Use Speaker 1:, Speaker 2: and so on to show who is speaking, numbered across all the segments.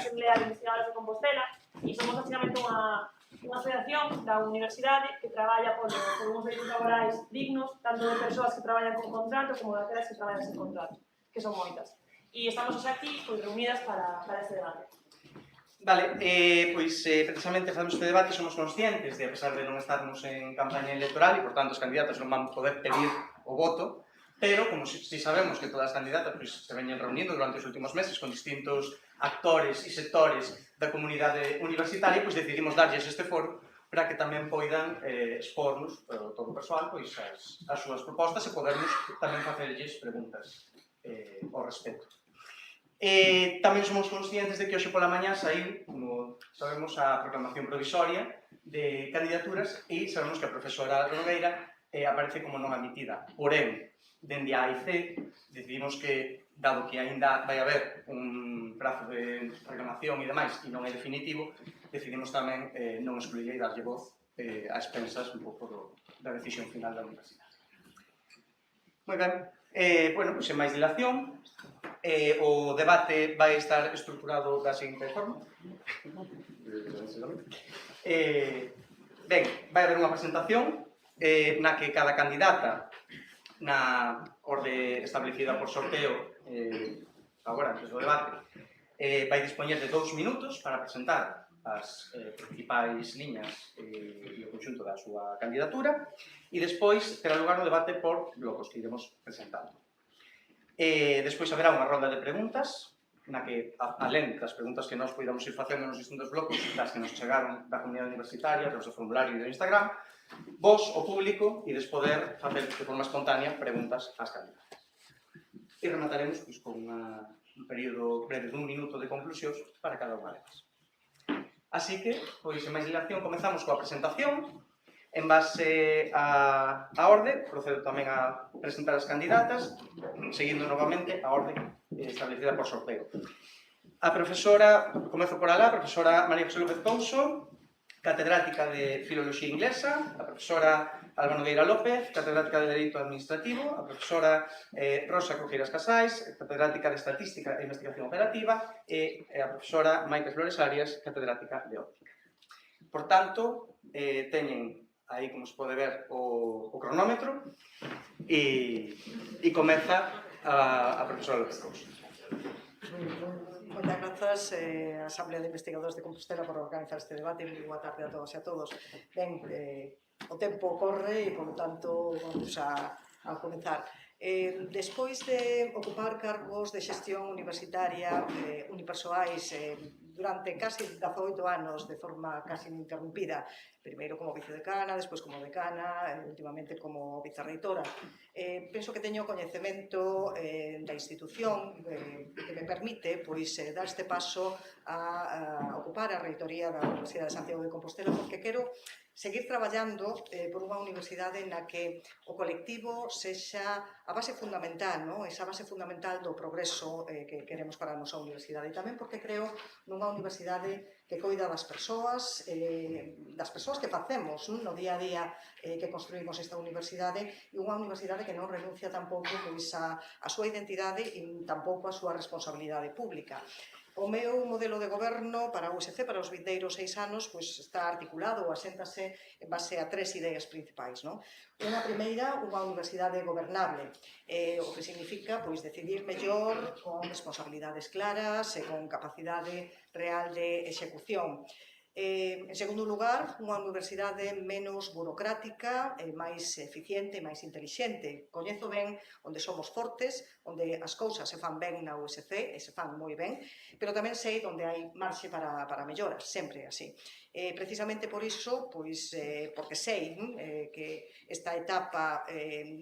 Speaker 1: Asamblea de Investigadores de Compostela e somos básicamente unha asociación da universidade que traballa por uns dereitos laborais dignos, tanto de persoas que traballan con contrato como daquelas que traballan sen contrato, que son moitas. E estamos aquí reunidas para este debate.
Speaker 2: Vale, pois precisamente facemos este debate, somos conscientes de, a pesar de non estarnos en campaña electoral e, por tanto, os candidatos non van poder pedir o voto, pero, como si sabemos que todas as candidatas se veñen reunindo durante os últimos meses con distintos actores e sectores da comunidade universitaria, pois decidimos darlles este foro para que tamén poidan expornos todo o persoal as súas propostas e podernos tamén facerlles preguntas ao respecto. Tamén somos conscientes de que hoxe pola mañá saiu, como sabemos, a proclamación provisoria de candidaturas e sabemos que a profesora Nogueira aparece como non admitida. Porén, dende a AIC, decidimos que, dado que aínda vai haber un prazo de reclamación e demais e non é definitivo, decidimos tamén non excluir e darlle voz a expensas un pouco da decisión final da universidade. Moi ben, bueno, pois, sen máis dilación, o debate vai estar estruturado da seguinte forma. Ben, vai haber unha presentación na que cada candidata, na orde establecida por sorteo agora, antes do debate, vai dispoñer de 2 minutos para presentar as principais liñas e o conxunto da súa candidatura e despois terá lugar o debate por blocos que iremos presentando. Despois haberá unha ronda de preguntas na que, alén das preguntas que nós poidamos ir facendo nos distintos blocos das que nos chegaron da comunidade universitaria, dos do formulario e do Instagram, vos, o público, ides poder facer de forma espontánea preguntas ás candidatas. E remataremos con un período breve dun minuto de conclusións para cada unha delas. Así que, pois, en máis dilación, comezamos coa presentación. En base á orde, procedo tamén a presentar as candidatas, seguindo novamente a orde establecida por sorteo. A profesora, comezo por alá, a profesora María José López Couso, catedrática de Filoloxía Inglesa, a profesora Alba Nogueira López, catedrática de Dereito Administrativo, a profesora Rosa Crujíras Casais, catedrática de Estatística e Investigación Operativa, e a profesora Maite Flores Arias, catedrática de Óptica. Por tanto, teñen aí, como se pode ver, o cronómetro e comeza a profesora López Couso.
Speaker 3: Moitas grazas a Asamblea de Investigadores de Compostela por organizar este debate. Moi boa tarde a todos e a todos. Ben, o tempo corre e, por tanto, vamos a comenzar. Despois de ocupar cargos de xestión universitaria unipersoais durante casi 18 anos de forma casi ininterrumpida, primeiro como vicedecana, despois como decana, últimamente como vicerreitora, penso que teño coñecemento da institución que me permite dar este paso a ocupar a reitoría da Universidade de Santiago de Compostela, porque quero seguir traballando por unha universidade na que o colectivo sexa a base fundamental, esa base fundamental do progreso que queremos para a nosa universidade. E tamén porque creo nunha universidade que coida das persoas que facemos no día a día que construímos esta universidade, e unha universidade que non renuncia tampouco a súa identidade e tampouco a súa responsabilidade pública. O meu modelo de goberno para a USC, para os vindeiros 6 anos, está articulado ou aséntase en base a 3 ideas principais. Unha primeira, unha universidade gobernable, o que significa decidir mellor, con responsabilidades claras e con capacidade real de execución. En segundo lugar, unha universidade menos burocrática, máis eficiente e máis intelixente. Coñezo ben onde somos fortes, onde as cousas se fan ben na USC, e se fan moi ben, pero tamén sei onde hai marxe para melloras, sempre así. Precisamente por iso, porque sei que esta etapa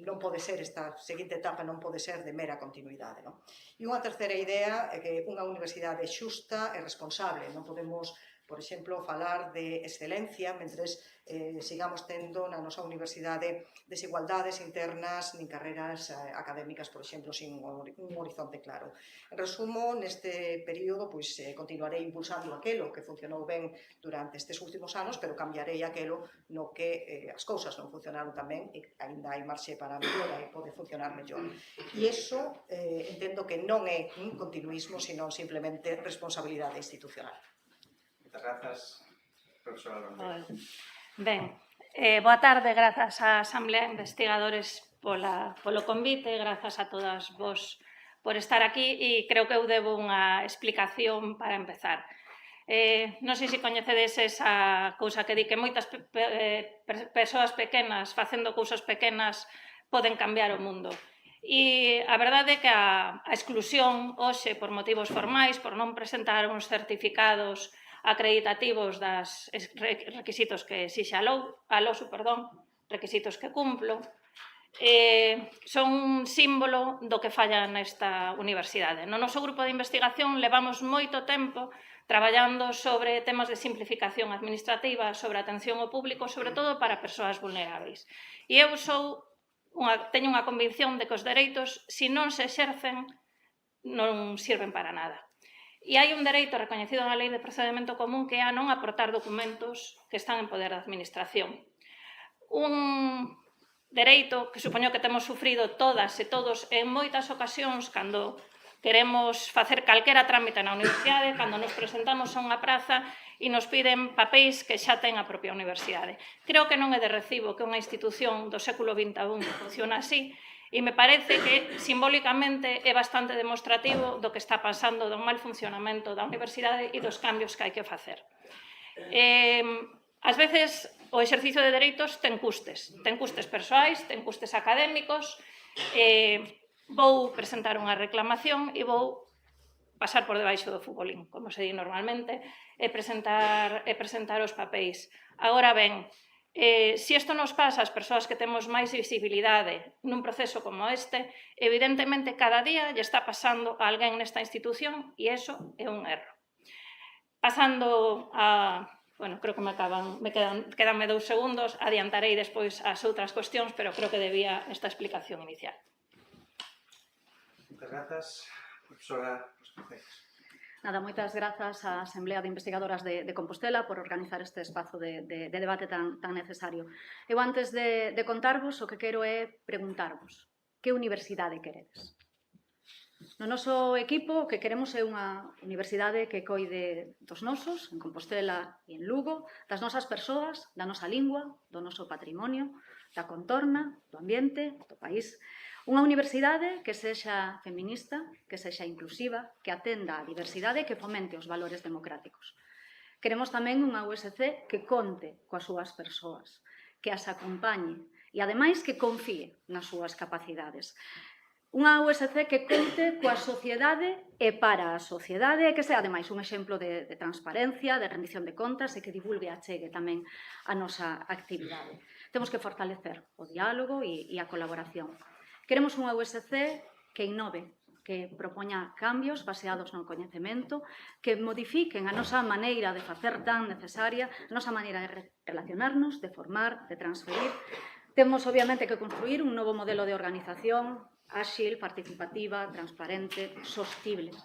Speaker 3: non pode ser, esta seguinte etapa non pode ser de mera continuidade. E unha terceira idea é que unha universidade xusta e responsable, non podemos por exemplo, falar de excelencia, mentres sigamos tendo na nosa universidade desigualdades internas nin carreras académicas, por exemplo, sin un horizonte claro. En resumo, neste período, continuarei impulsando aquelo que funcionou ben durante estes últimos anos, pero cambiarei aquelo no que as cousas non funcionaron tan ben e ainda hai marxe para a mellora e pode funcionar mellor. E iso entendo que non é un continuismo, sino simplemente responsabilidade institucional.
Speaker 2: Moitas grazas, profesora Londrina.
Speaker 4: Ben, boa tarde, grazas á Asamblea de Investigadores polo convite, grazas a todas vos por estar aquí e creo que eu debo unha explicación para empezar. Non sei se coñecedes esa cousa que di que moitas persoas pequenas facendo cousas pequenas poden cambiar o mundo. E a verdade é que a exclusión hoxe por motivos formais, por non presentar uns certificados acreditativos das requisitos que exixe a LOSU, requisitos que cumplo, son un símbolo do que falla nesta universidade. No noso grupo de investigación levamos moito tempo traballando sobre temas de simplificación administrativa, sobre atención ao público, sobre todo para persoas vulneráveis. E eu teño unha convicción de que os dereitos, se non se exercen, non sirven para nada. E hai un dereito recoñecido na Lei de Procedemento Común que é a non aportar documentos que están en poder da Administración. Un dereito que supoño que temos sufrido todas e todos en moitas ocasións cando queremos facer calquera trámite na universidade, cando nos presentamos a unha praza e nos piden papéis que xa ten a propia universidade. Creo que non é de recibo que unha institución do século XXI funciona así, e me parece que simbólicamente é bastante demostrativo do que está pasando do mal funcionamento da universidade e dos cambios que hai que facer. Ás veces o exercicio de dereitos ten custes persoais, ten custes académicos, vou presentar unha reclamación e vou pasar por debaixo do futbolín, como se di normalmente, e presentar os papéis. Agora ben, se isto nos pasa ás persoas que temos máis visibilidade nun proceso como este, evidentemente cada día lle está pasando a alguén nesta institución e iso é un erro. Pasando a... Bueno, creo que quedanme 2 segundos, adiantarei despois as outras cuestións, pero creo que debía esta explicación inicial.
Speaker 2: Moitas grazas, profesora Vasconcelos.
Speaker 5: Nada, moitas grazas á Asamblea de Investigadoras de Compostela por organizar este espazo de debate tan necesario. Eu, antes de contarvos, o que quero é preguntarvos que universidade queredes? No noso equipo, o que queremos é unha universidade que coide dos nosos, en Compostela e en Lugo, das nosas persoas, da nosa lingua, do noso patrimonio, da contorna, do ambiente, do país. Unha universidade que sexa feminista, que sexa inclusiva, que atenda a diversidade e que fomente os valores democráticos. Queremos tamén unha USC que conte coas súas persoas, que as acompañe e, ademais, que confíe nas súas capacidades. Unha USC que conte coa sociedade e para a sociedade e que sea, ademais, un exemplo de transparencia, de rendición de contas e que divulgue e achegue tamén a nosa actividade. Temos que fortalecer o diálogo e a colaboración. Queremos unha USC que innove, que propoña cambios baseados no coñecemento, que modifiquen a nosa maneira de facer tan necesaria, a nosa maneira de relacionarnos, de formar, de transferir. Temos, obviamente, que construir un novo modelo de organización áxil, participativa, transparente, sostible.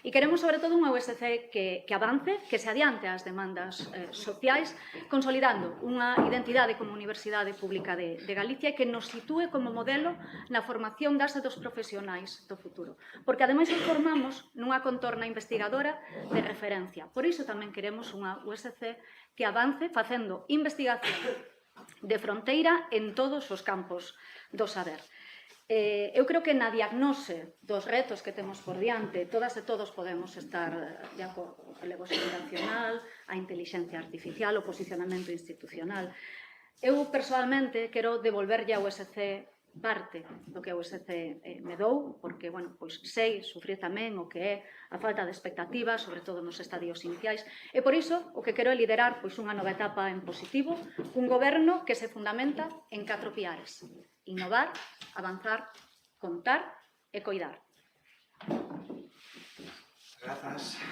Speaker 5: E queremos, sobre todo, unha USC que avance, que se adiante ás demandas sociais, consolidando unha identidade como Universidade Pública de Galicia e que nos sitúe como modelo na formación das e dos profesionais do futuro. Porque, ademais, nos formamos nunha contorna investigadora de referencia. Por iso tamén queremos unha USC que avance facendo investigación de fronteira en todos os campos do saber. Eu creo que na diagnose dos retos que temos por diante, todas e todos podemos estar de acordo. O relevo xeracional, a intelixencia artificial, o posicionamento institucional. Eu, persoalmente, quero devolverlle a USC parte do que a USC me dou, porque, bueno, pois sei sufrir tamén o que é a falta de expectativas, sobre todo nos estadios iniciais, e por iso o que quero é liderar pois unha nova etapa en positivo, un goberno que se fundamenta en 4 piares: innovar, avanzar, contar e coidar.
Speaker 2: Grazas.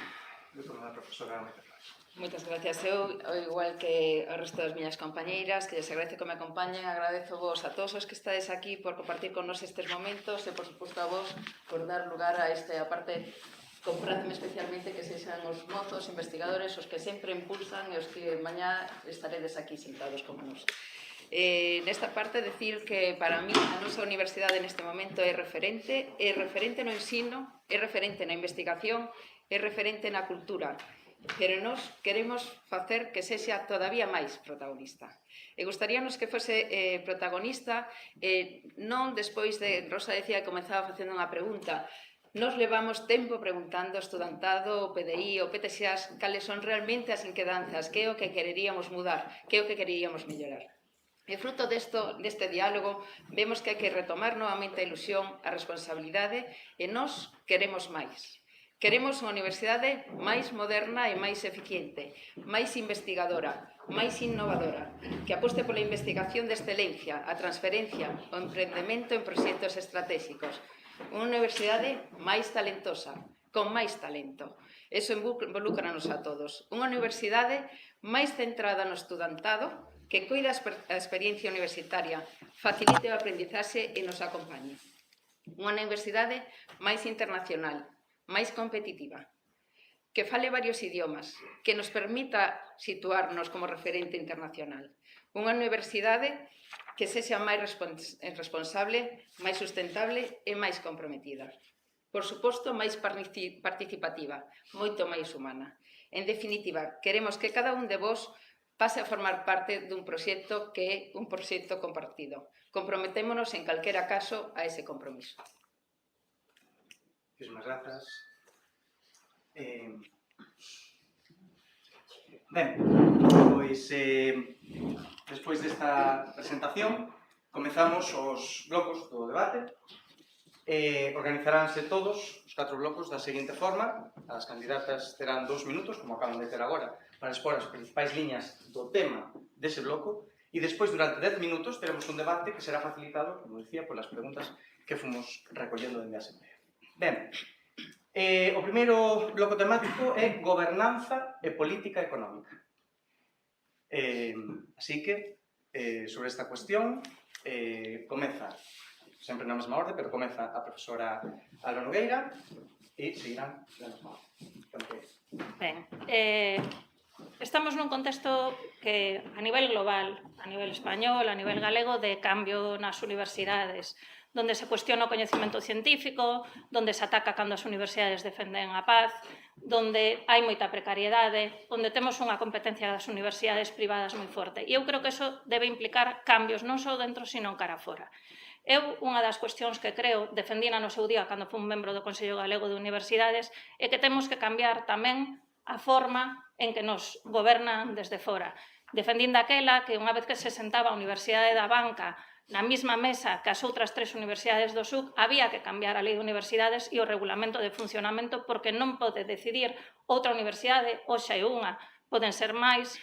Speaker 2: Eu tomo a profesora Maite Flores.
Speaker 6: Moitas gracias. Eu, igual que o resto das miñas compañeiras, que lles agradezo que me acompañen, agradezo vos a todos os que estades aquí por compartir con nos estes momentos e, por suposto, a vos por dar lugar a esta parte. Compráceme especialmente que sexan os mozos, investigadores, os que sempre impulsan e os que mañá estaredes aquí sentados como nos. Nesta parte, decir que para mí a nosa universidade neste momento é referente no ensino, é referente na investigación, é referente na cultura, pero nós queremos facer que sexa todavía máis protagonista. E gustaríanos que fose protagonista, non despois de, Rosa decía que comezaba facendo unha pregunta, nos levamos tempo preguntando ao estudantado, ao PDI, ao PTSAS, cales son realmente as inquedanzas, que é o que quereríamos mudar, que é o que quereríamos mellorar. E fruto deste diálogo, vemos que hai que retomar novamente a ilusión, a responsabilidade, e nós queremos máis. Queremos unha universidade máis moderna e máis eficiente, máis investigadora, máis innovadora, que aposte pola investigación de excelencia, a transferencia, o emprendemento en proxectos estratégicos. Unha universidade máis talentosa, con máis talento. Eso involúcranos a todos. Unha universidade máis centrada no estudantado, que coida a experiencia universitaria, facilite o aprendizaxe e nos acompañe. Unha universidade máis internacional, máis competitiva, que fale varios idiomas, que nos permita situarnos como referente internacional. Unha universidade que sexa máis responsable, máis sustentable e máis comprometida. Por suposto, máis participativa, moito máis humana. En definitiva, queremos que cada un de vos pase a formar parte dun proxecto que é un proxecto compartido. Comprometémonos en calquera caso a ese compromiso.
Speaker 2: Muchísimas grazas. Ben, pois, despois desta presentación, comezamos os blocos do debate. Organizaránse todos os 4 blocos da seguinte forma. As candidatas terán 2 minutos, como acaban de ter agora, para expor as principais liñas do tema dese bloco, e despois, durante 10 minutos, teremos un debate que será facilitado, como dicía, polas preguntas que fomos recollendo dende a Asamblea. Ben, o primeiro bloco temático é gobernanza e política económica. Así que, sobre esta cuestión, comeza, sempre na mesma orde, pero comeza a profesora Alba Nogueira e seguirán na mesma orde.
Speaker 4: Ben, estamos nun contexto que a nivel global, a nivel español, a nivel galego, de cambio nas universidades, donde se cuestiona o coñecemento científico, donde se ataca cando as universidades defenden a paz, donde hai moita precariedade, onde temos unha competencia das universidades privadas moi forte. E eu creo que iso debe implicar cambios non só dentro, sino cara fora. Eu, unha das cuestións que creo, defendina no seu día cando fui un membro do Consello Galego de Universidades, é que temos que cambiar tamén a forma en que nos gobernan desde fora. Defendín daquela que unha vez que se sentaba a Universidade da Banca na mesma mesa que as outras 3 universidades do SUC, había que cambiar a lei de universidades e o regulamento de funcionamento, porque non pode decidir outra universidade, hoxe hai unha, poden ser máis,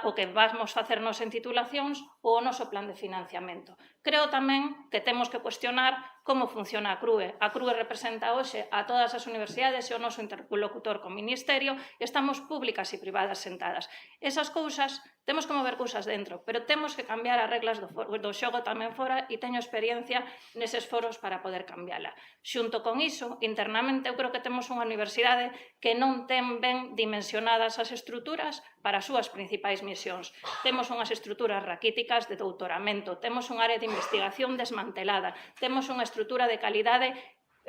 Speaker 4: o que vamos facernos en titulacións ou o noso plan de financiamento. Creo tamén que temos que cuestionar como funciona a CRUE. A CRUE representa hoxe a todas as universidades e o noso interlocutor co Ministerio, e estamos públicas e privadas sentadas. Esas cousas, temos que mover cousas dentro, pero temos que cambiar as reglas do xogo tamén fora, e teño experiencia neses foros para poder cambiala. Xunto con iso, internamente, eu creo que temos unha universidade que non ten ben dimensionadas as estruturas para as súas principais misións. Temos unhas estruturas raquíticas de doutoramento, temos un área de investigación desmantelada, temos unha estrutura de calidade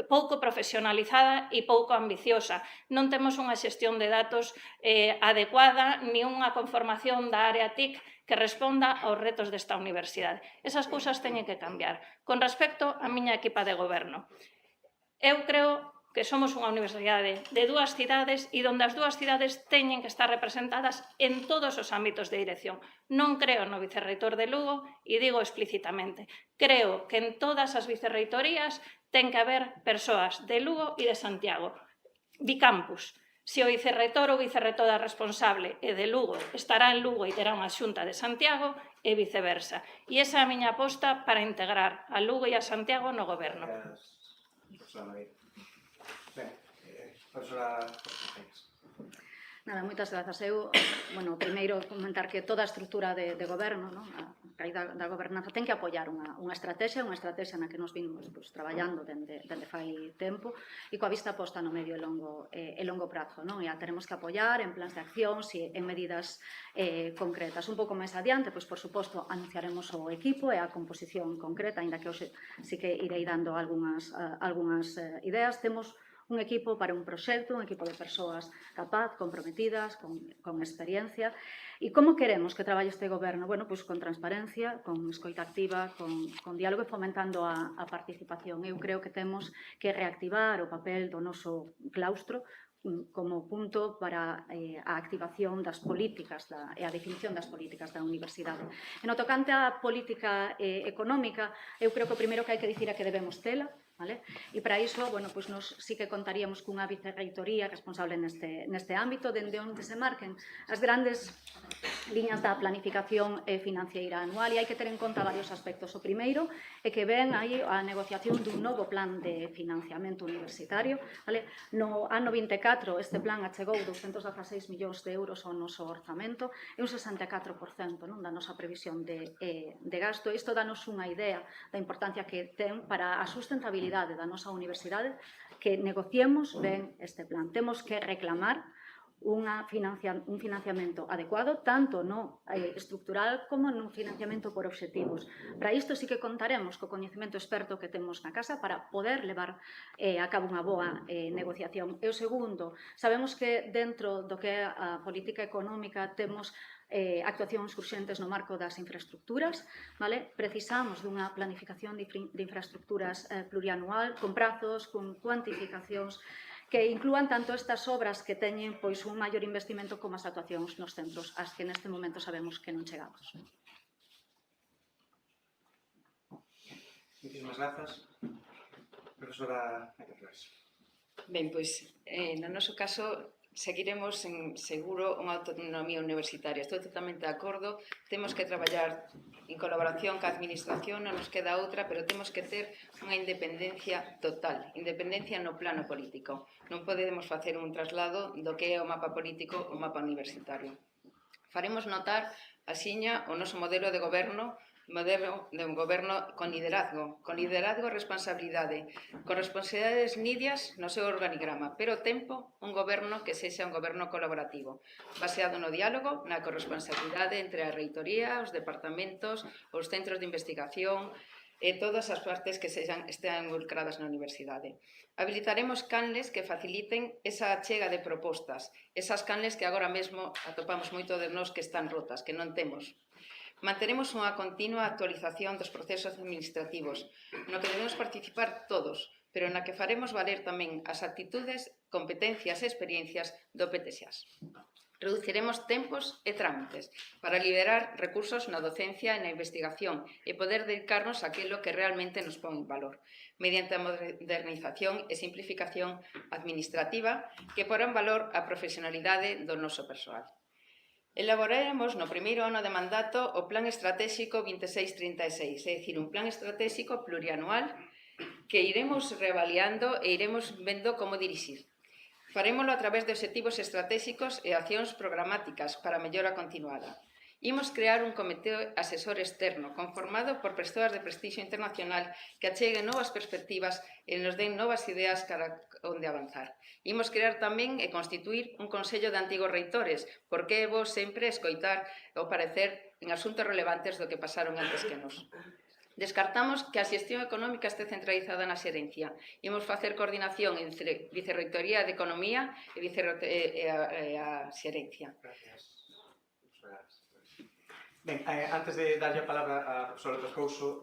Speaker 4: pouco profesionalizada e pouco ambiciosa. Non temos unha xestión de datos adecuada, ni unha conformación da área TIC que responda aos retos desta universidade. Esas cousas teñen que cambiar. Con respecto á miña equipa de goberno, eu creo que somos unha universidade de 2 cidades e onde as 2 cidades teñen que estar representadas en todos os ámbitos de dirección. Non creo no vicerreitor de Lugo e digo explícitamente, creo que en todas as vicerreitorías ten que haber persoas de Lugo e de Santiago. Bicampus. Se o vicerreitor ou vicerreitora responsable é de Lugo, estará en Lugo e terá unha xunta de Santiago e viceversa. E esa é a miña aposta para integrar a Lugo e a Santiago no goberno.
Speaker 2: Ben, profesora...
Speaker 5: Nada, moitas grazas. Eu, bueno, primeiro comentar que toda a estrutura de goberno, non? A raíz da gobernanza ten que apoiar unha estrategia na que nos vimos traballando dende fai tempo e coa vista posta no medio e longo prazo, non? E a teremos que apoiar en plans de acción e en medidas concretas. Un pouco máis adiante, pois, por suposto, anunciaremos o equipo e a composición concreta, aínda que hoxe sí que irei dando algunhas ideas. Temos un equipo para un proxecto, un equipo de persoas capaz, comprometidas, con experiencia. E como queremos que traballe este goberno? Bueno, pois con transparencia, con escoita activa, con diálogo e fomentando a participación. Eu creo que temos que reactivar o papel do noso claustro como punto para a activación das políticas e a definición das políticas da universidade. E no tocante á política económica, eu creo que o primeiro que hai que dicir é que debemos tela, vale? E para iso, bueno, pois nos sí que contaríamos cunha vicerreitoría responsable neste ámbito, dende onde se marquen as grandes liñas da planificación financiera anual, e hai que ter en conta varios aspectos. O primeiro é que ven aí a negociación dun novo plan de financiamento universitario, vale? No ano 24 este plan achegou 216 millóns de euros ao noso orzamento, e un 64% non, da nosa previsión de gasto. Isto danos unha idea da importancia que ten para a sustentabilidade da nosa universidade que negociemos ben este plan. Temos que reclamar un financiamento adecuado, tanto no estructural como no financiamento por obxectivos. Para isto sí que contaremos co coñecemento experto que temos na casa para poder levar a cabo unha boa negociación. E o segundo, sabemos que dentro do que é a política económica temos actuacións urxentes no marco das infraestructuras, vale? Precisamos dunha planificación de infraestructuras plurianual, con prazos, con cuantificacións, que inclúan tanto estas obras que teñen pois un maior investimento como as actuacións nos centros, as que neste momento sabemos que non chegamos.
Speaker 2: Muchísimas grazas. Profesora Flores.
Speaker 6: Ben, pois, no noso caso, seguiremos en seguro unha autonomía universitaria. Estou totalmente de acordo. Temos que traballar en colaboración ca administración, non nos queda outra, pero temos que ter unha independencia total, independencia no plano político. Non podemos facer un traslado do que é o mapa político ao mapa universitario. Faremos notar, axiña, o noso modelo de goberno con liderazgo e responsabilidade, con responsabilidades nidias no seu organigrama, pero ao tempo un goberno que sexa un goberno colaborativo, baseado no diálogo, na corresponsabilidade entre a reitoría, os departamentos, os centros de investigación e todas as partes que estean involucradas na universidade. Habilitaremos canles que faciliten esa achega de propostas, esas canles que agora mesmo atopamos moito de nós que están rotas, que non temos. Manteremos unha continua actualización dos procesos administrativos, no que debemos participar todos, pero na que faremos valer tamén as actitudes, competencias e experiencias do PTSAS. Reduciremos tempos e trámites para liberar recursos na docencia e na investigación e poder dedicarnos a aquilo que realmente nos pon en valor, mediante a modernización e simplificación administrativa que porán valor á profesionalidade do noso persoal. Elaboraremos no primeiro ano de mandato o Plan Estratégico 2636, é dicir, un plan estratégico plurianual que iremos reavaliando e iremos vendo como dirixir. Farémolo a través de obxectivos estratégicos e accións programáticas para a mellora continuada. Imos crear un comité asesor externo conformado por persoas de prestixio internacional que acheguen novas perspectivas e nos den novas ideas cara onde avanzar. Imos crear tamén e constituir un consello de antigos reitores, porque é vos sempre escoitar o parecer en asuntos relevantes do que pasaron antes que nos. Descartamos que a xestión económica este centralizada na xerencia. Imos facer coordinación entre Vicerreitoría de Economía e a xerencia.
Speaker 2: Gracias. Ben, antes de darlle a palabra a profesora López Couso,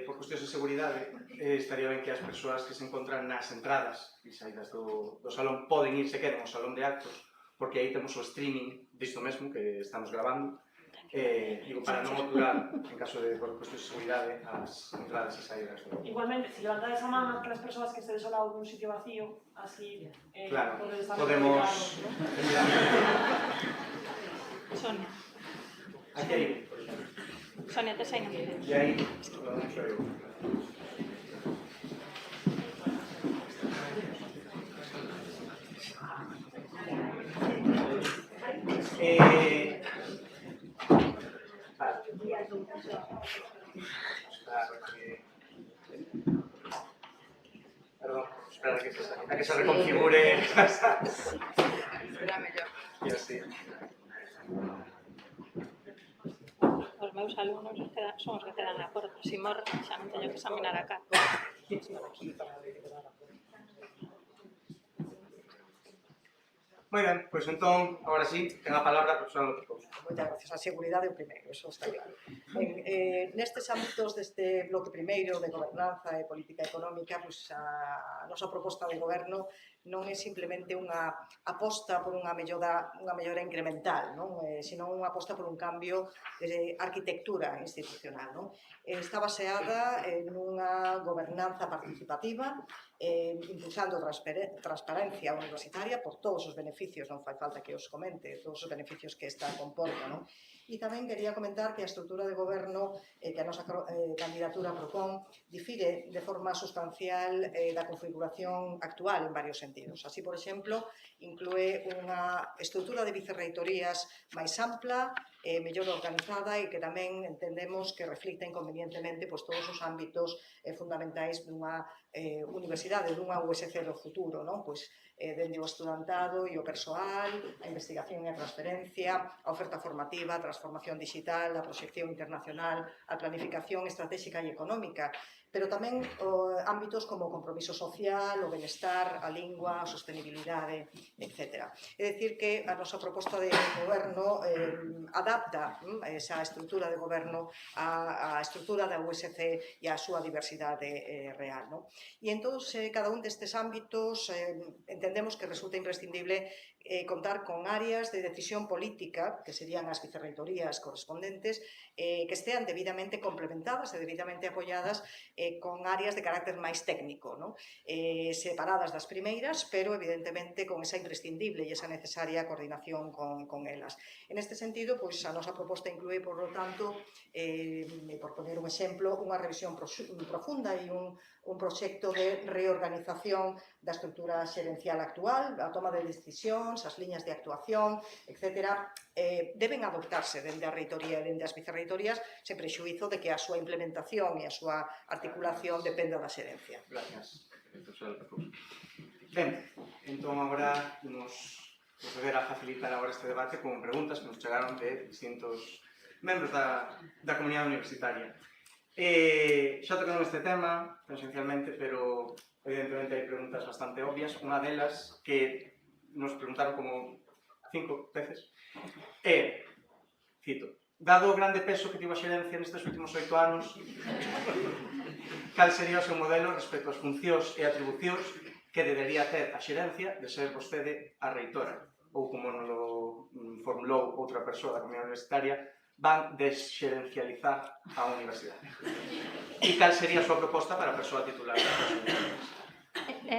Speaker 2: por cuestións de seguridade, estaría ben que as persoas que se encontran nas entradas e saídas do salón poden ir se queren ao salón de actos, porque aí temos o streaming disto mesmo que estamos grabando, digo, para non oturar, en caso de por cuestións de seguridade, as entradas e saídas.
Speaker 1: Igualmente, si levantades a man aquelas persoas que estedes ao lado dun sitio vacío, así
Speaker 2: Claro,
Speaker 1: podedes
Speaker 2: podemos...
Speaker 4: Sonia.
Speaker 2: Aquí aí,
Speaker 4: Sonia, te saín.
Speaker 2: e aí, lo anuncio eu. Perdón, espera a que se reconfigure.
Speaker 6: Será mellor.
Speaker 2: E así.
Speaker 4: Os meus alumnos son os que quedan na porta. Se morren, xa non teño que examinar a cara.
Speaker 2: Moi ben, pois entón, agora sí, ten a palabra a profesora López Couso.
Speaker 3: Moitas gracias. A seguridade o primeiro, eso está claro. Nestes ámbitos deste bloque primeiro de gobernanza e política económica, pues, a nosa proposta de goberno non é simplemente unha aposta por unha mellora incremental, non? Sino unha aposta por un cambio de arquitectura institucional. Non? Está baseada en unha gobernanza participativa, impulsando transparencia universitaria por todos os beneficios, non fai falta que os comente, todos os beneficios que esta comporta, non? E tamén quería comentar que a estrutura de goberno que a nosa candidatura propón difire de forma sustancial da configuración actual en varios sentidos. Así, por exemplo, inclúe unha estrutura de vicerreitorías máis ampla, mellor organizada e que tamén entendemos que reflicten convenientemente todos os ámbitos fundamentais dunha universidade, dunha USC do futuro, non? Pois, dende o estudantado e o persoal, a investigación e a transferencia, a oferta formativa, a transformación digital, a proxección internacional, a planificación estratégica e económica, pero tamén ámbitos como o compromiso social, o benestar, a lingua, a sostenibilidade, etc. É dicir que a nosa proposta de goberno adapta esa estrutura de goberno á estrutura da USC e á súa diversidade real. Non? E en todos cada un destes ámbitos entendemos que resulta imprescindible contar con áreas de decisión política, que serían as vicerreitorías correspondentes, que estean debidamente complementadas e debidamente apoiadas con áreas de carácter máis técnico, non? Separadas das primeiras, pero evidentemente con esa imprescindible e esa necesaria coordinación con elas. En este sentido, pois, a nosa proposta inclúe, por lo tanto, por poner un exemplo, unha revisión profunda e un proxecto de reorganización da estrutura xerencial actual, a toma de decisións, as liñas de actuación, etc. Deben adoptarse dende a reitoría e dende as vicerreitorías sen prexuízo de que a súa implementación e a súa articulación dependa da xerencia.
Speaker 2: Gracias, profesora López Couso. Ben, entón agora nos proceder a facilitar agora este debate con preguntas que nos chegaron de distintos membros da comunidade universitaria. Xa tocaron este tema, esencialmente, pero evidentemente hai preguntas bastante obvias. Unha delas que nos preguntaron como 5 veces cito, dado o grande peso que tivo a xerencia nestes últimos 8 anos, cal sería o seu modelo respecto ás funcións e atribucións que debería ter a xerencia de ser vostede a reitora? Ou como nos lo formulou outra persoa da comunidade universitaria, van desxerencializar a universidade. E cal sería a súa proposta para a persoa titular das universidades?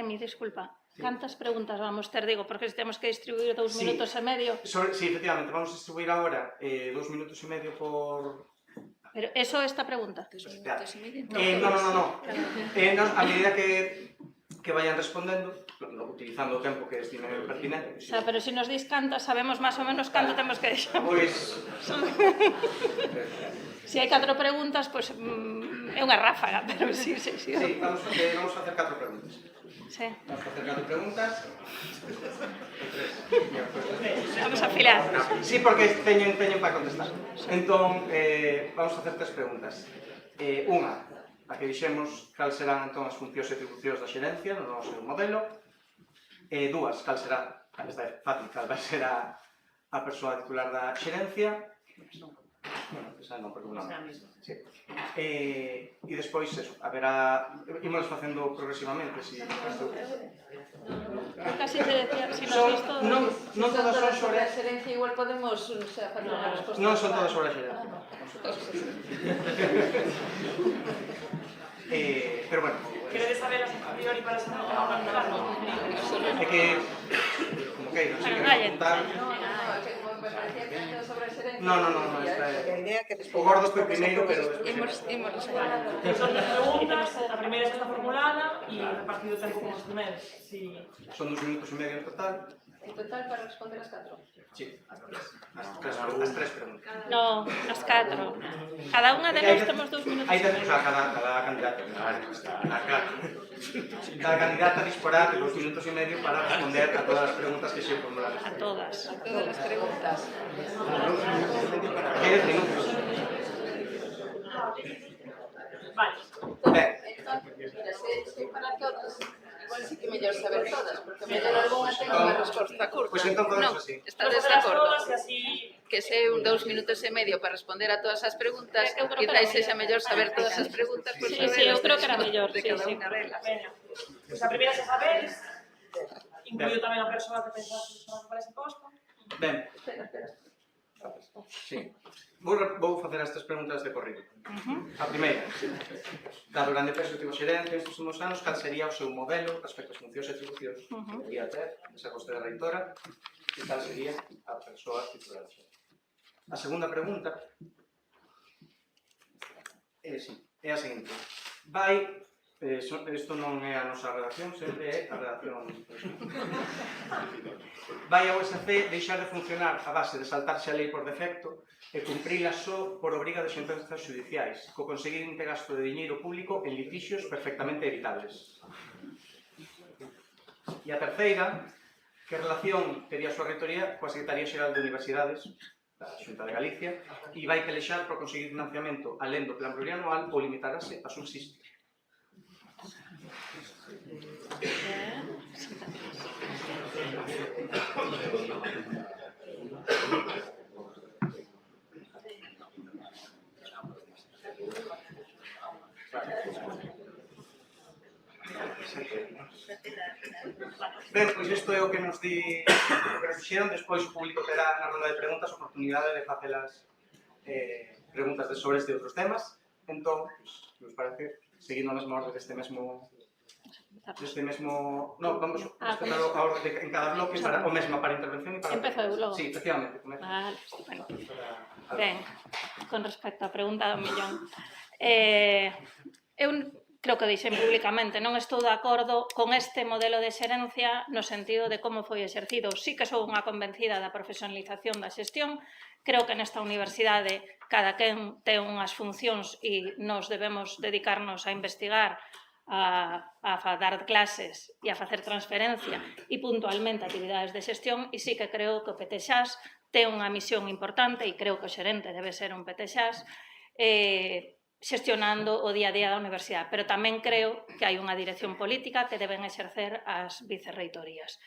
Speaker 4: Mi disculpa, cantas preguntas vamos ter, digo, porque temos que distribuir 2 minutos e medio.
Speaker 2: Sí, efectivamente, vamos a distribuir agora 2 minutos e medio por...
Speaker 4: Pero eso é esta pregunta.
Speaker 2: No. A medida que vayan respondendo, utilizando o tempo que estime pertinente.
Speaker 4: O sea, pero se nos dis cantas, sabemos máis ou menos canto temos que deixar.
Speaker 2: Pois...
Speaker 4: Se hai 4 preguntas, pois é unha ráfaga, pero sí.
Speaker 2: Sí, vamos a hacer 4 preguntas.
Speaker 4: Sí.
Speaker 2: Vamos a hacer 4 preguntas.
Speaker 4: Vamos a afilar.
Speaker 2: Sí, porque teñen para contestar. Entón, vamos a hacer 3 preguntas. Unha, a que dixemos cal serán entón as funcións e atribucións da xerencia no noso modelo. Dúas, cal será, esta é fácil, cal vai ser a persoa titular da xerencia. Bueno, esa non, porque non. Sí. E despois, eso, haberá... Imos facendo progresivamente, si...
Speaker 4: Casi te decía, si nos dis todo...
Speaker 2: Non todas son sobre
Speaker 6: a xerencia, igual podemos facer unha resposta.
Speaker 2: Non son todas sobre a xerencia. Pero bueno...
Speaker 1: ¿Queredes saber a priori para saber?
Speaker 2: É que... Como que, non sei, que apuntar... No, esta é... O gordo foi primeiro, pero despois...
Speaker 6: Imos responder.
Speaker 1: Son 10 preguntas, a primeira xa está formulada e repartido o tempo con os primeiros.
Speaker 2: Son 2 minutos e medio en total.
Speaker 6: En total para responder as 4.
Speaker 2: Sí, as tres preguntas.
Speaker 4: No, as 4. Cada unha de nós temos 2 minutos
Speaker 2: Aí
Speaker 4: e
Speaker 2: temos
Speaker 4: medio.
Speaker 2: a cada candidata. Cada candidata disporá de 2 minutos e medio para responder a todas as preguntas que se formulan.
Speaker 4: A todas.
Speaker 6: Todas as preguntas.
Speaker 2: 10 minutos.
Speaker 1: Vale.
Speaker 2: Ben,
Speaker 6: Mira, se para todas, igual sí que mellor saber todas, porque mellor algunha ten unha resposta curta.
Speaker 2: Pois entón podemos
Speaker 6: Non,
Speaker 2: así.
Speaker 6: estades de
Speaker 1: Todas
Speaker 6: acordo?
Speaker 1: e así...
Speaker 6: Que se un 2 minutos e medio para responder a todas as preguntas,
Speaker 4: Eu creo que
Speaker 6: quizás
Speaker 4: era
Speaker 6: sexa
Speaker 4: mellor.
Speaker 6: mellor saber todas as preguntas por
Speaker 4: Sí,
Speaker 6: saber
Speaker 4: sí, eu
Speaker 6: as
Speaker 4: creo que era
Speaker 6: tres
Speaker 4: mellor,
Speaker 6: de
Speaker 4: sí,
Speaker 6: cada
Speaker 4: sí.
Speaker 6: unha delas.
Speaker 1: Veña. Pois a primeira xa sabedes, incluyo tamén a persoa que pensaste para ese posto.
Speaker 2: ben. Sí. Vou facer estas preguntas de corrido. A primeira, dado o grande peso que tivo xerencia estes últimos anos, cal sería o seu modelo respecto ás funcións e atribucións que debería ter, de ser vostede reitora, e cal sería a persoa titular da xerencia. A segunda pregunta é a seguinte. Isto non é a nosa redacción, sempre é a redacción. Vai a USC deixar de funcionar a base de saltarse a lei por defecto e cumprila só por obriga de sentenzas judiciais, co conseguinte gasto de diñeiro público en litixios perfectamente evitables. E a terceira, que relación tería a súa reitoría coa Secretaría Xeral de Universidades da Xunta de Galicia e vai pelexar por conseguir financiamento alén do plan plurianual ou limitarase a subsistir. Ben, pois isto é o que nos dixeron, despois o público terá na ronda de preguntas a oportunidade de facelas preguntas sobre este e outros temas. Entón, se vos parece, seguindo a mesma orde deste mesmo... No, vamos a respetar a orde en cada bloque, para, o mesma para intervención e para...
Speaker 4: Empezo eu logo.
Speaker 2: Sí, efectivamente.
Speaker 4: Vale, estupendo. Ben, con respecto á pregunta do millón. Eu creo que dixen públicamente, non estou de acordo con este modelo de xerencia no sentido de como foi exercido. Sí que sou unha convencida da profesionalización da xestión. Creo que nesta universidade cada quen ten unhas funcións e nos debemos dedicarnos a investigar, a dar clases e a facer transferencia e puntualmente actividades de xestión, e sí que creo que o PTXAS ten unha misión importante e creo que o xerente debe ser un PTXAS xestionando o día a día da universidade, pero tamén creo que hai unha dirección política que deben exercer as vicerreitorías.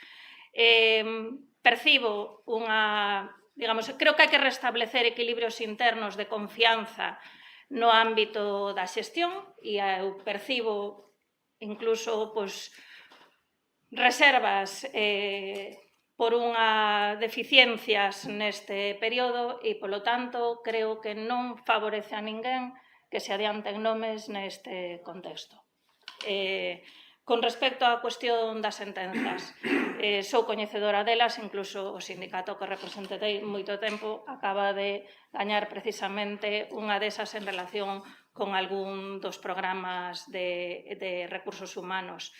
Speaker 4: Percibo unha, digamos, creo que hai que restablecer equilibrios internos de confianza no ámbito da xestión e eu percibo incluso reservas por unha deficiencias neste período e, polo tanto, creo que non favorece a ninguén que se adianten nomes neste contexto. Con respecto á cuestión das sentenzas, sou coñecedora delas, incluso o sindicato que representei moito tempo acaba de gañar precisamente unha desas en relación con algún dos programas de recursos humanos.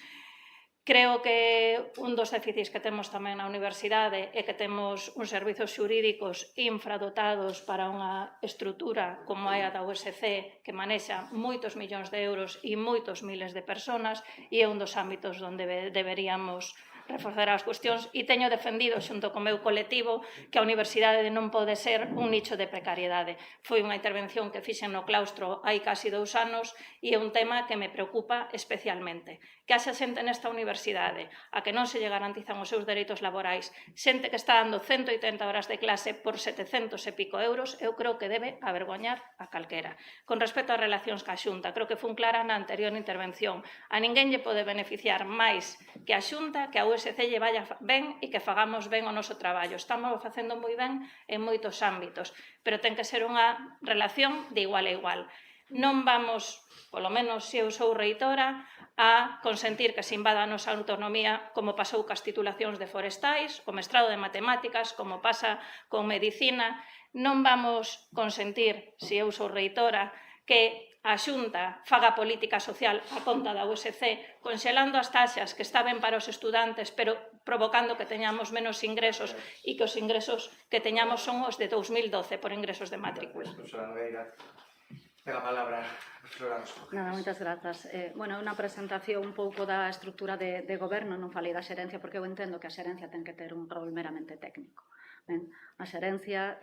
Speaker 4: Creo que un dos déficits que temos tamén na universidade é que temos uns servizos xurídicos infradotados para unha estrutura como é a da USC, que manexa moitos millóns de euros e moitos miles de persoas, e é un dos ámbitos onde deberíamos reforzar as cuestións, e teño defendido xunto co meu colectivo que a universidade non pode ser un nicho de precariedade. Foi unha intervención que fixen no claustro hai casi 2 anos e é un tema que me preocupa especialmente. Que haxa xente nesta universidade a que non se lle garantizan os seus dereitos laborais, xente que está dando 180 horas de clase por 700 e pico euros, eu creo que debe avergoñar a calquera. Con respecto ás relacións ca Xunta, creo que fun clara na anterior intervención. A ninguén lle pode beneficiar máis que a Xunta, que a USC lle vaya ben e que fagamos ben o noso traballo. Estamos facendo moi ben en moitos ámbitos, pero ten que ser unha relación de igual a igual. Non vamos, polo menos se eu sou reitora, a consentir que se invada a nosa autonomía como pasou cas titulacións de forestais, o mestrado de matemáticas, como pasa con medicina. Non vamos consentir, se eu sou reitora, que a Xunta faga política social a conta da USC, conxelando as taxas que está ben para os estudantes, pero provocando que teñamos menos ingresos e que os ingresos que teñamos son os de 2012 por ingresos de matrícula.
Speaker 2: Profesora Nogueira, ten a palabra, profesora Rosco.
Speaker 5: Nada, moitas grazas. Bueno, unha presentación un pouco da estrutura de goberno, non falei da xerencia porque eu entendo que a xerencia ten que ter un rol meramente técnico. Ben, a xerencia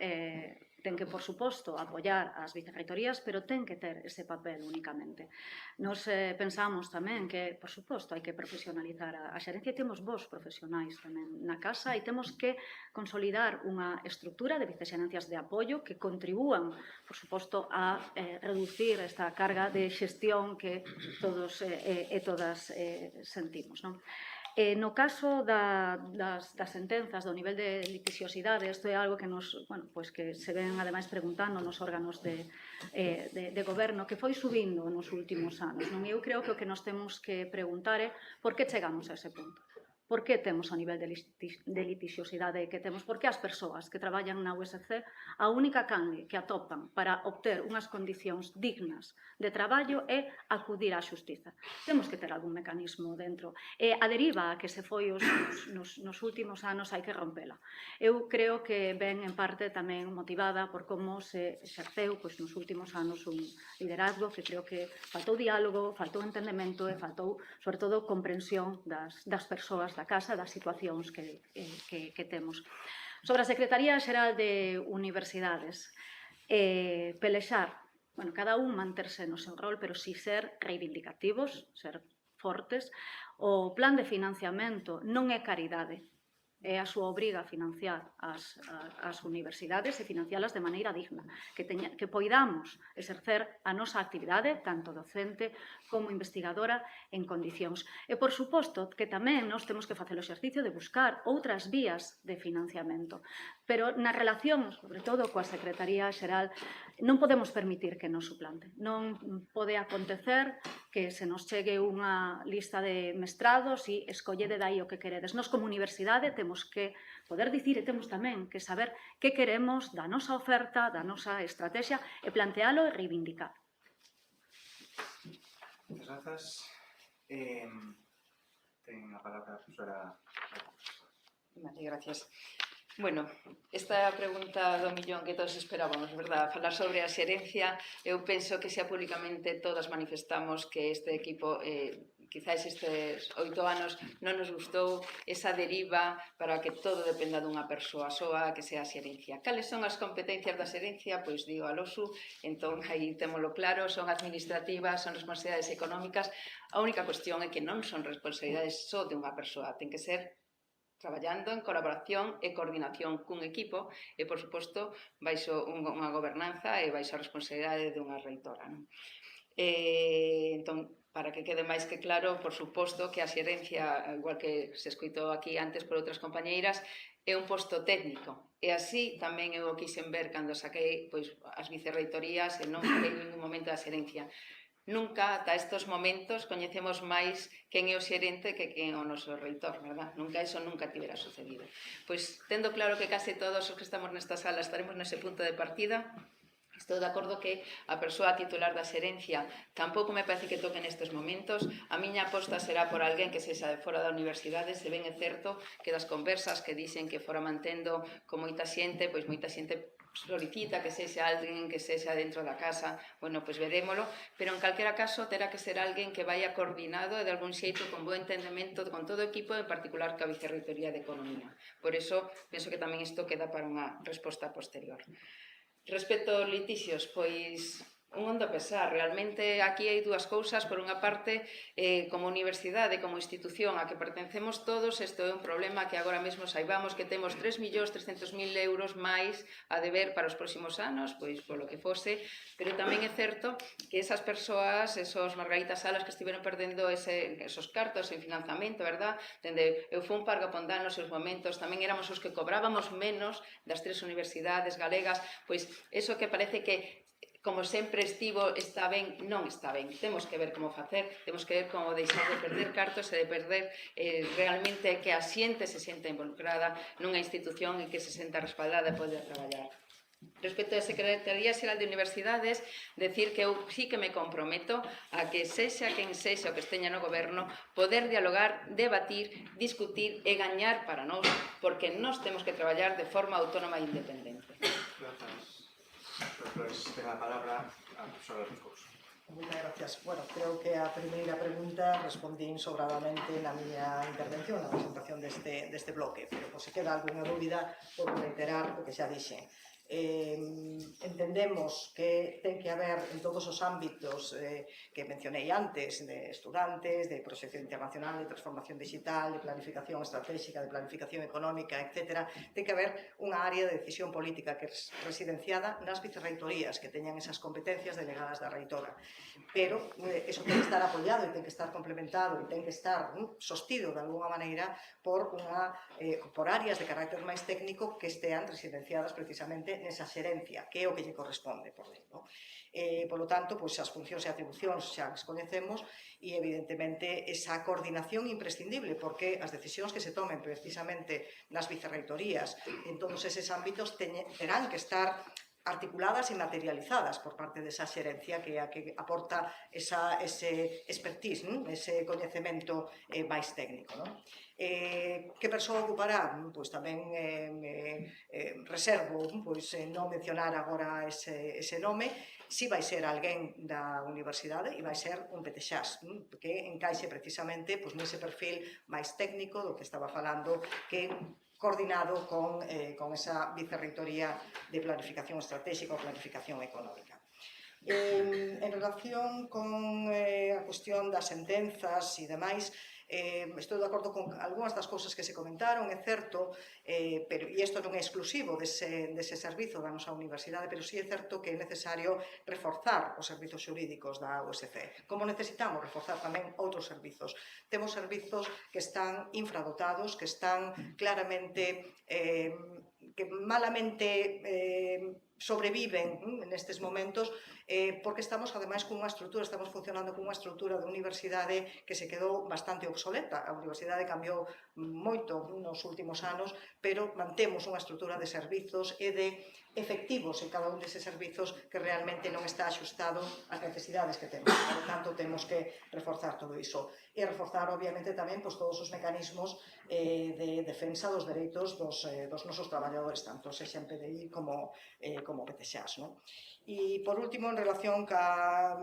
Speaker 5: ten que, por suposto, apoiar as vicerreitorías, pero ten que ter ese papel únicamente. Nos pensamos tamén que, por suposto, hai que profesionalizar a xerencia e temos vos profesionais tamén na casa e temos que consolidar unha estrutura de vicexerencias de apoio que contribúan, por suposto, a reducir esta carga de xestión que todos e todas sentimos, non? No caso das sentenzas do nivel de litixiosidade, isto é algo que nos, bueno, pues que se ven ademais preguntando nos órganos de goberno, que foi subindo nos últimos anos. Non? Eu creo que o que nos temos que preguntar é por que chegamos a ese punto. Por que temos o nivel de litixiosidade que temos? Por que as persoas que traballan na USC a única canle que atopan para obter unhas condicións dignas de traballo é acudir á xustiza? Temos que ter algún mecanismo dentro. E a deriva que se foi nos últimos anos hai que rompela. Eu creo que ven en parte tamén motivada por como se exerceu nos últimos anos un liderazgo que creo que faltou diálogo, faltou entendemento e faltou, sobre todo, comprensión das persoas da casa, das situacións que temos. Sobre a Secretaría Xeral de Universidades, pelexar, bueno, cada un manterse no seu rol, pero si ser reivindicativos, ser fortes. O plan de financiamento non é caridade, é a súa obriga financiar as universidades e financialas de maneira digna, que poidamos exercer a nosa actividade, tanto docente como investigadora, en condicións. E, por suposto, que tamén nós temos que facer o exercicio de buscar outras vías de financiamento. Pero na relación, sobre todo, coa Secretaría Xeral, non podemos permitir que nos suplante. Non pode acontecer que se nos chegue unha lista de mestrados e escollede dai o que queredes. Nos, como universidade, temos que poder dicir e temos tamén que saber que queremos da nosa oferta, da nosa estrategia e plantealo e reivindicar.
Speaker 2: Moitas grazas. Ten a palabra a profesora.
Speaker 6: Vale, gracias. Bueno, esta pregunta do millón que todos esperábamos, verdad? Falar sobre a xerencia, eu penso que xa públicamente todas manifestamos que este equipo, quizás estes 8 anos, non nos gustou esa deriva para que todo dependa dunha persoa soa, que sea a xerencia. Cales son as competencias da xerencia? Pois digo a LOSU, entón aí témolo claro, son administrativas, son responsabilidades económicas. A única cuestión é que non son responsabilidades só de unha persoa, ten que ser traballando en colaboración e coordinación cun equipo e, por suposto, baixo unha gobernanza e baixo a responsabilidade dunha reitora. Entón, para que quede máis que claro, por suposto que a xerencia, igual que se escoitou aquí antes por outras compañeiras, é un posto técnico. E así tamén eu o quixen ver cando saquei as vicerreitorías e non falei en ningún momento da xerencia. Nunca, ata estes momentos, coñecemos máis quen é o xerente que quen é o noso reitor, verdad? Nunca eso nunca tivera sucedido. Pois, tendo claro que case todos os que estamos nesta sala estaremos nese punto de partida, estou de acordo que a persoa titular da xerencia tampouco me parece que toque nestes momentos. A miña aposta será por alguén que sexa de fora da universidade. Se ben é certo que das conversas que dixen que fora mantendo con moita xente, pois moita xente solicita que sexa alguén que sexa dentro da casa, bueno, pois verémolo, pero en calquera caso terá que ser alguén que vaya coordinado e de algún xeito con bo entendemento con todo o equipo, en particular ca Vicerreitoría de Economía. Por iso, penso que tamén isto queda para unha resposta posterior. Respecto aos litixios, pois un hondo pesar. Realmente aquí hai dúas cousas. Por unha parte, como universidade, como institución a que pertencemos todos, isto é un problema que agora mesmo saibamos que temos 3.300.000 euros máis a deber para os próximos anos, pois polo que fose, pero tamén é certo que esas persoas, esos Margaritas Salas que estiveron perdendo esos cartos en financiamento, verdad? Dende Eufún, Parga Pondal nos seus momentos, tamén éramos os que cobrábamos menos das 3 universidades galegas, pois eso que parece que como sempre estivo, está ben, non está ben. Temos que ver como facer, temos que ver como deixar de perder cartos e de perder realmente que a xente se senta involucrada nunha institución e que se senta respaldada e pode traballar. Respecto á Secretaría Xeral de Universidades, decir que eu sí que me comprometo a que sexa quen sexa o que esteña no goberno, poder dialogar, debatir, discutir e gañar para nós, porque nós temos que traballar de forma autónoma e independente.
Speaker 2: Grazas. Pues ten a palabra a profesora Riscouso.
Speaker 3: Moitas gracias. Bueno, creo que a primeira pregunta respondín sobradamente na miña intervención, na presentación deste bloque, pero se queda algunha dúbida, por reiterar o que xa dixen. Entendemos que ten que haber en todos os ámbitos que mencionei antes, de estudantes, de proxección internacional, de transformación digital, de planificación estratégica, de planificación económica, etc. Ten que haber unha área de decisión política que é residenciada nas vicerreitorías, que teñan esas competencias delegadas da reitora. Pero eso ten que estar apoiado e ten que estar complementado e ten que estar sostido de alguna maneira por áreas de carácter máis técnico que estean residenciadas precisamente nesa xerencia, que é o que lle corresponde por lei. Polo tanto, as funcións e atribucións xa as coñecemos e, evidentemente, esa coordinación imprescindible, porque as decisións que se tomen precisamente nas vicerreitorías en todos eses ámbitos terán que estar articuladas e materializadas por parte desa xerencia que é a que aporta ese expertise, ese coñecemento máis técnico. Que persoa ocupará? Pois tamén reservo non mencionar agora ese nome. Si vai ser alguén da universidade e vai ser un petexás que encaixe precisamente nese perfil máis técnico do que estaba falando, que coordinado con esa vicerreitoría de planificación estratégica ou planificación económica. En relación con a cuestión das sentenzas e demais, estou de acordo con algunhas das cousas que se comentaron, é certo, e isto non é exclusivo dese servizo da nosa universidade, pero sí é certo que é necesario reforzar os servizos xurídicos da USC. Como necesitamos reforzar tamén outros servizos. Temos servizos que están infradotados, que están claramente, que malamente sobreviven nestes momentos, porque estamos, ademais, cunha estrutura, estamos funcionando cunha estrutura de universidade que se quedou bastante obsoleta. A universidade cambiou moito nos últimos anos, pero mantemos unha estrutura de servizos e de efectivos en cada un deses servizos que realmente non está axustado ás necesidades que temos. Por tanto, temos que reforzar todo iso. E reforzar, obviamente, tamén todos os mecanismos de defensa dos dereitos dos nosos traballadores, tanto sexan PDI como PTXAs. E, por último, en relación ca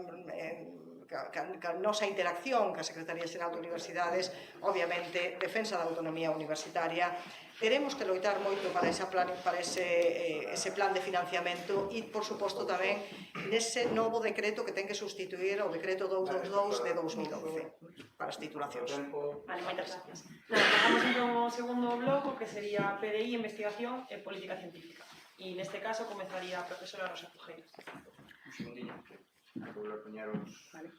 Speaker 3: nosa interacción ca Secretaría Xeral de Universidades, obviamente, defensa da autonomía universitaria. Teremos que loitar moito para ese plan de financiamento e, por suposto, tamén nese novo decreto que ten que sustituir o decreto 222 de 2011 para as titulacións.
Speaker 1: Vale, moitas gracias. Pasamos entón ao segundo bloco, que sería PDI, investigación e política científica. E neste caso comezaría a profesora Rosa Pujeiro.
Speaker 2: Un segundinho, que vou a poñer os...
Speaker 1: Vale.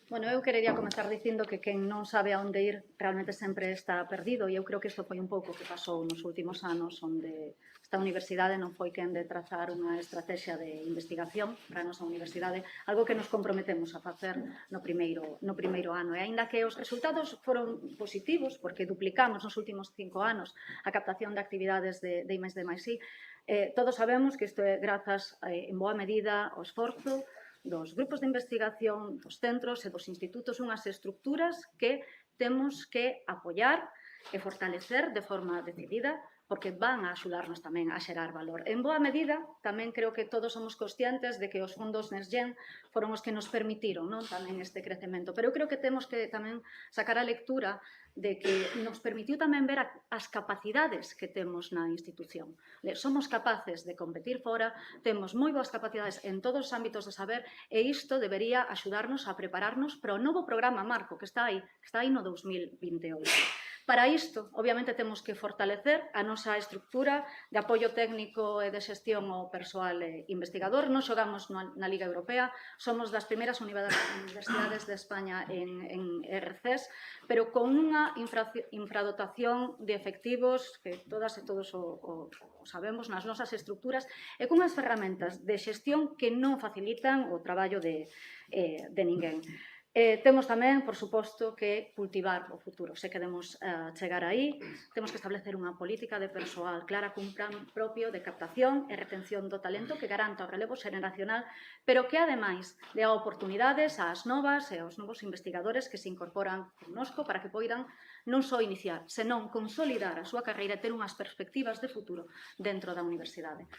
Speaker 5: Bueno, eu querería comezar dicindo que quen non sabe a onde ir realmente sempre está perdido e eu creo que isto foi un pouco o que pasou nos últimos anos, onde esta universidade non foi quen de trazar unha estrategia de investigación para a nosa universidade, algo que nos comprometemos a facer no primeiro ano. E aínda que os resultados foron positivos, porque duplicamos nos últimos 5 anos a captación de actividades de I+D+I, todos sabemos que isto é grazas en boa medida ao esforzo dos grupos de investigación, dos centros e dos institutos, unhas estructuras que temos que apoiar e fortalecer de forma decidida, porque van a axudarnos tamén a xerar valor. En boa medida, tamén creo que todos somos conscientes de que os fondos NextGen foron os que nos permitiron tamén este crecemento, pero eu creo que temos que tamén sacar a lectura de que nos permitiu tamén ver as capacidades que temos na institución. Somos capaces de competir fora, temos moi boas capacidades en todos os ámbitos de saber e isto debería axudarnos a prepararnos para o novo programa marco que está aí no 2028. Para isto, obviamente, temos que fortalecer a nosa estructura de apoio técnico e de xestión ao persoal investigador. Nos xogamos na Liga Europea, somos das primeiras universidades de España en RCES, pero con unha infradotación de efectivos que todas e todos o sabemos nas nosas estructuras e cunhas ferramentas de xestión que non facilitan o traballo de ninguén. Temos tamén, por suposto, que cultivar o futuro. Se queremos chegar aí, temos que establecer unha política de persoal clara cun plan propio de captación e retención do talento que garanta o relevo xeracional, pero que, ademais, dé oportunidades ás novas e aos novos investigadores que se incorporan connosco para que poidan non só iniciar, senón consolidar a súa carreira e ter unhas perspectivas de futuro dentro da universidade.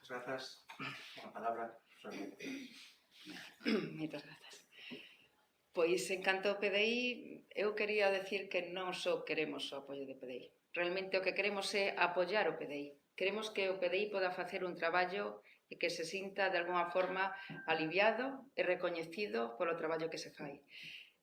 Speaker 2: Muchas gracias. A palabra, profesor.
Speaker 6: Moitas grazas. Pois, en canto ao PDI, eu quería decir que non só queremos o apoio de PDI. Realmente o que queremos é apoiar o PDI. Queremos que o PDI poda facer un traballo e que se sinta de alguna forma aliviado e recoñecido polo traballo que se fai.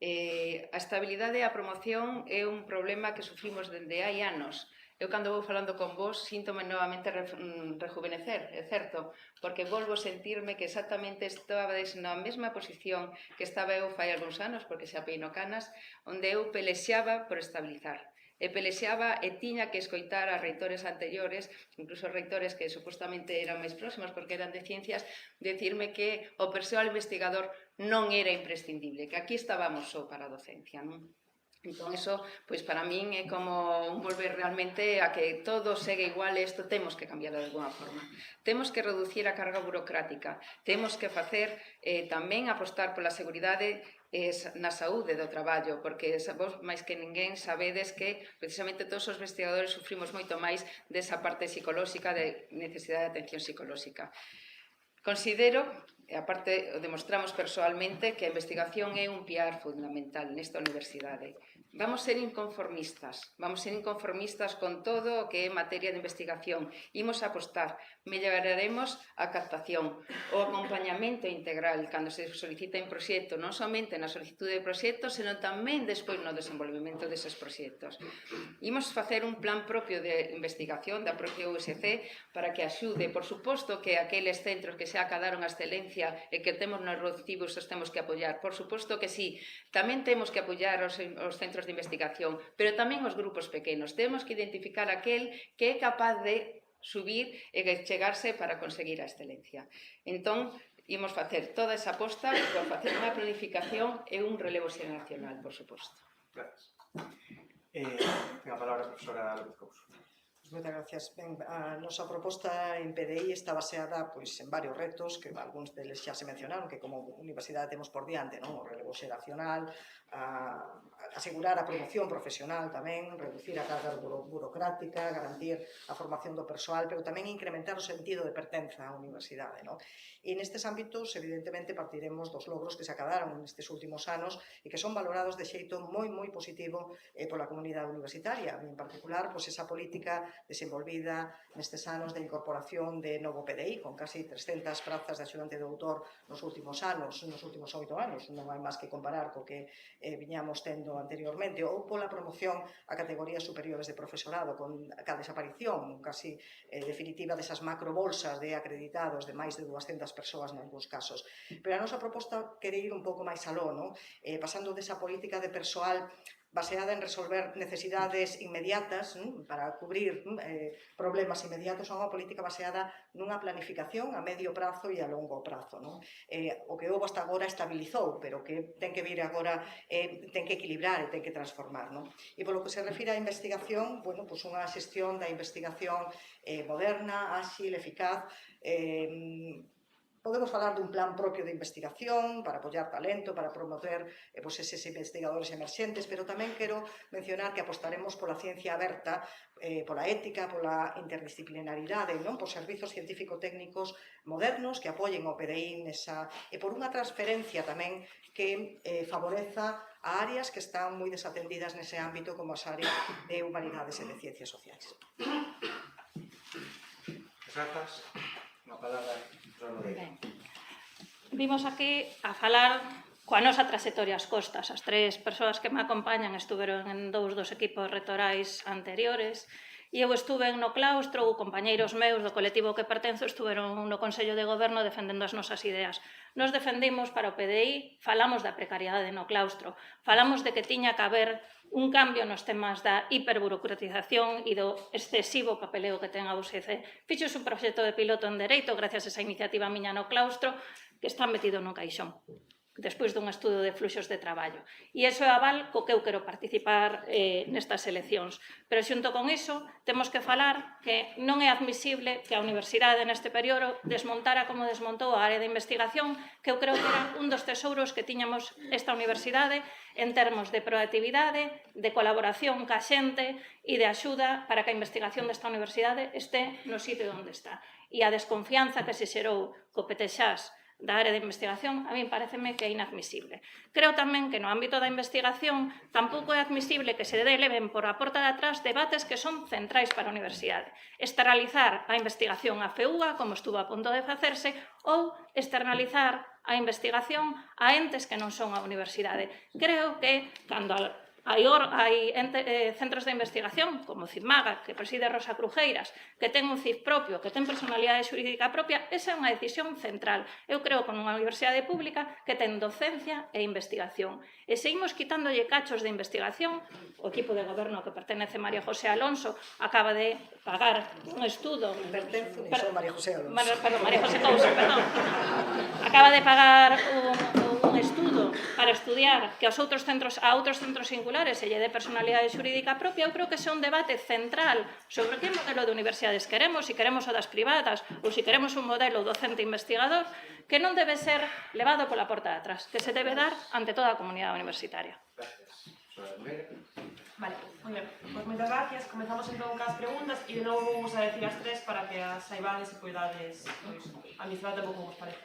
Speaker 6: A estabilidade e a promoción é un problema que sufrimos dende hai anos. Eu, cando vou falando con vos, síntome novamente rejuvenecer, é certo, porque volvo a sentirme que exactamente estabades na mesma posición que estaba eu fai algúns anos, porque xa peino canas, onde eu pelexaba por estabilizar. E pelexaba e tiña que escoitar a reitores anteriores, incluso reitores que supostamente eran máis próximos porque eran de ciencias, decirme que o persoal investigador non era imprescindible, que aquí estábamos só para a docencia, non? Entón, iso, pois, para min é como un volver realmente a que todo segue igual e isto temos que cambiarlo de alguna forma. Temos que reducir a carga burocrática, temos que facer tamén apostar pola seguridade na saúde do traballo, porque vos máis que ninguén sabedes que precisamente todos os investigadores sufrimos moito máis desa parte psicolóxica, de necesidade de atención psicolóxica. Considero, e aparte o demostramos persoalmente, que a investigación é un piar fundamental nesta universidade. Vamos ser inconformistas con todo o que é materia de investigación. Imos apostar, melloraremos a captación, o acompañamento integral cando se solicita un proxecto, non somente na solicitude de proxectos, senón tamén despois no desenvolvemento deses proxectos. Imos facer un plan propio de investigación da propia USC para que axude, por suposto, que aqueles centros que xa acadaron a excelencia e que temos nos recibos os temos que apoiar. Por suposto que sí, tamén temos que apoiar os centros de investigación, pero tamén os grupos pequenos. Temos que identificar aquel que é capaz de subir e chegarse para conseguir a excelencia. Entón, imos facer toda esa aposta por facer unha planificación e un relevo xeracional, por suposto.
Speaker 2: Gracias. Ten a palabra a profesora López Couso.
Speaker 3: Moitas gracias. Ben, a nosa proposta en PDI está baseada en varios retos, que algúns deles xa se mencionaron, que como universidade temos por diante, o relevo xeracional, asegurar a promoción profesional tamén, reducir a carga burocrática, garantir a formación do persoal, pero tamén incrementar o sentido de pertenza á universidade. E nestes ámbitos, evidentemente, partiremos dos logros que se acadaron nestes últimos anos e que son valorados de xeito moi positivo pola comunidade universitaria, en particular, esa política desenvolvida nestes anos de incorporación de novo PDI, con casi 300 prazas de axudante de doutor nos últimos 8 anos, non hai máis que comparar co que viñamos tendo anteriormente, ou pola promoción a categorías superiores de profesorado, con a desaparición casi definitiva desas macrobolsas de acreditados de máis de 200 persoas en algúns casos. Pero a nosa proposta quere ir un pouco máis aló, pasando desa política de persoal baseada en resolver necesidades inmediatas para cubrir problemas inmediatos a unha política baseada nunha planificación a medio prazo e a longo prazo. O que houve hasta agora estabilizou, pero que ten que vir agora, ten que equilibrar e ten que transformar. E polo que se refire á investigación, unha xestión da investigación moderna, áxil, eficaz. Podemos falar dun plan propio de investigación para apoiar talento, para promover eses investigadores emerxentes, pero tamén quero mencionar que apostaremos pola ciencia aberta, pola ética, pola interdisciplinaridade, por servizos científico-técnicos modernos que apoien o PDI e por unha transferencia tamén que favoreza a áreas que están moi desatendidas nese ámbito como as áreas de humanidades e de ciencias sociais.
Speaker 2: Grazas. Unha palabra.
Speaker 4: Ben, vimos aquí a falar coa nosa trayectoria ás costas. As 3 persoas que me acompañan estuveron en 2 dos equipos rectorais anteriores, e eu estuve no claustro, ou compañeiros meus do colectivo que pertenzo estuveron no Consello de Goberno defendendo as nosas ideas. Nos defendimos para o PDI, falamos da precariedade no claustro, falamos de que tiña que haber un cambio nos temas da hiperburocratización e do excesivo papeleo que ten a USC. Fixos un proxecto de piloto en Dereito gracias a esa iniciativa miña no claustro que está metido no caixón despois dun estudo de fluxos de traballo. E iso é aval co que eu quero participar nestas eleccións. Pero xunto con iso, temos que falar que non é admisible que a Universidade neste período desmontara como desmontou a área de investigación, que eu creo que era un dos tesouros que tiñamos esta Universidade en termos de proactividade, de colaboración ca xente e de axuda para que a investigación desta Universidade este no sitio onde está. E a desconfianza que se xerou co PTXAS da área de investigación, a mí pareceme que é inadmisible. Creo tamén que no ámbito da investigación tampouco é admisible que se eleven por a porta de atrás debates que son centrais para a universidade. Externalizar a investigación a FEUA, como estuvo a punto de facerse, ou externalizar a investigación a entes que non son a universidade. Creo que cando hai centros de investigación, como CIMAGA, que preside Rosa Crujeiras, que ten un CIF propio, que ten personalidade xurídica propia, esa é unha decisión central. Eu creo que nunha universidade pública que ten docencia e investigación. E seguimos quitándolle cachos de investigación. O equipo de goberno que pertenece María José Alonso acaba de pagar un estudo...
Speaker 3: Pertenzo, ni son María José Alonso.
Speaker 4: María José Couso, perdón. Acaba de pagar un estudo para estudiar que a outros centros singulares se lle dé personalidade xurídica propia. Eu creo que ese é un debate central sobre que modelo de universidades queremos, se queremos o das privadas ou se queremos un modelo docente investigador, que non debe ser levado pola porta de atrás, que se debe dar ante toda a comunidade universitaria.
Speaker 1: Vale, moi ben. Pois moitas gracias. Comezamos entón cas preguntas e de novo vamos a decir as 3 para que as saibades e poidades administrar tampouco vos parece.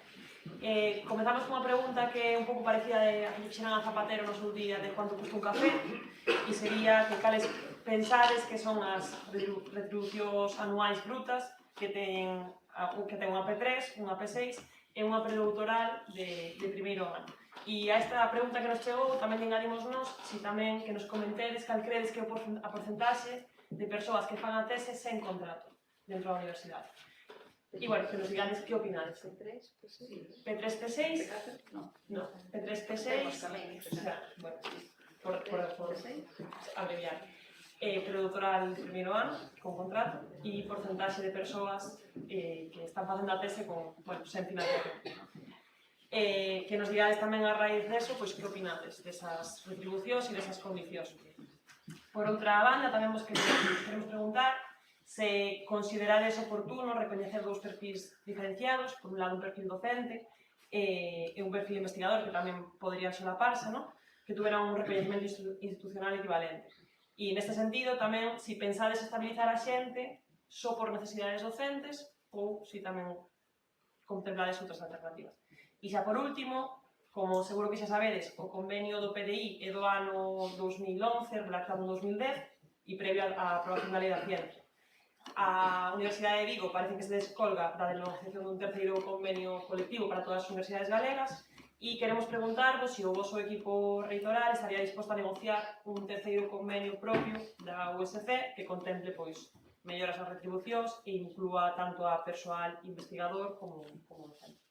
Speaker 1: Comezamos con unha pregunta que é un pouco parecida a que xeran a Zapatero no seu día de cuánto custa un café, e sería que cales pensades que son as retribucións anuais brutas que ten unha P3, unha P6 e unha predoutoral de primeiro ano. E a esta pregunta que nos chegou tamén engadimos nos si tamén que nos comentedes cal credes que é a porcentaxe de persoas que fan a tese sen contrato dentro da universidade. E, bueno, que nos digades que opinades.
Speaker 6: P3, P6?
Speaker 1: P3, P6?
Speaker 6: No.
Speaker 1: No. P3, P6?
Speaker 6: Tamén,
Speaker 1: bueno, por abreviar. Predoctoral de primeiro ano, con contrato, e porcentaxe de persoas que están facendo a tese con, bueno, sen financiación. Que nos digades tamén a raíz deso, pois que opinades desas retribucións e desas condicións. Por outra banda, tamén vos queremos preguntar se considerades oportuno recoñecer dous perfis diferenciados, por un lado un perfil docente e un perfil investigador que tamén poderían solaparse, ¿no? Que tuveran un recoñecemento institucional equivalente. E neste sentido tamén, se pensades estabilizar a xente só por necesidades docentes ou se tamén contemplades outras alternativas. E xa por último, como seguro que xa sabedes, o convenio do PDI é do ano 2011, redactado en 2010 e previo á aprobación da Lei da Ciencia. A Universidade de Vigo parece que se descolga da negociación dun terceiro convenio colectivo para todas as universidades galegas e queremos preguntarvos se o vosso equipo reitoral estaría disposto a negociar un terceiro convenio propio da USC que contemple pois melloras nas retribucións e inclúa tanto a persoal investigador como docente.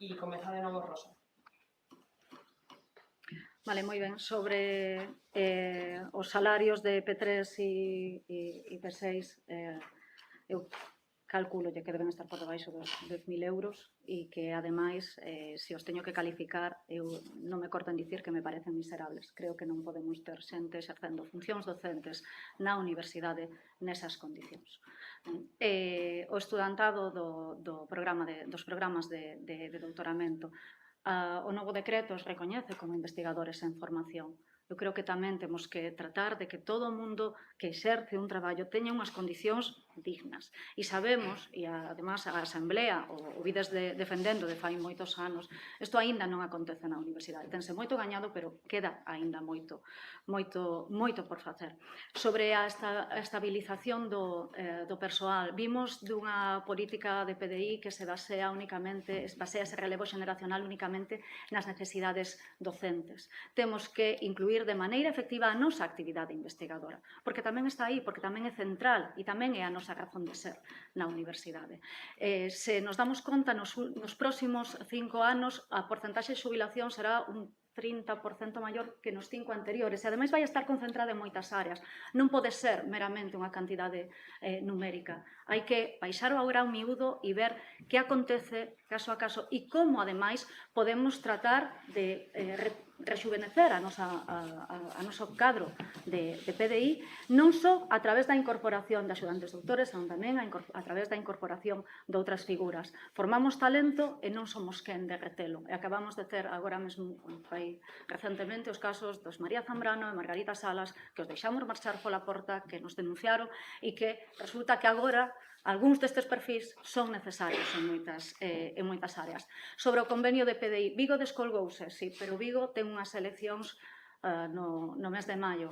Speaker 1: E comeza de novo Rosa.
Speaker 5: Vale, moi ben. Sobre os salarios de P3 e P6, eu calculo que deben estar por debaixo dos 10.000 euros e que, ademais, se os teño que calificar, eu non me corto en dicir que me parecen miserables. Creo que non podemos ter xente exercendo funcións docentes na universidade nesas condicións. O estudantado dos programas de doutoramento, o novo decreto os recoñece como investigadores en formación. Eu creo que tamén temos que tratar de que todo o mundo que exerce un traballo teña unhas condicións dignas. E sabemos, e además a Asamblea o vides defendendo de fai moitos anos, isto aínda non acontece na universidade. Tense moito gañado, pero queda aínda moito por facer. Sobre a estabilización do persoal, vimos dunha política de PDI que se basea ese relevo xeneracional únicamente nas necesidades docentes. Temos que incluir de maneira efectiva a nosa actividade investigadora, porque tamén está aí, porque tamén é central e tamén é a nosa razón de ser na universidade. Se nos damos conta, nos próximos 5 anos a porcentaxe de xubilación será un 30% maior que nos 5 anteriores e ademais vai estar concentrada en moitas áreas. Non pode ser meramente unha cantidade numérica. Hai que baixar o grao miúdo e ver que acontece caso a caso e como ademais podemos tratar de rexuvenecer a noso cadro de PDI non só a través da incorporación de axudantes doutores, senón tamén a través da incorporación de outras figuras. Formamos talento e non somos quen de retelo. E acabamos de ter agora mesmo, recentemente, os casos dos María Zambrano e Margarita Salas, que os deixamos marchar pola porta, que nos denunciaron e que resulta que agora algúns destes perfis son necesarios en moitas áreas. Sobre o convenio de PDI, Vigo descolgouse, sí, pero Vigo ten unhas eleccións no mes de maio.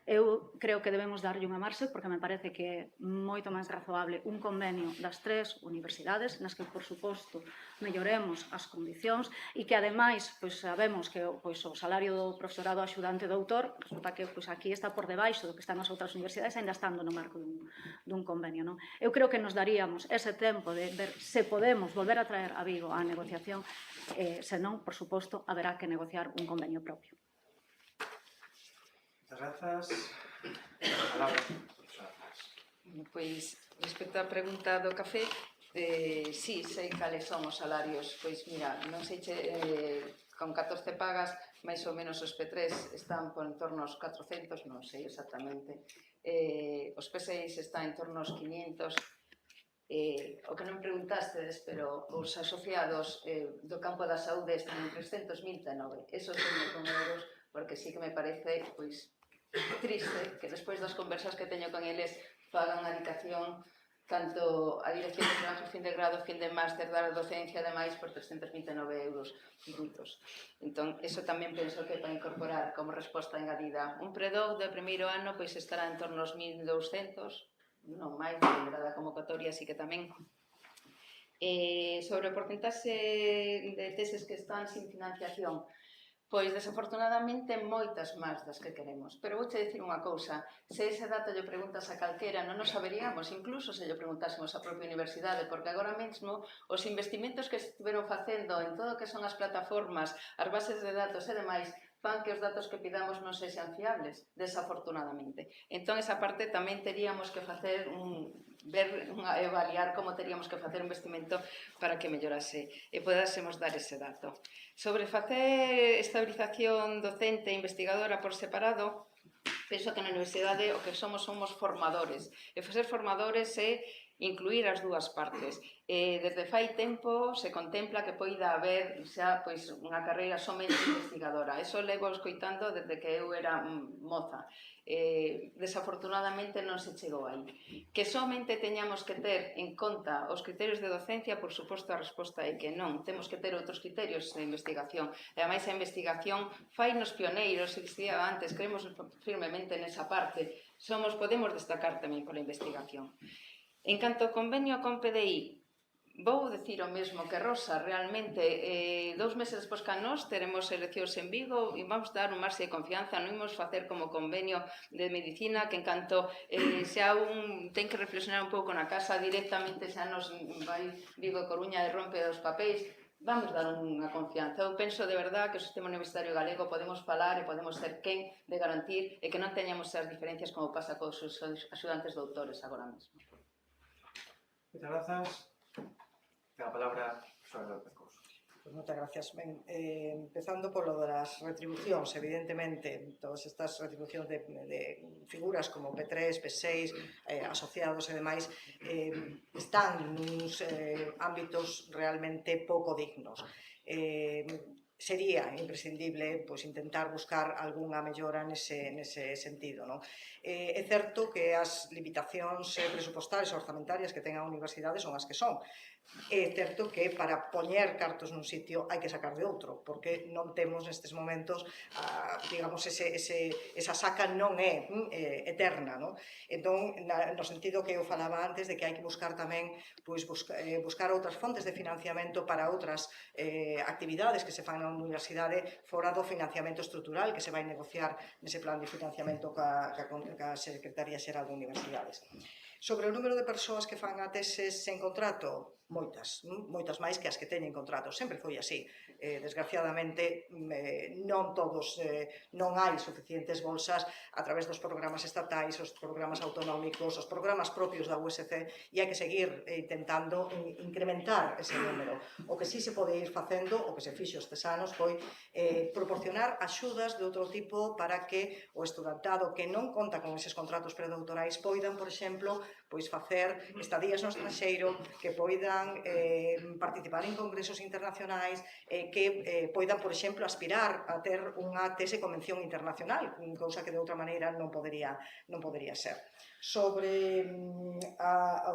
Speaker 5: Eu creo que debemos darlle unha marxe porque me parece que é moito máis razoable un convenio das 3 universidades nas que, por suposto, melloremos as condicións e que, ademais, sabemos que o salario do profesorado axudante doutor resulta que aquí está por debaixo do que están as outras universidades ainda estando no marco dun convenio. Eu creo que nos daríamos ese tempo de ver se podemos volver a traer a Vigo á negociación, senón, por suposto, haberá que negociar un convenio propio.
Speaker 2: Moitas grazas. Palabra.
Speaker 6: Pois, respecto á pregunta do café, sí, sei cales son os salarios. Pois, mira, non sei con 14 pagas, máis ou menos os P3 están por en torno aos 400, non sei exactamente. Os P6 están en torno aos 500. O que non preguntastes, pero os asociados do campo da saúde están en 300.009. Esos son euros, porque sí que me parece, pois, triste que despois das conversas que teño con eles fagan a dedicación tanto a dirección de trabajo, fin de grado, fin de máster, da docencia, ademais, por 329 euros brutos. Entón, eso tamén penso que para incorporar como resposta engadida. Un predoc de primeiro ano pois estará en torno aos 1.200, non máis, dependerá da convocatoria, así que tamén. Sobre o porcentaxe de teses que están sin financiación, pois, desafortunadamente, moitas máis das que queremos. Pero vouche dicir unha cousa, se ese dato lle preguntas a calquera, non o saberíamos, incluso se lle preguntásemos á propia universidade, porque agora mesmo os investimentos que estiveron facendo en todo o que son as plataformas, as bases de datos e demais, fan que os datos que pidamos non sexan fiables, desafortunadamente. Entón, esa parte tamén teríamos que facer avaliar como teríamos que facer un investimento para que mellorase e podásemos dar ese dato. Sobre facer estabilización docente e investigadora por separado, penso que na universidade o que somos formadores. E facer formadores é incluir as dúas partes. Desde fai tempo se contempla que poida haber xa unha carreira somente investigadora. Eso levo escoitando desde que eu era moza. Desafortunadamente non se chegou aí. Que somente teñamos que ter en conta os criterios de docencia, por suposto a resposta é que non. Temos que ter outros criterios de investigación. E ademais a investigación fai nos pioneiros, se dicía antes, creemos firmemente nesa parte. Podemos destacar tamén pola investigación. En canto ao convenio con PDI, vou dicir o mesmo que Rosa, realmente, 2 meses despois que a nós teremos eleccións en Vigo e vamos dar un marxe de confianza, non imos facer como convenio de medicina, que en canto xa un ten que reflexionar un pouco na casa, directamente xa nos vai Vigo e Coruña e rompe os papéis, vamos dar unha confianza. Eu penso de verdad que o sistema universitario galego podemos falar e podemos ser quen de garantir e que non teñamos as diferencias como pasa cos axudantes doutores agora mesmo.
Speaker 2: Moitas grazas. Ten a palabra Xoana López Couso.
Speaker 3: Moitas gracias. Ben, empezando polo das retribucións, evidentemente, todas estas retribucións de figuras como P3, P6, asociados e demais, están nuns ámbitos realmente pouco dignos. sería imprescindible pois, intentar buscar algunha mellora nese sentido. Non? É certo que as limitacións presupuestarias e orzamentarias que ten a universidade son as que son. É certo que para poñer cartos nun sitio hai que sacar de outro, porque non temos nestes momentos, digamos, esa saca non é eterna. Non? Entón, no sentido que eu falaba antes de que hai que buscar tamén pois, buscar outras fontes de financiamento para outras actividades que se fan na universidade fora do financiamento estrutural que se vai negociar nese plan de financiamento ca Secretaría Xeral de Universidades. Sobre o número de persoas que fan a teses sen contrato, moitas máis que as que teñen contrato, sempre foi así. Desgraciadamente, non hai suficientes bolsas a través dos programas estatais, os programas autonómicos, os programas propios da USC, e hai que seguir intentando incrementar ese número. O que sí se pode ir facendo, o que se fixo estes anos, foi proporcionar axudas de outro tipo para que o estudantado que non conta con eses contratos predoutorais poidan, por exemplo, pois facer estadías no estranxeiro, que poidan participar en congresos internacionais, que poidan, por exemplo, aspirar a ter unha tese con mención internacional, cousa que de outra maneira non podería ser. Sobre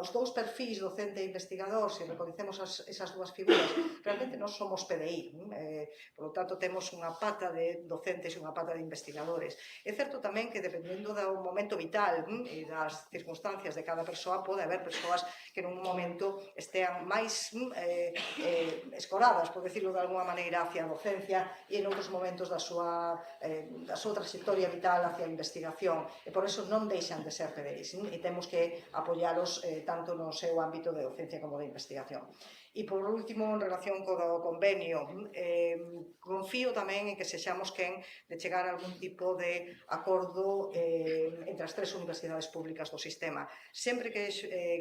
Speaker 3: os dous perfis docente e investigador, se recoñecemos esas dúas figuras, realmente nós somos PDI, por lo tanto temos unha pata de docentes e unha pata de investigadores. É certo tamén que dependendo do momento vital e das circunstancias de cada persoa, pode haber persoas que nun momento estean máis escoradas, por decirlo de alguma maneira, hacia a docencia e en outros momentos da súa trayectoria vital hacia a investigación, e por eso non deixan de ser PDI. E temos que apoialos tanto no seu ámbito de docencia como de investigación. E por último, en relación co convenio, confío tamén en que sexamos quen de chegar a algún tipo de acordo entre as tres universidades públicas do sistema. Sempre que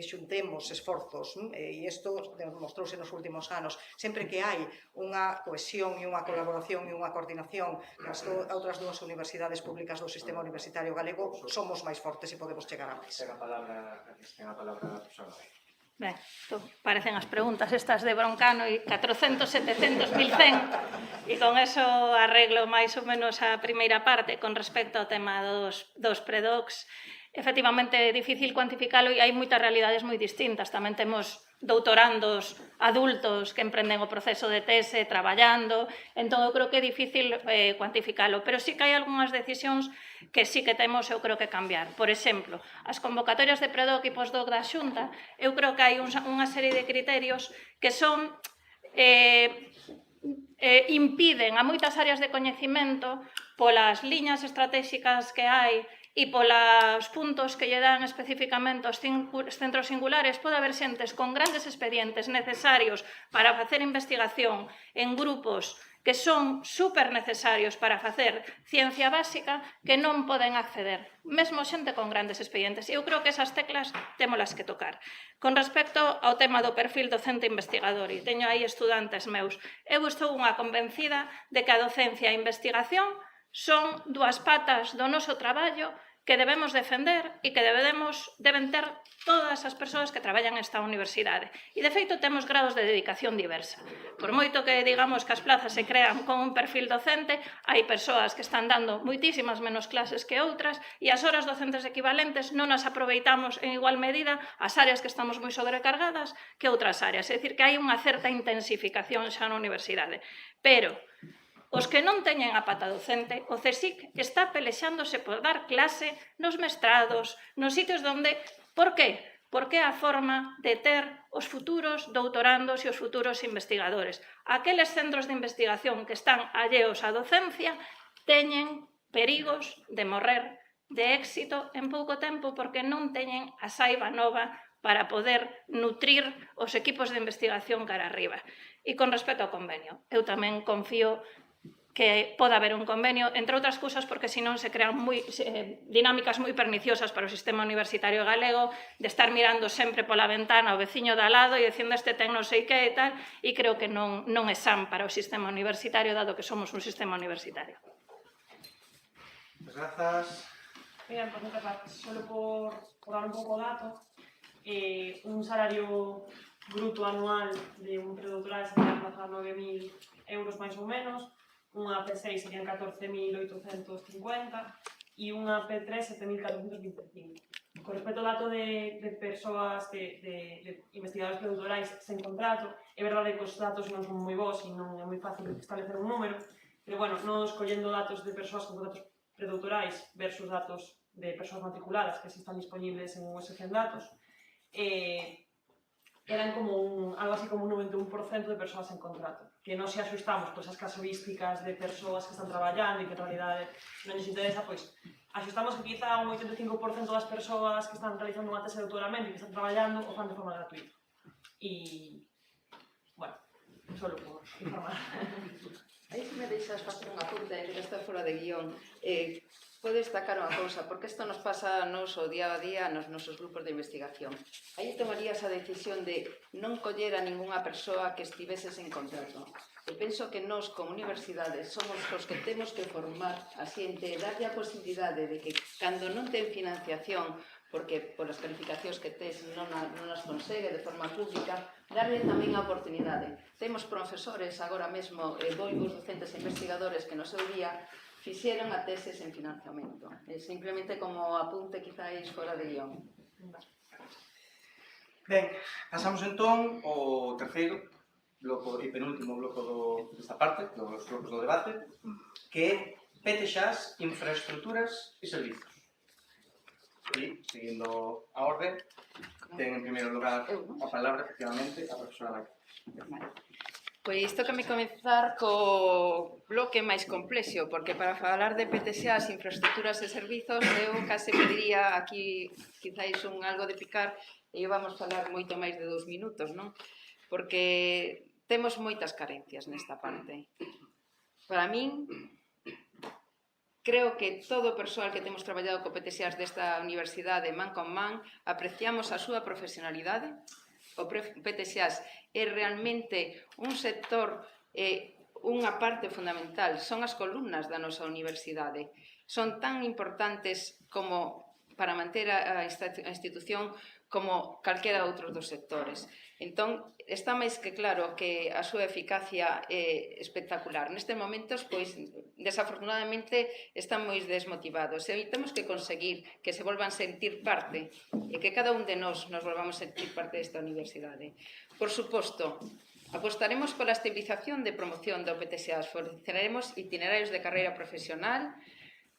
Speaker 3: xuntemos esforzos, e isto demostrouse nos últimos anos, sempre que hai unha cohesión e unha colaboración e unha coordinación nas outras dúas universidades públicas do sistema universitario galego, somos máis fortes e podemos chegar a máis.
Speaker 2: Ten a palabra a profesora.
Speaker 4: Ben, parecen as preguntas estas de Broncano e 400, 700, 1100 e con eso arreglo máis ou menos a primeira parte con respecto ao tema dos predocs. Efectivamente é difícil cuantificalo e hai moitas realidades moi distintas. Tamén temos doutorandos adultos que emprenden o proceso de tese traballando, entón eu creo que é difícil cuantificalo, pero sí que hai algunhas decisións que sí que temos, eu creo que cambiar. Por exemplo, as convocatorias de predoc e postdoc da Xunta, eu creo que hai unha serie de criterios que son impiden a moitas áreas de coñecemento polas liñas estratégicas que hai e polos puntos que lle dan especificamente aos centros singulares, pode haber xentes con grandes expedientes necesarios para facer investigación en grupos que son super necesarios para facer ciencia básica que non poden acceder, mesmo xente con grandes expedientes. E eu creo que esas teclas témolas que tocar. Con respecto ao tema do perfil docente investigador, e teño aí estudantes meus, eu estou unha convencida de que a docencia e a investigación son dúas patas do noso traballo que debemos defender e que deben ter todas as persoas que traballan nesta universidade. E, de feito, temos grados de dedicación diversa. Por moito que digamos que as plazas se crean con un perfil docente, hai persoas que están dando moitísimas menos clases que outras e as horas docentes equivalentes non as aproveitamos en igual medida as áreas que estamos moi sobrecargadas que outras áreas. É dicir, que hai unha certa intensificación xa na universidade. Pero os que non teñen a pata docente, o CSIC está pelexándose por dar clase nos mestrados, nos sitios donde... Por qué? Porque é a forma de ter os futuros doutorandos e os futuros investigadores. Aqueles centros de investigación que están alleos á docencia teñen perigos de morrer de éxito en pouco tempo porque non teñen a saiba nova para poder nutrir os equipos de investigación cara arriba. E con respecto ao convenio, eu tamén confío que pode haber un convenio, entre outras cousas porque senón se crean dinámicas moi perniciosas para o sistema universitario galego, de estar mirando sempre pola ventana ao veciño de al lado e dicindo este ten non sei que e tal, e creo que non é san para o sistema universitario, dado que somos un sistema universitario.
Speaker 2: Grazas.
Speaker 1: Mira, pues, solo por dar un pouco dato, un salario bruto anual de un predoctoral serían 9.000 euros máis ou menos, unha P6 serían 14.850 e unha P3 7.425. Con respecto ao dato de persoas, de investigadores predoctorais sen contrato, é verdade que os datos non son moi bons e non é moi fácil establecer un número, pero, bueno, nos collendo datos de persoas con contratos predoctorais versus datos de persoas matriculadas que si están disponibles en USC en datos, eran como algo así como un 91% de persoas en contrato, que non se axustamos pois as casuísticas de persoas que están traballando e que en realidade non lles interesa, pois axustamos que quizá un 85% das persoas que están realizando unha tese de doutoramento e que están traballando o fan de forma gratuita. E, bueno, solo por informar.
Speaker 6: Aí se me deixas facer unha apunte, que está fora de guión, pode destacar unha cousa, porque isto nos pasa nos o día a día nos nosos grupos de investigación. Aí tomarías a decisión de non coller a ningunha persoa que estivese sen contrato. E penso que nós, como universidades, somos os que temos que formar a xente, darlle a posibilidade de que, cando non ten financiación, porque polas calificacións que tes non as consegue de forma pública, darle tamén a oportunidade. Temos profesores agora mesmo, voivos docentes e investigadores que no seu día fixeron a teses en financiamento. Simplemente como apunte quizáis fora de guión.
Speaker 2: Ben, pasamos entón ao terceiro bloco e penúltimo bloco desta parte, dos blocos do debate, que é PTXAs, infraestructuras e servizos. E, seguindo a orden, ten en primeiro lugar a palabra, efectivamente, a profesora Laia.
Speaker 6: Pois tócame comenzar co bloque máis complexo, porque para falar de PTXAs, infraestructuras e servizos, eu case pediría aquí quizáis algo de picar e vamos falar moito máis de 2 minutos, non? Porque temos moitas carencias nesta parte. Para min, creo que todo o persoal que temos traballado co PTXAs desta universidade man con man apreciamos a súa profesionalidade. O PTXAs é realmente un sector, unha parte fundamental, son as columnas da nosa universidade. Son tan importantes como para manter a institución como calquera outro dos sectores. Entón, está máis que claro que a súa eficacia é espectacular. Nestes momentos, pois, desafortunadamente, están moi desmotivados. E temos que conseguir que se volvan a sentir parte e que cada un de nós nos volvamos a sentir parte desta universidade. Por suposto, apostaremos pola estabilización de promoción do PTXAs, forneceremos itinerarios de carreira profesional,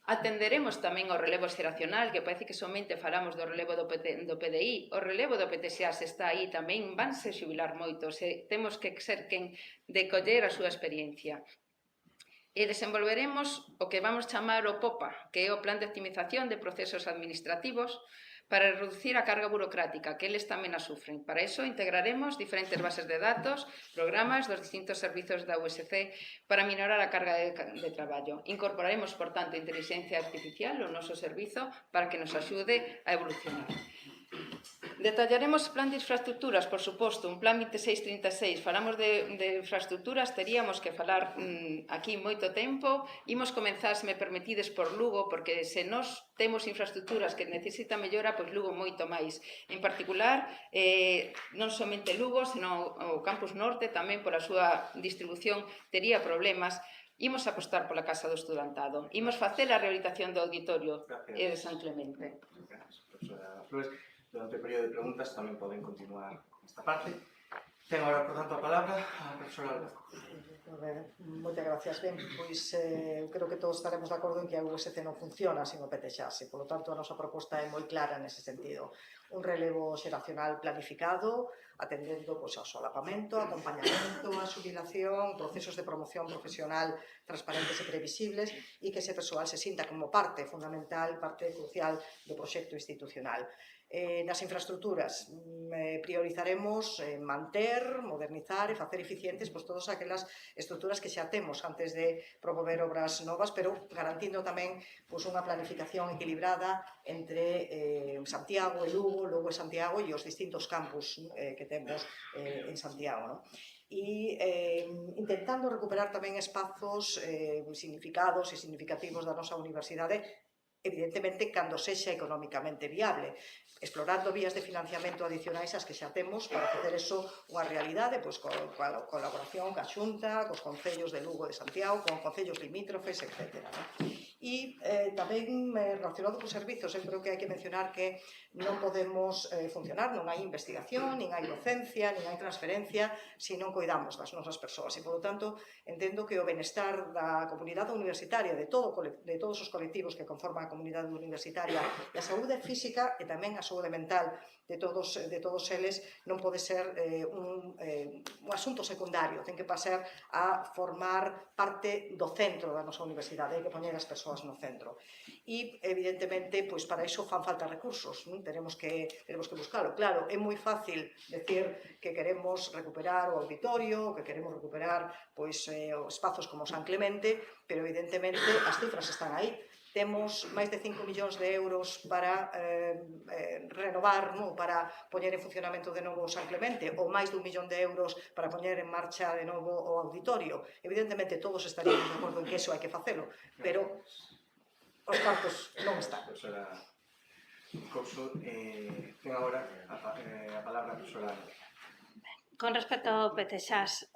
Speaker 6: atenderemos tamén ao relevo xeracional, que parece que somente falamos do relevo do PDI. O relevo do PTXAs está aí tamén, vanse xubilar moitos, e temos que ser quen de coller a súa experiencia. E desenvolveremos o que vamos chamar o POPA, que é o Plan de Optimización de Procesos Administrativos, para reducir a carga burocrática, que eles tamén a sufren. Para iso integraremos diferentes bases de datos, programas dos distintos servizos da USC para minorar a carga de traballo. Incorporaremos, por tanto, inteligencia artificial ao noso servizo para que nos axude a evolucionar. Detallaremos plan de infraestructuras, por suposto, un plan 2636. Falamos de infraestructuras, teríamos que falar aquí moito tempo. Imos comenzar, se me permitides, por Lugo, porque se nós temos infraestructuras que necesita mellora, pois Lugo moito máis. En particular, non somente Lugo, senón o Campus Norte, tamén pola súa distribución, tería problemas. Imos apostar pola Casa do Estudantado. Imos facer a rehabilitación do auditorio de San Clemente.
Speaker 2: Gracias, profesora Flores. Durante o período de preguntas tamén poden continuar con esta parte. Ten agora, por tanto, a palabra a profesora Alba.
Speaker 3: Moitas gracias. Ben, pois creo que todos estaremos de acordo en que a USC non funciona sin o PTXAs e, polo tanto, a nosa proposta é moi clara nese sentido. Un relevo xeracional planificado, atendendo ao solapamento, acompañamento, a xubilación, procesos de promoción profesional transparentes e previsibles e que ese persoal se sinta como parte fundamental, parte crucial do proxecto institucional. Nas infraestructuras priorizaremos manter, modernizar e facer eficientes todas aquelas estruturas que xa temos antes de promover obras novas, pero garantindo tamén unha planificación equilibrada entre Santiago e Lugo, Lugo e Santiago e os distintos campus que temos en Santiago. E intentando recuperar tamén espazos significados e significativos da nosa universidade evidentemente, cando sexa económicamente viable, explorando vías de financiamento adicionais ás que xa temos para facer eso unha realidade, pois, coa colaboración ca Xunta, cos concellos de Lugo e de Santiago, con concellos limítrofes, etc. E tamén relacionado cos servizos, eu creo que hai que mencionar que non podemos funcionar, non hai investigación, nin hai docencia, nin hai transferencia, se non coidamos das nosas persoas. E, polo tanto, entendo que o benestar da comunidade universitaria, de todos os colectivos que conforman a comunidade universitaria, e a saúde física e tamén a saúde mental de todos eles non pode ser un asunto secundario, ten que pasar a formar parte do centro da nosa universidade, hai que poñer as persoas no centro. E, evidentemente, pois para iso fan falta recursos, non? Tenemos que buscalo. Claro, é moi fácil decir que queremos recuperar o auditorio, que queremos recuperar pois os espazos como San Clemente, pero, evidentemente, as cifras están aí. Temos máis de 5 millóns de euros para renovar, non? Para poñer en funcionamento de novo San Clemente, ou máis de 1 millón de euros para poñer en marcha de novo o auditorio. Evidentemente, todos estaríamos de acordo en que eso hai que facelo, pero os cartos non están.
Speaker 2: Profesora Couso, ten agora a palabra a profesora.
Speaker 4: Con respecto ao PTXAS,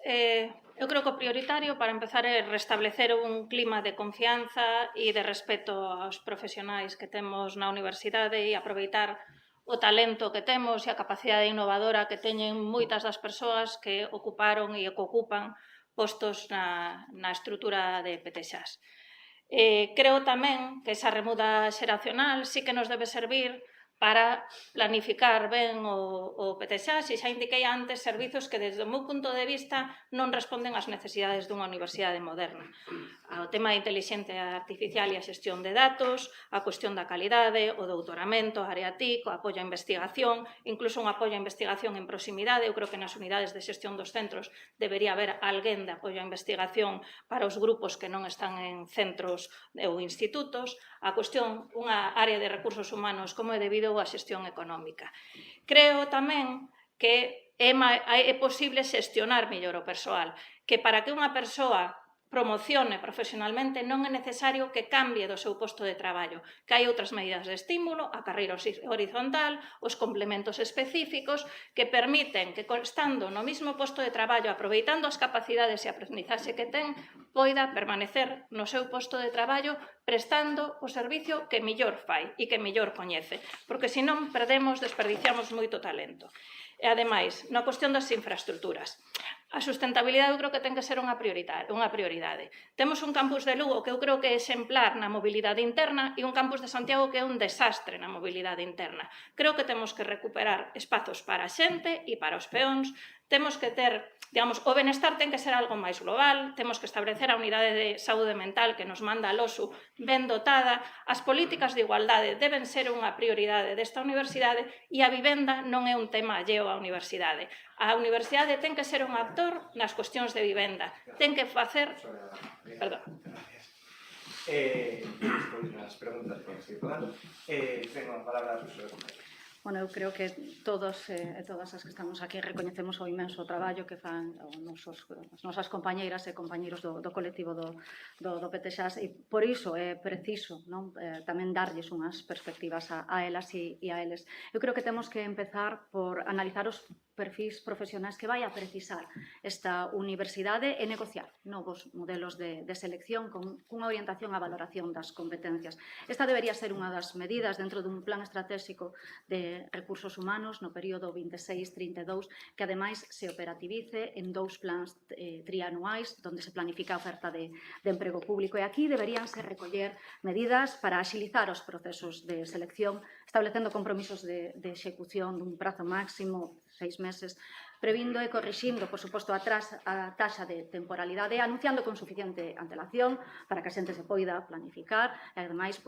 Speaker 4: eu creo que o prioritario para empezar é restablecer un clima de confianza e de respeto aos profesionais que temos na universidade e aproveitar o talento que temos e a capacidade innovadora que teñen moitas das persoas que ocuparon e que ocupan postos na estrutura de PTXAS. Creo tamén que esa remuda xeracional sí que nos debe servir para planificar ben o PTXAS e xa indiquei antes servizos que desde o meu punto de vista non responden ás necesidades dunha universidade moderna. O tema da inteligencia artificial e a xestión de datos, a cuestión da calidade, o doutoramento, a área TIC, o apoio á investigación, incluso un apoio á investigación en proximidade. Eu creo que nas unidades de xestión dos centros debería haber alguén de apoio á investigación para os grupos que non están en centros ou institutos. A cuestión, unha área de recursos humanos como é debido a xestión económica. Creo tamén que é posible xestionar mellor o persoal, que para que unha persoa promocione profesionalmente non é necesario que cambie do seu posto de traballo, que hai outras medidas de estímulo, a carreira horizontal, os complementos específicos que permiten que, estando no mismo posto de traballo, aproveitando as capacidades e a aprendizaxe que ten, poida permanecer no seu posto de traballo prestando o servicio que mellor fai e que mellor coñece, porque senón desperdiciamos moito talento. E, ademais, na cuestión das infraestructuras, a sustentabilidade eu creo que ten que ser unha prioridade. Temos un campus de Lugo que eu creo que é exemplar na mobilidade interna e un campus de Santiago que é un desastre na mobilidade interna. Creo que temos que recuperar espazos para a xente e para os peóns. Temos que ter, digamos, o benestar ten que ser algo máis global, temos que establecer a unidade de saúde mental que nos manda a LOSU ben dotada, as políticas de igualdade deben ser unha prioridade desta universidade e a vivenda non é un tema alleo á universidade. A universidade ten que ser un actor nas cuestións de vivenda, ten que facer... Perdón.
Speaker 2: Despois nas preguntas podemos seguir falando. Tengo a palabra a profesora.
Speaker 5: Bueno, eu creo que todos e todas as que estamos aquí recoñecemos o imenso traballo que fan as nosas compañeiras e compañeiros do colectivo do PTXAS e por iso é preciso tamén darlles unhas perspectivas a elas e a eles. Eu creo que temos que empezar por analizar os perfis profesionais que vai a precisar esta universidade e negociar novos modelos de selección con unha orientación á valoración das competencias. Esta debería ser unha das medidas dentro dun plan estratégico de recursos humanos no período 26-32 que ademais se operativice en 2 plans trianuais onde se planifica a oferta de emprego público e aquí deberíanse recoller medidas para axilizar os procesos de selección establecendo compromisos de execución dun prazo máximo 6 meses, previndo e corrixindo, por suposto, a taxa de temporalidade, anunciando con suficiente antelación para que a xente se poida planificar e, ademais,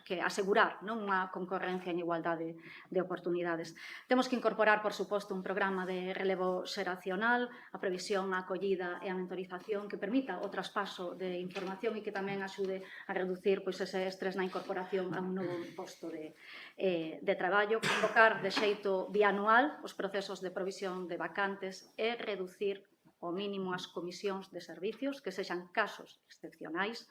Speaker 5: que asegurar unha concorrencia en igualdade de oportunidades. Temos que incorporar, por suposto, un programa de relevo xeracional, a previsión, a acollida e a mentorización que permita o traspaso de información e que tamén axude a reducir ese estrés na incorporación a un novo posto de traballo, convocar de xeito bianual os procesos de provisión de vacantes e reducir ao mínimo as comisións de servicios, que sexan casos excepcionais,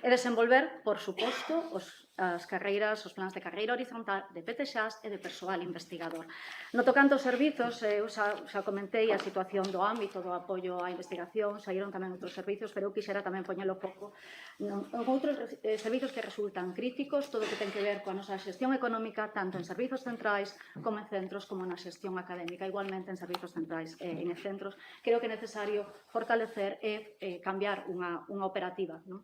Speaker 5: e desenvolver, por suposto, os as carreiras, os plans de carreira horizontal, de PTXAs e de persoal investigador. No tocante aos servizos, eu xa comentei a situación do ámbito do apoio á investigación, saíron tamén outros servizos, pero eu quixera tamén poñelo foco en outros servizos que resultan críticos, todo o que ten que ver coa nosa xestión económica, tanto en servizos centrais como en centros, como na xestión académica, igualmente en servizos centrais e en centros. Creo que é necesario fortalecer e cambiar unha operativa, non?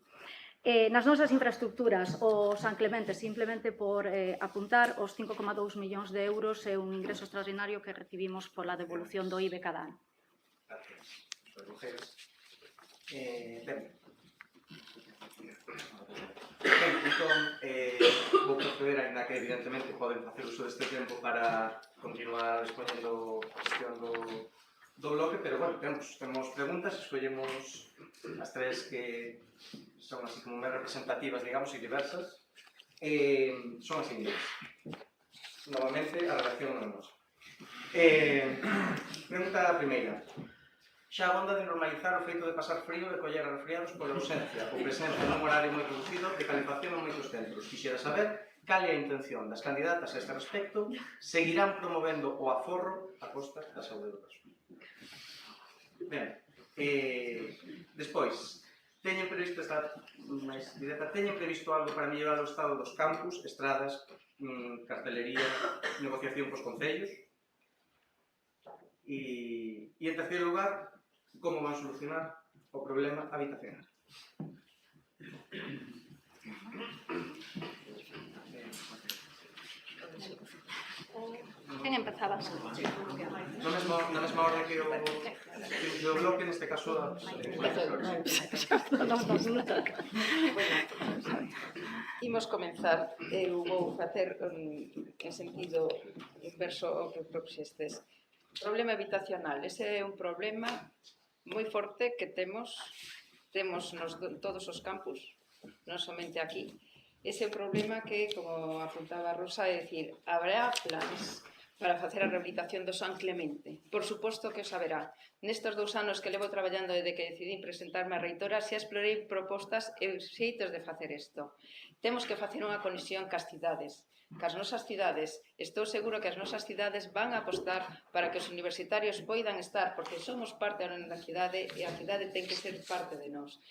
Speaker 5: Nas nosas infraestructuras, o San Clemente, simplemente por apuntar, os 5,2 millóns de euros é un ingreso extraordinario que recibimos pola devolución do IBE cada ano.
Speaker 2: Gracias. Ben, entón, vou proceder, ainda que evidentemente poden facer uso deste tempo para continuar exponendo a cuestión do bloque, pero bueno, temos preguntas, escollemos as tres que son así como máis representativas, digamos, e diversas. Son as seguintes. Novamente, a relación non é nosa. Pregunta primeira. Xa abonda de normalizar o feito de pasar frío e coller a resfriados pola ausencia ou presencia nun horario moi reducido de calefacción en moitos centros. Quixera saber cal é a intención das candidatas a este respecto, seguirán promovendo o aforro a costa da saúde do persoal. Ben, despois, teñen previsto algo para mellorar o estado dos campus, estradas, cartelería, negociación cos concellos? E en terceiro lugar, como van solucionar o problema habitacional?
Speaker 4: Quen empezaba?
Speaker 2: Na mesma orde que o bloque, neste caso...
Speaker 6: Imos comenzar. Eu vou facer en sentido inverso ao que propuxestes. Problema habitacional. Ese é un problema moi forte que temos nos todos os campus, non somente aquí. Ese problema que, como apuntaba Rosa, é dicir, habrá plans para facer a rehabilitación do San Clemente. Por suposto que os haberá. Nestes 2 anos que levo traballando desde que decidí presentarme a reitora, xa explorei propostas e xeitos de facer isto. Temos que facer unha conexión cas cidades. Cas nosas cidades, estou seguro que as nosas cidades van a apostar para que os universitarios poidan estar, porque somos parte da cidade e a cidade ten que ser parte de nós.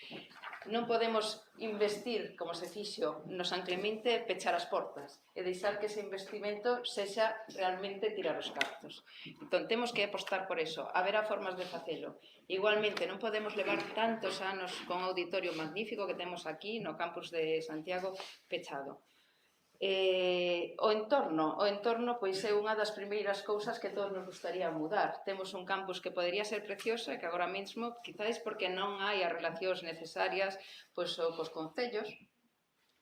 Speaker 6: Non podemos investir, como se fixo no San Clemente, pechar as portas e deixar que ese investimento sexa realmente tirar os cartos. Entón, temos que apostar por eso. Haberá formas de facelo. Igualmente, non podemos levar tantos anos con un auditorio magnífico que temos aquí no campus de Santiago pechado. O entorno pois é unha das primeiras cousas que todos nos gustaría mudar. Temos un campus que podería ser precioso e que agora mesmo, quizáis porque non hai as relacións necesarias pois cos concellos,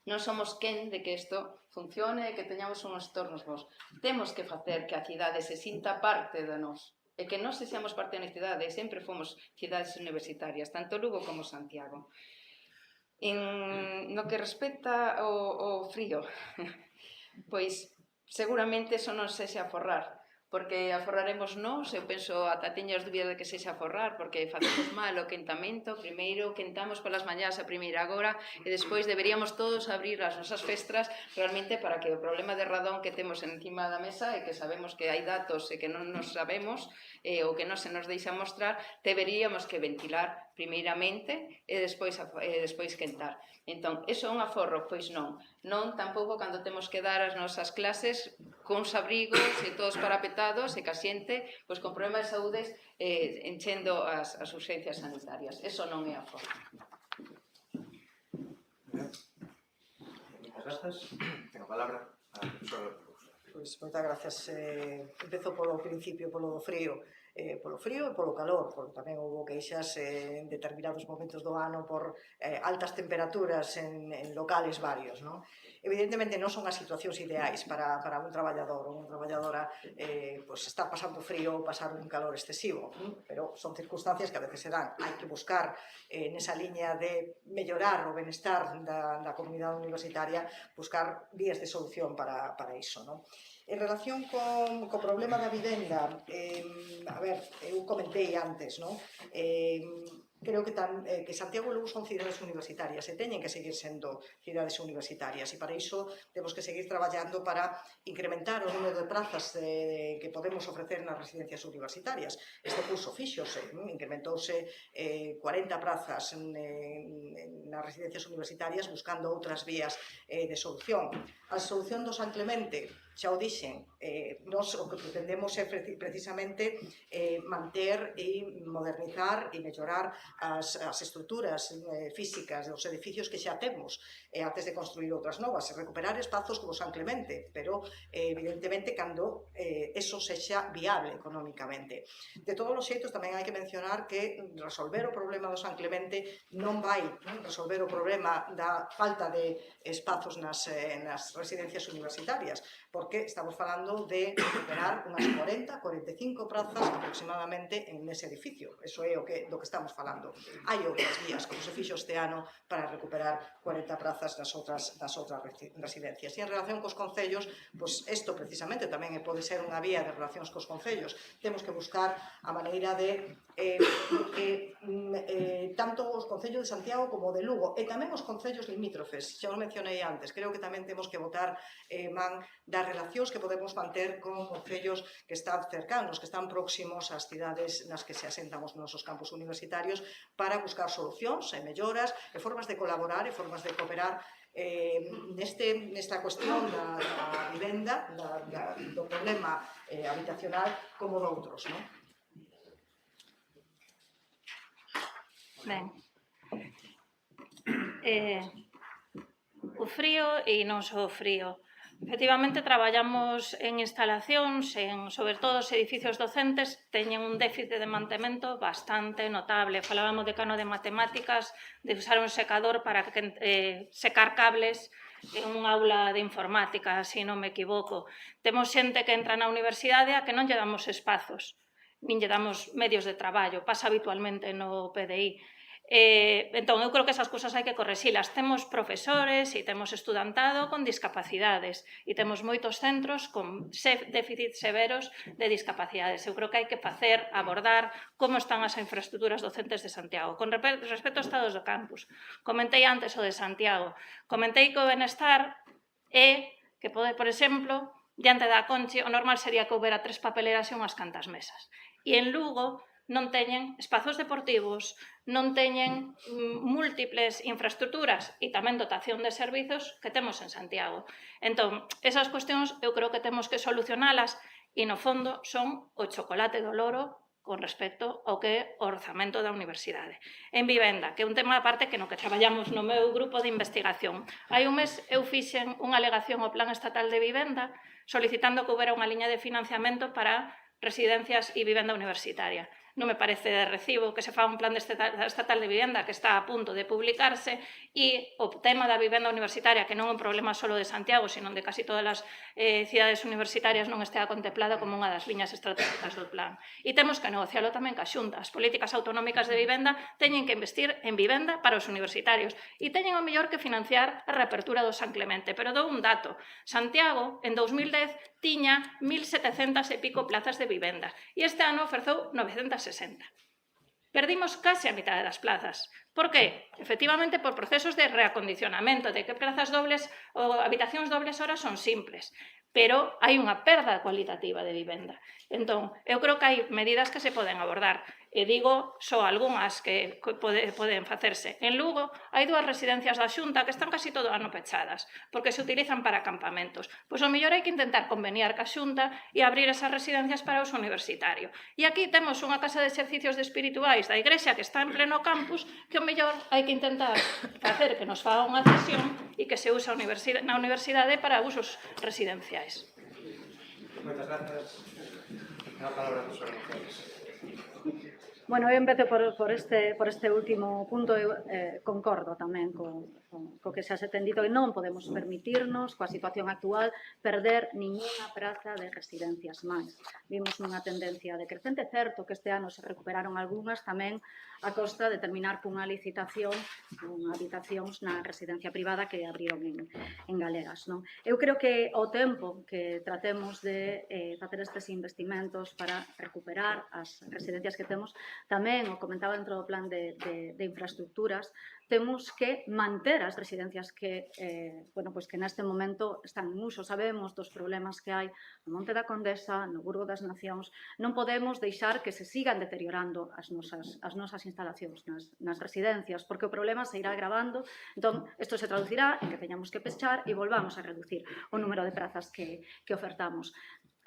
Speaker 6: non somos quen de que isto funcione e que teñamos uns entornos bons. Temos que facer que a cidade se sinta parte de nós e que nós sexamos parte da cidade e sempre fomos cidades universitarias, tanto Lugo como Santiago. No que respecta ao frío, pois seguramente eso non sexa aforrar, porque aforraremos nós, eu penso, ata teño as dúbidas de que sexa aforrar, porque facemos mal o quentamento, primeiro quentamos polas mañás a primeira hora e despois deberíamos todos abrir as nosas festras realmente para que o problema de radón que temos encima da mesa e que sabemos que hai datos e que non nos sabemos ou que non se nos deixa mostrar, deberíamos que ventilar primeiramente e despois quentar. Entón, iso é un aforro? Pois non. Non tampouco cando temos que dar as nosas clases con uns abrigos e todos parapetados e ca xente pois, con problemas de saúde enchendo as urxencias sanitarias. Eso non é aforro.
Speaker 2: Moitas grazas. Tengo a palabra a profesora.
Speaker 3: Pois, moitas grazas. Empezo polo principio, polo frío. Polo frío e polo calor, porque tamén houve queixas en determinados momentos do ano por altas temperaturas en locales varios, non? Evidentemente non son as situacións ideais para un traballador ou unha traballadora estar pasando frío ou pasar un calor excesivo, pero son circunstancias que a veces se dan. Hai que buscar nesa liña de mellorar o benestar da comunidade universitaria, buscar vías de solución para iso, non? En relación co problema da vivenda, a ver, eu comentei antes, non? creo que Santiago e Lugo son cidades universitarias e teñen que seguir sendo cidades universitarias, e para iso temos que seguir traballando para incrementar o número de prazas que podemos ofrecer nas residencias universitarias. Este curso fíxose, incrementouse 40 prazas nas residencias universitarias buscando outras vías de solución. A solución do San Clemente, xa o dixen, nos o que pretendemos é precisamente manter e modernizar e mellorar as estruturas físicas dos edificios que xa temos antes de construir outras novas, e recuperar espazos como San Clemente, pero evidentemente cando eso sexa viable económicamente. De todos os xeitos tamén hai que mencionar que resolver o problema do San Clemente non vai resolver o problema da falta de espazos nas residencias universitarias, porque estamos falando de recuperar unhas 40-45 prazas aproximadamente en ese edificio. Eso é do que estamos falando. Hai outras vías, como se fixo este ano, para recuperar 40 prazas das outras residencias. E en relación cos concellos, pois isto precisamente tamén pode ser unha vía de relacións cos concellos. Temos que buscar a maneira de tanto os concellos de Santiago como de Lugo, e tamén os concellos limítrofes, xa os mencionei antes. Creo que tamén temos que botar man das relacións que podemos manter con concellos que están cercanos, que están próximos ás cidades nas que se asentan os nosos campus universitarios, para buscar solucións e melloras e formas de colaborar e formas de cooperar nesta cuestión da vivenda, do problema habitacional como doutros, non?
Speaker 4: Ben, o frío e non só o frío. Efectivamente, traballamos en instalacións, sobre todo os edificios docentes, teñen un déficit de mantemento bastante notable. Falábamos de cano de matemáticas, de usar un secador para secar cables en un aula de informática, se non me equivoco. Temos xente que entra na universidade a que non lle damos espazos, nin lle damos medios de traballo, pasa habitualmente no PDI. Entón, eu creo que esas cousas hai que correxilas. Temos profesores e temos estudantado con discapacidades e temos moitos centros con déficits severos de discapacidades. Eu creo que hai que abordar como están as infraestructuras docentes de Santiago. Con respecto aos estados do campus, comentei antes o de Santiago. Comentei que o benestar é que pode, por exemplo, diante da Conchi, o normal sería que houbera 3 papeleras e unhas cantas mesas. E en Lugo non teñen espazos deportivos, non teñen múltiples infraestructuras e tamén dotación de servizos que temos en Santiago. Entón, esas cuestións eu creo que temos que solucionalas e, no fondo, son o chocolate do loro con respecto ao que é o orzamento da universidade. En vivenda, que é un tema aparte que no que traballamos no meu grupo de investigación. Hai un mes eu fixen unha alegación ao Plan Estatal de Vivenda solicitando que houbera unha liña de financiamento para residencias e vivenda universitaria. Non me parece de recibo que se faga un plan estatal de vivenda que está a punto de publicarse e o tema da vivenda universitaria, que non é un problema só de Santiago, sino de casi todas as cidades universitarias, non estea contemplada como unha das liñas estratégicas do plan. E temos que negocialo tamén ca Xunta. As políticas autonómicas de vivenda teñen que investir en vivenda para os universitarios e teñen o mellor que financiar a reapertura do San Clemente. Pero dou un dato. Santiago, en 2010, tiña 1.700 e pico plazas de vivenda e este ano oferzou 960. Perdimos case a mitad das plazas. Por qué? Efectivamente, por procesos de reacondicionamento, de que plazas dobles ou habitacións dobles horas son simples, pero hai unha perda cualitativa de vivenda. Entón, eu creo que hai medidas que se poden abordar. E digo só algunhas que poden facerse. En Lugo hai 2 residencias da Xunta que están casi todo o ano pechadas, porque se utilizan para campamentos. Pois o mellor hai que intentar conveniar ca Xunta e abrir esas residencias para o uso universitario. E aquí temos unha casa de exercicios espirituais da Igrexa que está en pleno campus, que o mellor hai que intentar facer que nos faga unha cesión e que se use na universidade para usos residenciais.
Speaker 2: Moitas grazas. A palabra dos organizadores.
Speaker 5: Bueno, eu empezo por este último punto. Eu concordo tamén co que xa se ten dito, que non podemos permitirnos, coa situación actual, perder ninguna praza de residencias máis. Vimos unha tendencia decrecente, certo que este ano se recuperaron algunhas, tamén a costa de terminar cunha licitación con habitacións na residencia privada que abriron en Galegas. Eu creo que o tempo que tratemos de facer estes investimentos para recuperar as residencias que temos Tamén, o comentaba dentro do plan de infraestructuras, temos que manter as residencias que, pues que neste momento están en uso. Sabemos dos problemas que hai no Monte da Condesa, no Burgo das Nacións. Non podemos deixar que se sigan deteriorando as nosas instalacións nas residencias, porque o problema se irá agravando. Entón, isto se traducirá en que teñamos que pechar e volvamos a reducir o número de prazas que ofertamos.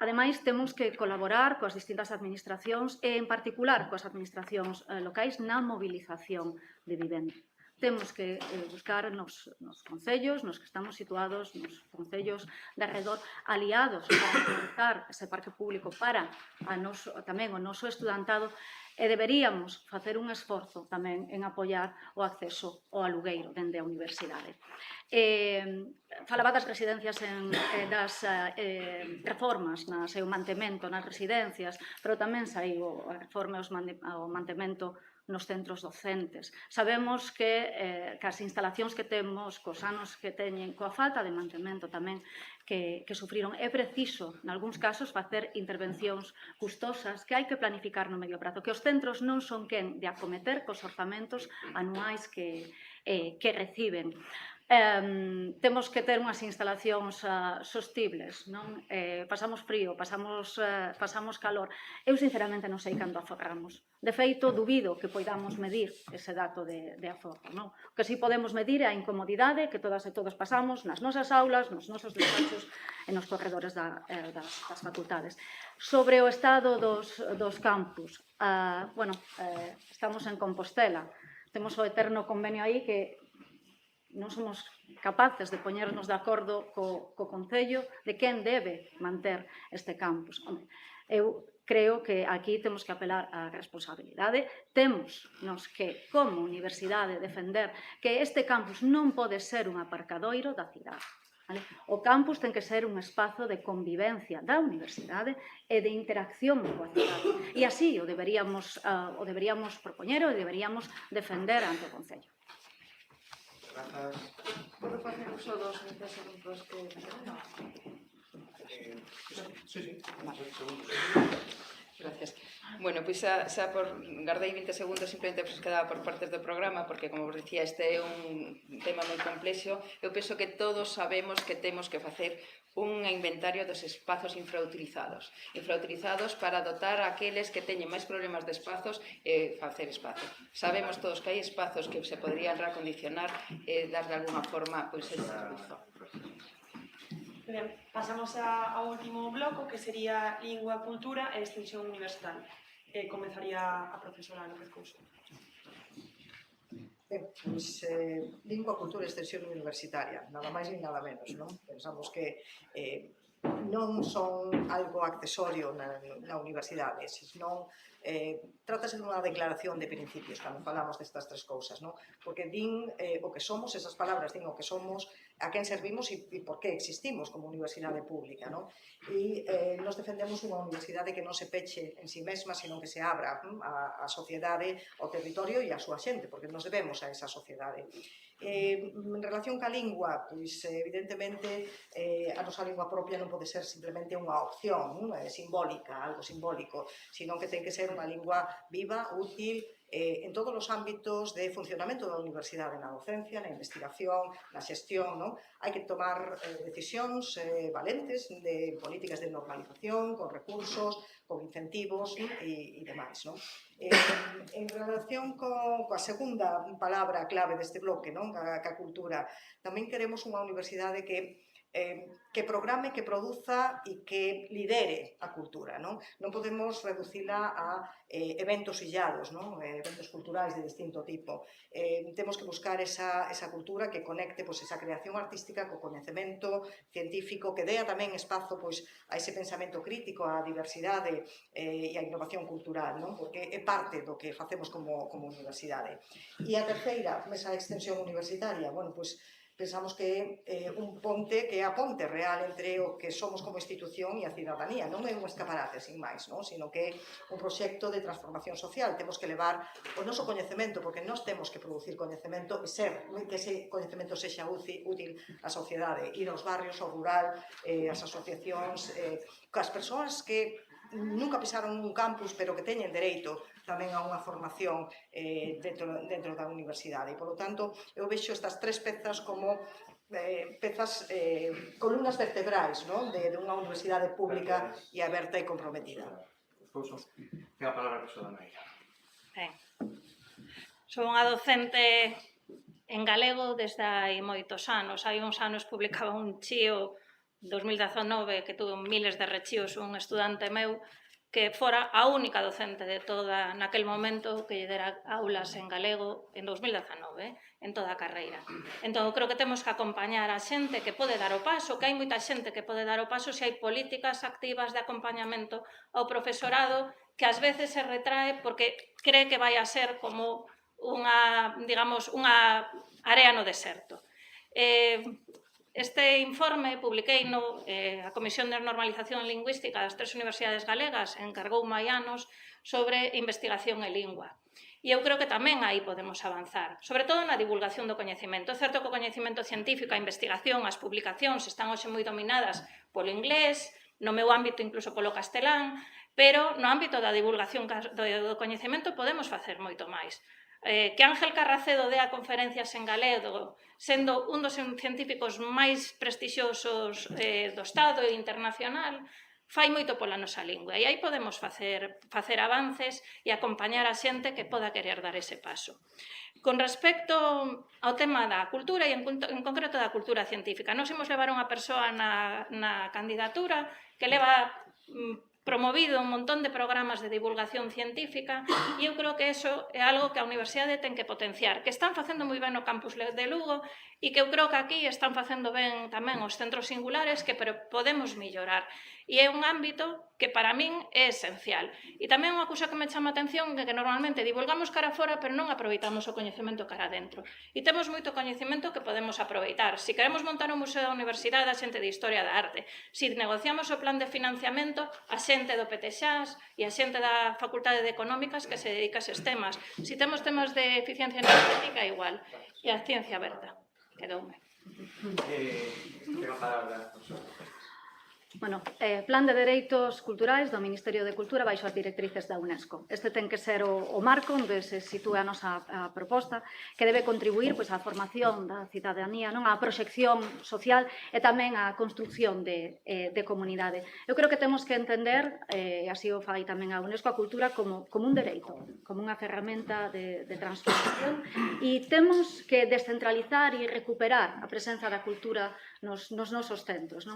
Speaker 5: Ademais, temos que colaborar coas distintas administracións e, en particular, coas administracións locais na mobilización de vivenda. Temos que buscar nos concellos, nos que estamos situados, nos concellos de arredor, aliados para implementar ese parque público para tamén o noso estudantado, e deberíamos facer un esforzo tamén en apoiar o acceso ao alugueiro dende a universidade. Falaba das residencias, das reformas e o mantemento nas residencias, pero tamén saiu a reforma e o mantemento nos centros docentes. Sabemos que as instalacións que temos, cos anos que teñen, coa falta de mantemento tamén que sufriron, é preciso, nalgúns casos, facer intervencións custosas que hai que planificar no medio prazo, que os centros non son quen de acometer cos orzamentos anuais que reciben. Temos que ter unhas instalacións sostibles, non? Pasamos frío, pasamos calor. Eu, sinceramente, non sei cando aforramos. De feito, dubido que poidamos medir ese dato de aforro, non? O que si podemos medir é a incomodidade que todas e todos pasamos nas nosas aulas, nos nosos despachos e nos corredores das facultades. Sobre o estado dos campus, estamos en Compostela. Temos o eterno convenio aí que non somos capaces de poñernos de acordo co Concello de quen debe manter este campus. Eu creo que aquí temos que apelar á responsabilidade. Temos nos que, como universidade, defender que este campus non pode ser un aparcadoiro da cidade. O campus ten que ser un espazo de convivencia da universidade e de interacción coa cidade. E así o deberíamos propoñer e deberíamos defender ante o Concello.
Speaker 2: Grazas.
Speaker 6: Podo facer uso dos 20 segundos que me quedan?
Speaker 2: Sí.
Speaker 6: Gracias. Bueno, pois xa por guardei 20 segundos simplemente que quedaba por partes do programa, porque, como vos dicía, este é un tema moi complexo. Eu penso que todos sabemos que temos que facer un inventario dos espazos infrautilizados para dotar a aqueles que teñen máis problemas de espazos e facer espazo. Sabemos todos que hai espazos que se podrían reacondicionar e dar de alguna forma ese servizo.
Speaker 1: Ben, pasamos ao último bloco, que sería lingua, cultura e extensión universitaria. Comenzaría a profesora López Couso.
Speaker 3: Ben, pois, lingua, cultura e extensión universitaria, nada máis ni nada menos, non? Pensamos que non son algo accesorio na universidade, senón trátase dunha declaración de principios cando falamos destas tres cousas, non? Porque din o que somos, esas palabras din o que somos, a quen servimos e por que existimos como universidade pública, non? E nos defendemos unha universidade que non se peche en si mesma, senón que se abra á sociedade, ao territorio e á súa xente, porque nos debemos a esa sociedade. En relación ca lingua, pois evidentemente a nosa lingua propia non pode ser simplemente unha opción simbólica, algo simbólico, sino que ten que ser unha lingua viva, útil, en todos os ámbitos de funcionamento da universidade, na docencia, na investigación, na xestión, non? Hai que tomar decisións valentes de políticas de normalización, con recursos, con incentivos e demais, non? En relación coa segunda palabra clave deste bloque, non? Ca cultura, tamén queremos unha universidade que programe, que produza e que lidere a cultura, non? Non podemos reducila a eventos illados, non? Eventos culturais de distinto tipo. Temos que buscar esa cultura que conecte esa creación artística co coñecemento científico, que dea tamén espazo a ese pensamento crítico, á diversidade e á innovación cultural, non? Porque é parte do que facemos como universidade. E a terceira, esa extensión universitaria, bueno, pensamos que é un ponte, que é a ponte real entre o que somos como institución e a cidadanía. Non é un escaparate, sin máis, non? Sino que é un proxecto de transformación social. Temos que levar o noso coñecemento, porque nós temos que producir coñecemento e que ese coñecemento sexa útil á sociedade, ir aos barrios, ao rural, as asociacións, coas persoas que nunca pisaron un campus, pero que teñen dereito tamén a unha formación dentro da universidade. E, polo tanto, eu vexo estas tres pezas como pezas, columnas vertebrais, non? De unha universidade pública e aberta e comprometida.
Speaker 2: Ten a palabra a persoa da Naira.
Speaker 4: Ben. Son unha docente en galego desde hai moitos anos. Hai uns anos publicaba un chío 2019 que tuvo miles de rechíos un estudante meu que fora a única docente de toda naquel momento que lle dera aulas en galego en 2019, en toda a carreira. Entón, creo que temos que acompañar a xente que pode dar o paso, que hai moita xente que pode dar o paso se hai políticas activas de acompañamento ao profesorado que ás veces se retrae porque cree que vai a ser como unha, digamos, unha area no deserto. Este informe publiquei a Comisión de Normalización Lingüística das tres universidades galegas encargou hai anos sobre investigación e lingua. E eu creo que tamén aí podemos avanzar, sobre todo na divulgación do coñecemento. É certo que o coñecemento científico, a investigación, as publicacións están hoxe moi dominadas polo inglés, no meu ámbito incluso polo castelán, pero no ámbito da divulgación do coñecemento podemos facer moito máis. Que Ángel Carracedo dea conferencias en galego, sendo un dos científicos máis prestixiosos do Estado e internacional, fai moito pola nosa lingua. E aí podemos facer avances e acompañar a xente que poda querer dar ese paso. Con respecto ao tema da cultura e en concreto da cultura científica, nós imos levar unha persoa na candidatura que leva promovido un montón de programas de divulgación científica e eu creo que eso é algo que a universidade ten que potenciar, que están facendo moi ben no campus de Lugo e que eu creo que aquí están facendo ben tamén os centros singulares que podemos mellorar. E é un ámbito que para min é esencial. E tamén unha cousa que me chama a atención é que normalmente divulgamos cara fora, pero non aproveitamos o coñecemento cara dentro. E temos moito coñecemento que podemos aproveitar. Se queremos montar un museo da universidade, a xente de Historia da Arte. Se negociamos o plan de financiamento, a xente do PTXAS e a xente da Facultade de Económicas que se dedica a eses temas. Se temos temas de eficiencia energética, igual. E a ciencia aberta. Quedoume.
Speaker 2: Ten a palabra a persoa.
Speaker 5: Bueno, Plan de Dereitos Culturais do Ministerio de Cultura baixo as directrices da UNESCO. Este ten que ser o marco onde se sitúa a nosa proposta, que debe contribuir á formación da cidadanía, a proxección social e tamén á construcción de comunidade. Eu creo que temos que entender, e así o fai tamén a UNESCO, a cultura como un dereito, como unha ferramenta de transformación, e temos que descentralizar e recuperar a presenza da cultura nos nosos centros.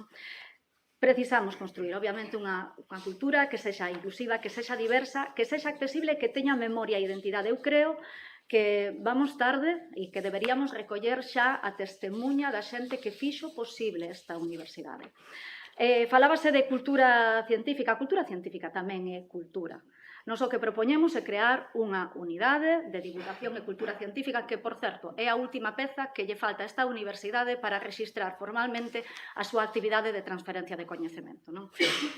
Speaker 5: Precisamos construir, obviamente, unha cultura que sexa inclusiva, que sexa diversa, que sexa accesible e que teña memoria e identidade. Eu creo que vamos tarde e que deberíamos recoller xa a testemunha da xente que fixo posible esta universidade. Falábase de cultura científica. A cultura científica tamén é cultura. Nos o que propoñemos é crear unha unidade de divulgación e cultura científica que, por certo, é a última peza que lle falta a esta universidade para rexistrar formalmente a súa actividade de transferencia de coñecemento.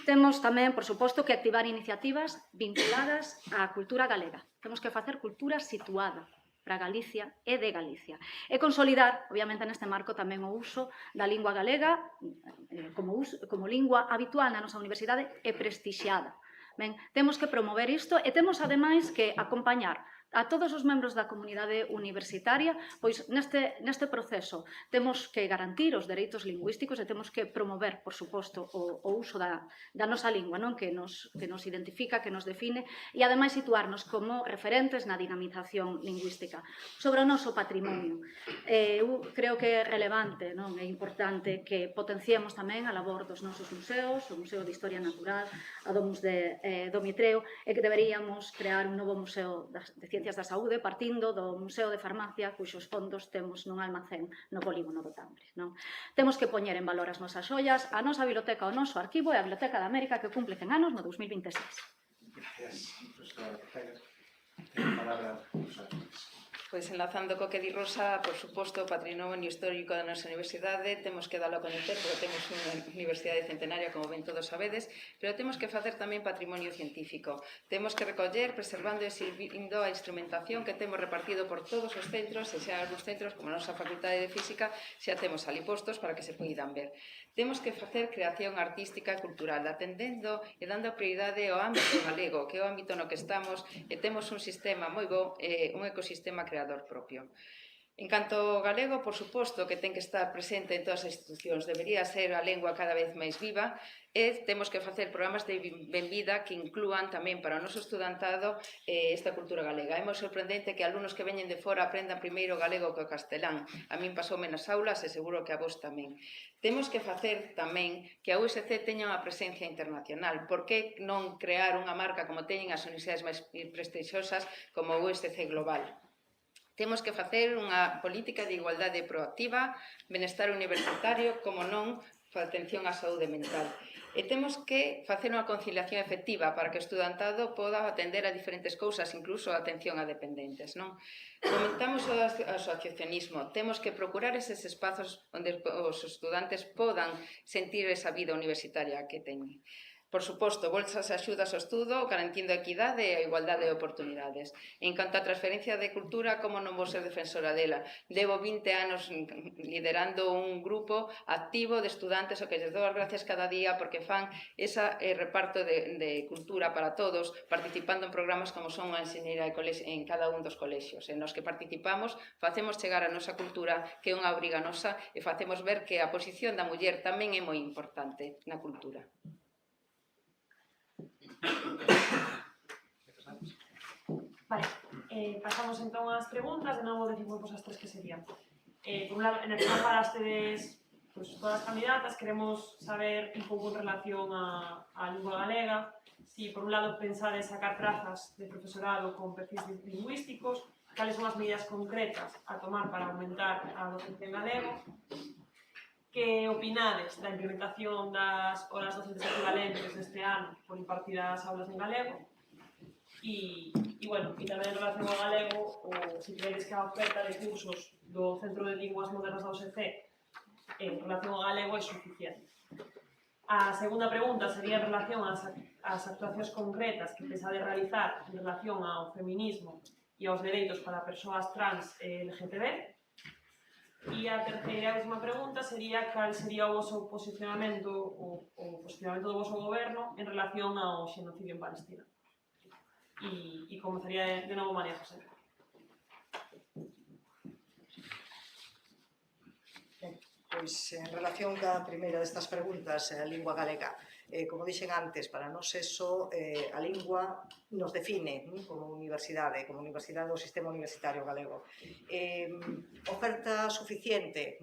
Speaker 5: Temos tamén, por suposto, que activar iniciativas vinculadas á cultura galega. Temos que facer cultura situada para Galicia e de Galicia. E consolidar, obviamente, neste marco tamén o uso da lingua galega como lingua habitual na nosa universidade e prestixiada. Ben, temos que promover isto e temos, ademais, que acompañar a todos os membros da comunidade universitaria, pois neste proceso temos que garantir os dereitos lingüísticos e temos que promover, por suposto, o uso da nosa lingua, que nos identifica, que nos define, e ademais situarnos como referentes na dinamización lingüística. Sobre o noso patrimonio, eu creo que é relevante, é importante que potenciemos tamén a labor dos nosos museos, o Museo de Historia Natural, a Domus do Mitreo, e que deberíamos crear un novo museo de Ciencias da Saúde partindo do Museo de Farmacia, cuxos fondos temos nun almacén no polígono do Tambre. Temos que poñer en valor as nosas xoias, a nosa biblioteca, o noso arquivo e a Biblioteca de América que cumple 100 anos no 2026.
Speaker 2: Gracias, profesora Ortega. Ten a palabra a profesora Ortega.
Speaker 6: Pois enlazando co que di Rosa, por suposto, o patrimonio histórico da nosa universidade temos que dalo a coñecer, porque temos unha universidade centenaria, como ben todos sabedes, pero temos que facer tamén patrimonio científico. Temos que recoller, preservando e servindo a instrumentación que temos repartido por todos os centros, e xa algúns centros, como a nosa Facultade de Física, xa temos ali postos para que se poidan ver. Temos que facer creación artística e cultural, atendendo e dando prioridade ao ámbito galego, que é o ámbito no que estamos, e temos un sistema moi bo, un ecosistema creador propio. En canto ao galego, por suposto, que ten que estar presente en todas as institucións, debería ser a lengua cada vez máis viva, e temos que facer programas de benvida que inclúan tamén para o noso estudantado esta cultura galega. É moi sorprendente que alumnos que veñen de fora aprendan primeiro galego que o castelán. A min pasoume nas aulas e seguro que a vos tamén. Temos que facer tamén que a USC teña unha presencia internacional. Por que non crear unha marca como teñen as universidades máis prestixiosas como o USC Global? Temos que facer unha política de igualdade proactiva, benestar universitario, como non, atención á saúde mental. E temos que facer unha conciliación efectiva para que o estudantado poda atender a diferentes cousas, incluso a atención a dependentes, non? Comentamos o asociacionismo. Temos que procurar eses espazos onde os estudantes podan sentir esa vida universitaria que teñen. Por suposto, bolsas e axudas ao estudo, garantindo a equidade e a igualdade de oportunidades. En canto á transferencia de cultura, como non vou ser defensora dela? Levo 20 anos liderando un grupo activo de estudantes ao que les dou as gracias cada día porque fan ese reparto de cultura para todos, participando en programas como son a enxeñeira en cada un dos colexios. En nos que participamos, facemos chegar a nosa cultura, que é unha obriga nosa, e facemos ver que a posición da muller tamén é moi importante na cultura.
Speaker 1: Vale, pasamos entón ás preguntas, de novo decimos as tres que serían. Por un lado, en el que falastedes pues, todas as candidatas, queremos saber un pouco en relación á lingua galega, si por un lado pensades sacar prazas de profesorado con perfis lingüísticos, cales son as medidas concretas a tomar para aumentar a docencia en galego, que opinades da implementación das horas docentes equivalentes deste ano por impartir as aulas en galego e bueno, e tamén en relación ao galego se credes que a oferta de cursos do Centro de Linguas Modernas da USC en relación ao galego é suficiente. A segunda pregunta sería en relación ás actuacións concretas que pensades realizar en relación ao feminismo e aos dereitos para persoas trans e LGTB. E a terceira e última pregunta sería cal sería o voso posicionamento o posicionamento do voso goberno en relación ao xenocidio en Palestina. E comenzaría de novo María José.
Speaker 3: Pois, en relación ca primeira destas preguntas, a lingua galega, como dixen antes, para nós eso, a lingua nos define como universidade do sistema universitario galego. Oferta suficiente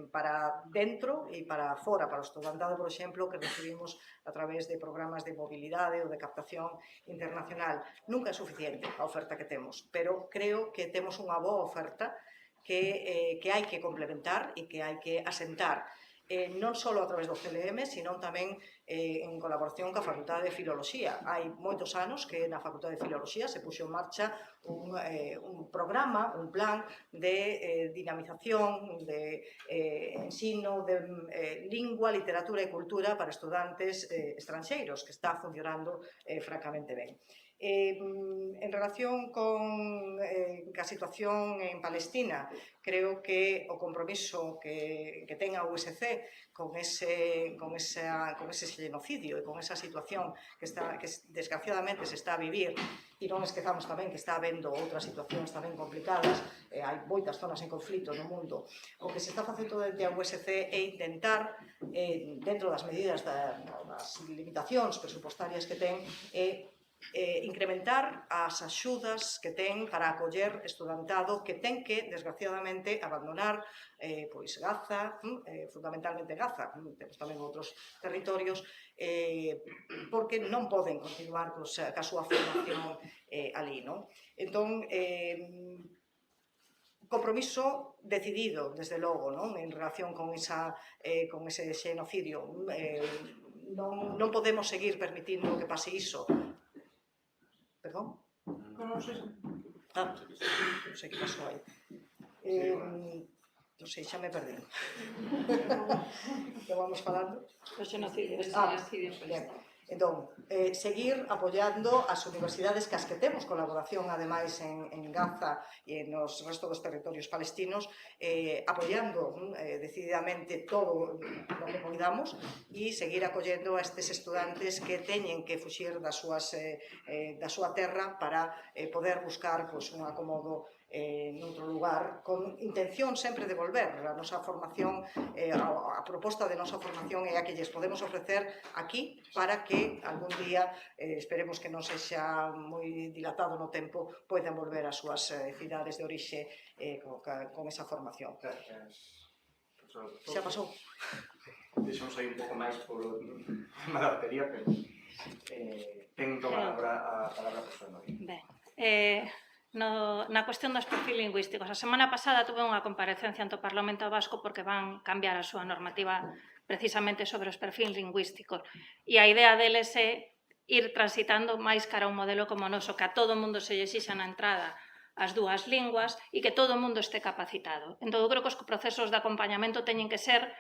Speaker 3: para dentro e para fora, para o estudantado, por exemplo, que recibimos a través de programas de mobilidade ou de captación internacional. Nunca é suficiente a oferta que temos, pero creo que temos unha boa oferta que hai que complementar e que hai que asentar non só a través do CLM, sino tamén en colaboración ca Facultade de Filoloxía. Hai moitos anos que na Facultade de Filoloxía se puxo en marcha un programa, un plan de dinamización, de ensino de lingua, literatura e cultura para estudantes estranxeiros, que está funcionando francamente ben. En relación con a situación en Palestina, creo que o compromiso que ten a USC con ese xenocidio e con esa situación que desgraciadamente se está a vivir, e non esquezamos tamén que está habendo outras situacións tamén complicadas, hai moitas zonas en conflito no mundo. O que se está facendo dentro da USC é intentar, dentro das medidas das limitacións presupostarias que ten, incrementar as axudas que ten para acoller estudantado que ten que, desgraciadamente, abandonar Gaza, fundamentalmente Gaza, temos tamén outros territorios, porque non poden continuar ca súa formación ali, non? Entón, compromiso decidido, desde logo, non? En relación con ese xenocidio. Non podemos seguir permitindo que pase iso. Perdón? Non sei que pasou aí. Non sei, xa me perdí. Que vamos falando?
Speaker 4: O xenocidio.
Speaker 3: Ben, entón, seguir apoiando as universidades que as que temos colaboración ademais en Gaza e nos resto dos territorios palestinos, apoiando decididamente todo o que poidamos e seguir acollendo a estes estudantes que teñen que fuxir da súa terra para poder buscar un acomodo noutro lugar, con intención sempre de volver. A nosa formación, a proposta de nosa formación é a que lles podemos ofrecer aquí para que algún día, esperemos que non sexa moi dilatado no tempo, poidan volver ás súas cidades de orixe con esa formación. Xa pasou.
Speaker 2: Deixamos aí un pouco máis por tema da batería, pero ten tomar agora a palabra a profesora Noria.
Speaker 4: Ben, na cuestión dos perfil lingüísticos, a semana pasada tuve unha comparecencia ante o Parlamento Vasco porque van cambiar a súa normativa precisamente sobre os perfil lingüísticos e a idea deles é ir transitando máis cara a un modelo como o noso, que a todo mundo se lle exixa na entrada as dúas linguas e que todo mundo este capacitado. Entón, eu creo que os procesos de acompañamento teñen que ser,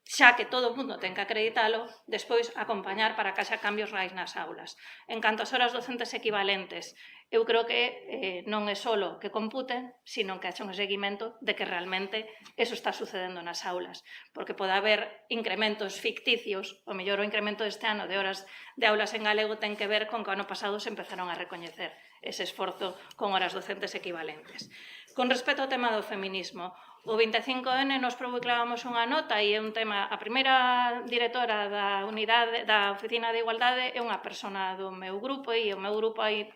Speaker 4: xa que todo o mundo ten que acreditalo, despois acompañar para que haxa cambios reais nas aulas. En canto ás horas docentes equivalentes, eu creo que non é solo que computen, sino que haxa un seguimento de que realmente eso está sucedendo nas aulas, porque pode haber incrementos ficticios, o mellor o incremento deste ano de horas de aulas en galego ten que ver con que o ano pasado se empezaron a recoñecer ese esforzo con horas docentes equivalentes. Con respecto ao tema do feminismo, o 25N nos proclamamos unha nota e é un tema, a primeira directora da unidade da Oficina de Igualdade é unha persona do meu grupo e o meu grupo hai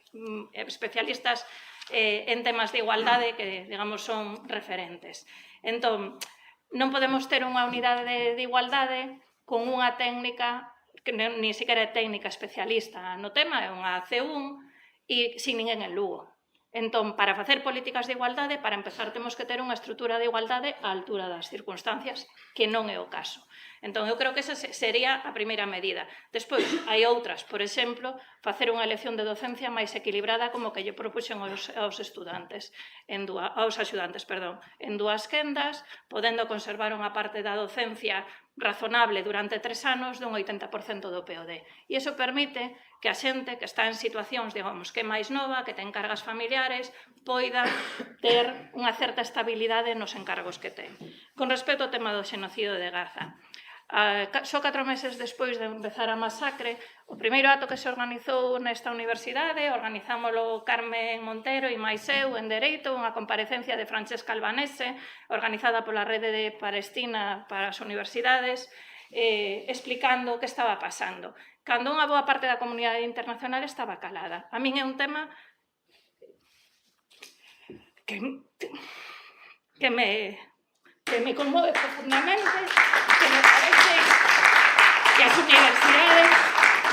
Speaker 4: especialistas en temas de igualdade que, digamos, son referentes. Entón, non podemos ter unha unidade de igualdade con unha técnica que ni sequera é técnica especialista no tema, é unha C1 e sin ninguén en Lugo. Entón, para facer políticas de igualdade, para empezar, temos que ter unha estrutura de igualdade á altura das circunstancias, que non é o caso. Entón, eu creo que esa sería a primeira medida. Despois, hai outras, por exemplo, facer unha elección de docencia máis equilibrada como que lle propuxen aos estudantes, aos axudantes, en dúas quendas, podendo conservar unha parte da docencia razonable durante 3 anos dun 80% do POD. E iso permite que a xente que está en situacións, digamos, que é máis nova, que ten cargas familiares, poida ter unha certa estabilidade nos encargos que ten. Con respecto ao tema do xenocidio de Gaza, só 4 meses despois de empezar a masacre, o primeiro acto que se organizou nesta universidade, organizámoslo Carmen Montero e máis eu en Dereito, unha comparecencia de Francesca Albanese, organizada pola Rede de Palestina para as Universidades, explicando o que estaba pasando. Cando unha boa parte da comunidade internacional estaba calada. A min é un tema que me conmove profundamente, que me parece que as universidades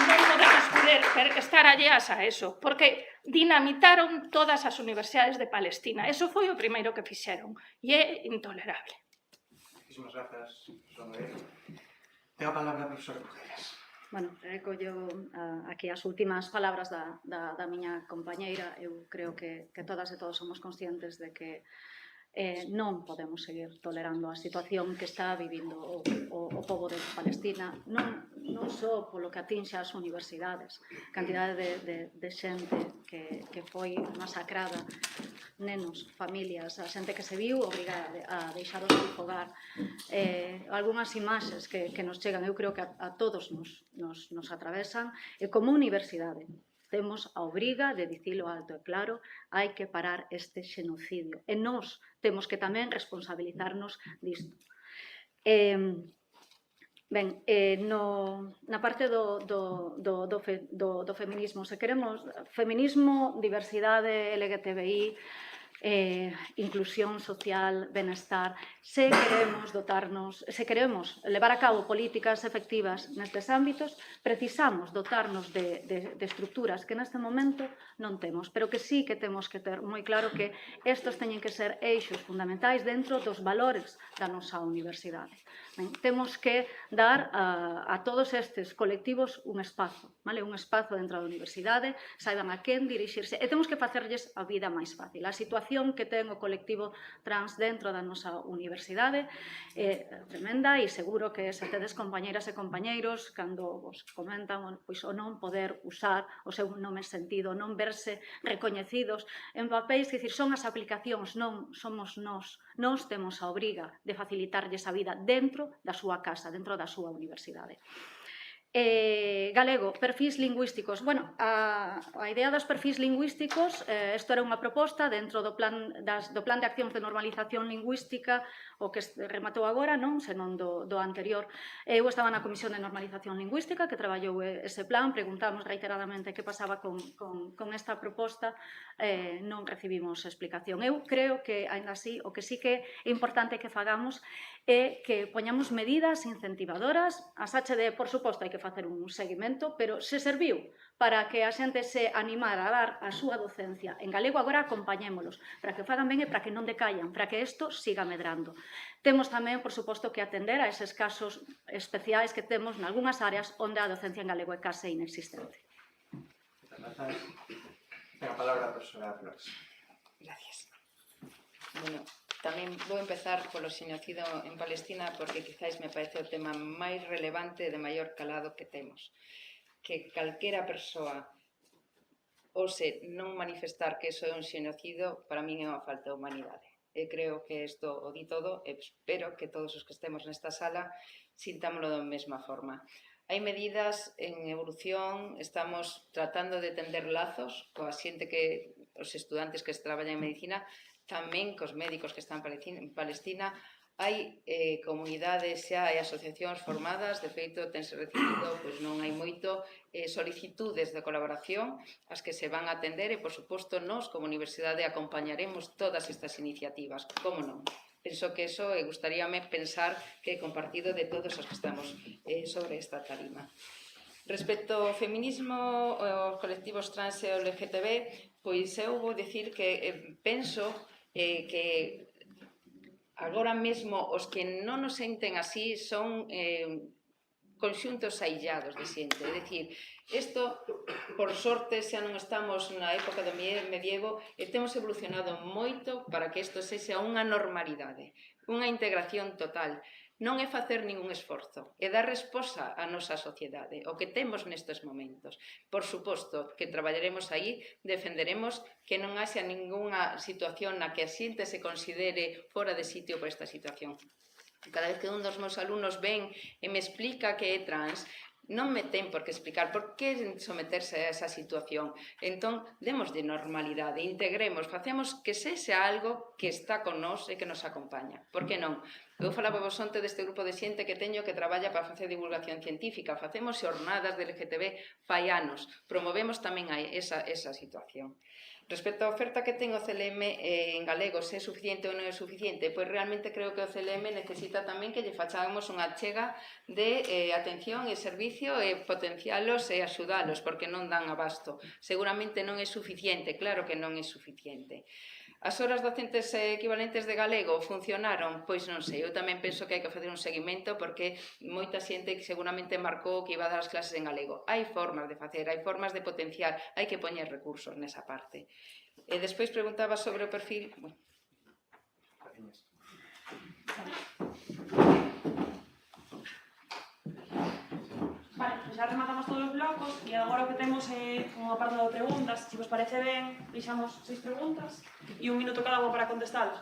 Speaker 4: non podemos poder estar alleas a eso, porque dinamitaron todas as universidades de Palestina. Eso foi o primeiro que fixeron, e é intolerable.
Speaker 2: Muchísimas gracias, profesor Nogueira. Ten a palabra a profesora Brugueras.
Speaker 5: Bueno, recollo aquí as últimas palabras da miña compañeira. Eu creo que todas e todos somos conscientes de que non podemos seguir tolerando a situación que está vivindo o pobo de Palestina, non só polo que atinxe as universidades, cantidade de xente que foi masacrada, nenos, familias, a xente que se viu obrigada a deixar o seu fogar. Algúnas imaxes que nos chegan, eu creo que a todos nos atravesan, e como universidade temos a obriga de dicilo alto e claro, hai que parar este xenocidio. E nós temos que tamén responsabilizarnos disto. Ben, na parte do feminismo, se queremos feminismo, diversidade, LGTBI, inclusión social, benestar, se queremos dotarnos, se queremos levar a cabo políticas efectivas nestes ámbitos, precisamos dotarnos de estructuras que neste momento non temos, pero que sí que temos que ter moi claro que estes teñen que ser eixos fundamentais dentro dos valores da nosa universidade. Temos que dar a todos estes colectivos un espazo, vale? Un espazo dentro da universidade, saiban a quen dirixirse, e temos que facerlles a vida máis fácil. A situación que ten o colectivo trans dentro da nosa universidade é tremenda e seguro que se tedes compañeiras e compañeiros cando vos comentan pois, o non poder usar o seu nome sentido, non verse recoñecidos en papéis, que dicir, son as aplicacións, non somos nós. Nós temos a obriga de facilitarlles a vida dentro da súa casa, dentro da súa universidade. Galego, perfis lingüísticos. Bueno, a idea dos perfis lingüísticos, isto era unha proposta dentro do plan de accións de normalización lingüística, o que rematou agora, non senón do anterior. Eu estaba na Comisión de Normalización Lingüística, que traballou ese plan, preguntamos reiteradamente que pasaba con esta proposta, non recibimos explicación. Eu creo que, aínda así, o que sí que é importante que fagamos é que poñamos medidas incentivadoras. As HD, por suposto, hai que facer un seguimento, pero se serviu para que a xente se animara a dar a súa docencia en galego, agora acompañémolos, para que o fagan ben e para que non decaian, para que isto siga medrando. Temos tamén, por suposto, que atender a eses casos especiais que temos nalgúnas áreas onde a docencia en galego é case inexistente.
Speaker 2: Grazas. Ten a palabra a profesora Flores.
Speaker 6: Gracias. Bueno, tamén vou empezar polo xenocidio en Palestina porque quizáis me parece o tema máis relevante e de maior calado que temos. Que calquera persoa ose non manifestar que iso é un xenocidio, para min é unha falta de humanidade. E creo que isto o di todo e espero que todos os que estemos nesta sala sintámoslo da mesma forma. Hai medidas en evolución, estamos tratando de tender lazos coa xente que, os estudantes que traballan en medicina, tamén cos médicos que están en Palestina. Hai comunidades xa e asociacións formadas, de feito, tense recibido, pois non hai moito, solicitudes de colaboración as que se van a atender e, por suposto, nós, como universidade, acompañaremos todas estas iniciativas. Como non? Penso que eso gustaríame pensar que é compartido de todos os que estamos sobre esta tarima. Respecto ao feminismo, aos colectivos trans e ao LGTB, pois eu vou dicir que penso que agora mesmo os que non nos senten así son conxuntos aillados de xente. É dicir, isto, por sorte, xa non estamos na época do medievo e temos evolucionado moito para que isto sexa unha normalidade, unha integración total. Non é facer ningún esforzo, é dar resposta á nosa sociedade, o que temos nestes momentos. Por suposto que traballaremos aí, defenderemos que non haxa ningunha situación na que a xente se considere fora de sitio por esta situación. Cada vez que un dos meus alumnos ven e me explica que é trans, non me ten por que explicar por que someterse a esa situación. Entón, demos de normalidade, integremos, facemos que sexa algo que está con nós e que nos acompaña. Por que non? Eu falaba vos onte deste grupo de xente que teño que traballa para facer divulgación científica, facemos xornadas de LGTB fai anos, promovemos tamén esa situación. Respecto á oferta que ten o CLM en galego, se é suficiente ou non é suficiente, pois realmente creo que o CLM necesita tamén que lle fachamos unha chega de atención e servicio e potencialos e axudalos, porque non dan abasto. Seguramente non é suficiente, claro que non é suficiente. As horas docentes equivalentes de galego funcionaron? Pois non sei, eu tamén penso que hai que facer un seguimento porque moita xente que seguramente marcou que iba a dar as clases en galego. Hai formas de facer, hai formas de potenciar, hai que poñer recursos nesa parte. E despois preguntaba sobre o perfil...
Speaker 1: Vale, pues xa rematamos todos os blocos e agora o que temos é un apartado de preguntas. Se vos parece ben, deixamos 6 preguntas e 1 minuto cada unha para contestalos.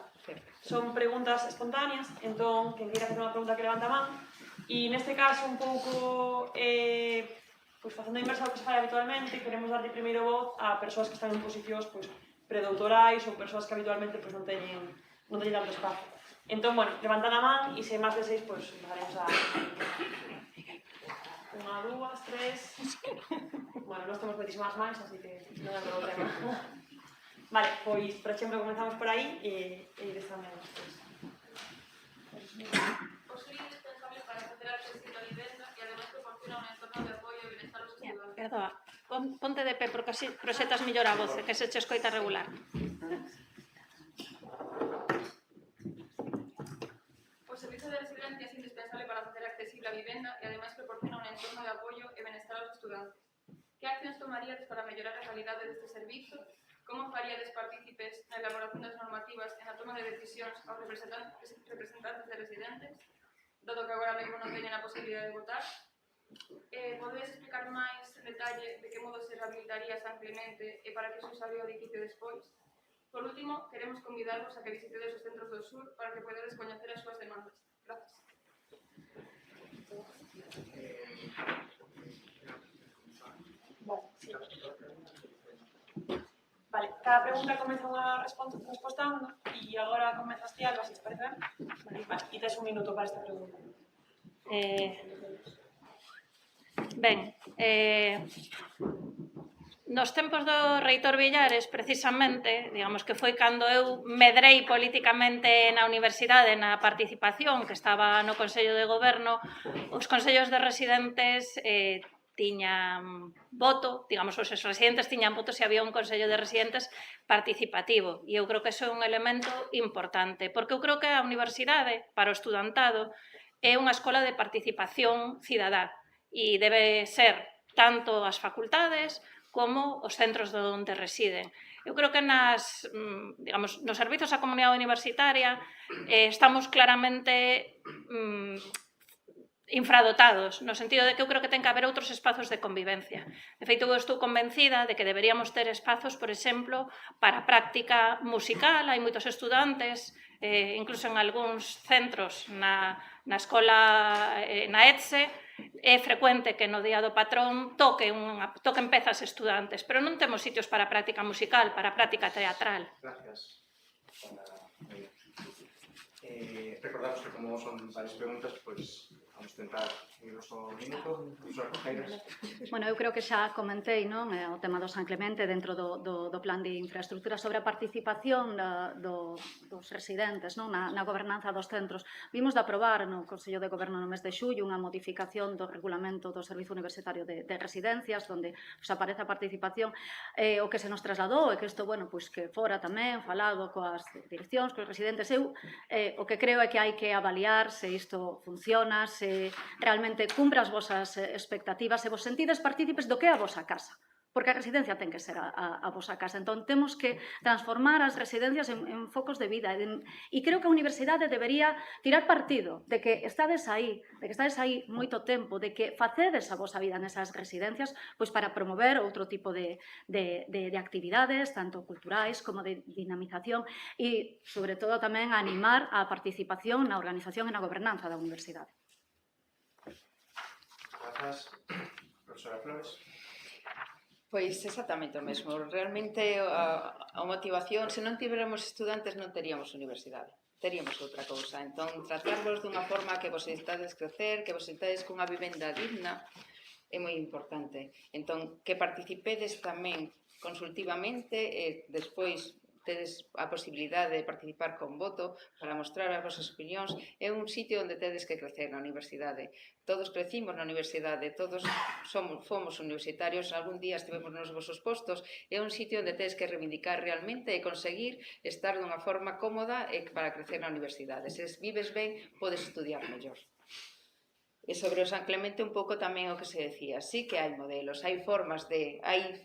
Speaker 1: Son preguntas espontáneas, entón, quen queira facer unha pregunta que levanta a man. E neste caso, un pouco, pois facendo inversa ao que se fai habitualmente, queremos darlle primeiro voz a persoas que están en posicións pois, predoutorais ou persoas que habitualmente pois, non teñen tanto espazo. Entón, bueno, levantan a man e se máis de 6, pois, empezaremos a... 1, 2, 3... Bueno, nós temos moitísimas máis, así que non é problema. Vale, pois, por exemplo, comenzamos por aí e ides tamén despois.
Speaker 7: Os sería indispensable para facer acceso a vivenda e ademais proporciona un entorno de apoio e bienestar aos estudantes.
Speaker 4: Perdoa, ponte de pé porque así proxetas mellor a voz, que se che escoita regular.
Speaker 7: O servizo de residencias indispensable responsable para facer accesible a vivenda e ademais proporciona un entorno de apoio e benestar aos estudantes. Que accións tomaríades para mellorar a calidade deste servizo? Como faríades partícipes na elaboración das normativas e na toma de decisións aos representantes de residentes, dado que agora mesmo non teñen a posibilidade de votar? Podedes explicar máis en detalle de que modo se rehabilitaría San Clemente e para que se usaría o edificio despois? Por último, queremos convidarvos a que visitedes os centros do sur para que podedes coñecer as súas demandas. Gracias.
Speaker 1: Vale, cada pregunta comeza unha respondendo e agora comezas ti, Alba, se te parece ben? Vale, e tes un minuto para esta pregunta.
Speaker 4: Ben, nos tempos do reitor Villares, precisamente, digamos que foi cando eu medrei políticamente na universidade, na participación, que estaba no Consello de Goberno, os consellos de residentes tiñan voto, digamos, os residentes tiñan voto se había un consello de residentes participativo, e eu creo que iso é un elemento importante, porque eu creo que a universidade, para o estudantado, é unha escola de participación cidadá, e debe ser tanto as facultades como os centros onde residen. Eu creo que digamos, nos servizos á comunidade universitaria estamos claramente infradotados, no sentido de que eu creo que ten que haber outros espazos de convivencia. De feito, eu estou convencida de que deberíamos ter espazos, por exemplo, para práctica musical. Hai moitos estudantes, incluso en algúns centros na escola, na ETSE, é frecuente que no día do patrón toquen pezas estudantes, pero non temos sitios para práctica musical, para práctica teatral.
Speaker 2: Gracias. Recordaros que como son varias preguntas, pois vamos tentar irnos ao minuto.
Speaker 5: Bueno, eu creo que xa comentei, non, o tema do San Clemente dentro do plan de infraestructura sobre a participación dos residentes, non, na gobernanza dos centros. Vimos de aprobar no Consello de Goberno no mes de xullo unha modificación do regulamento do Servizo Universitario de Residencias, onde aparece a participación. O que se nos trasladou é que isto, bueno, pois que fora tamén falado coas direccións, cos residentes. Eu o que creo é que hai que avaliar se isto funciona, se realmente cumpre as vosas expectativas e vos sentides partícipes do que é a vosa casa. Porque a residencia ten que ser a vosa casa. Entón, temos que transformar as residencias en focos de vida. E creo que a universidade debería tirar partido de que estades aí moito tempo, de que facedes a vosa vida nesas residencias pois para promover outro tipo de actividades, tanto culturais como de dinamización e, sobre todo, tamén animar a participación na organización e na gobernanza da universidade.
Speaker 2: Grazas. Profesora Flores.
Speaker 6: Pois exactamente o mesmo. Realmente a motivación, se non tiveramos estudantes non teríamos universidade. Teríamos outra cousa. Entón, tratarlos dunha forma que vos estades crecer, que vos estades cunha vivenda digna, é moi importante. Entón, que participedes tamén consultivamente e despois tedes a posibilidade de participar con voto para mostrar as vosas opinións. É un sitio onde tedes que crecer na universidade. Todos crecimos na universidade, todos fomos universitarios, algún día estivemos nos vosos postos. É un sitio onde tedes que reivindicar realmente e conseguir estar dunha forma cómoda para crecer na universidade. Se vives ben, podes estudiar mellor. E sobre o San Clemente un pouco tamén o que se decía. Sí que hai modelos, hai formas hai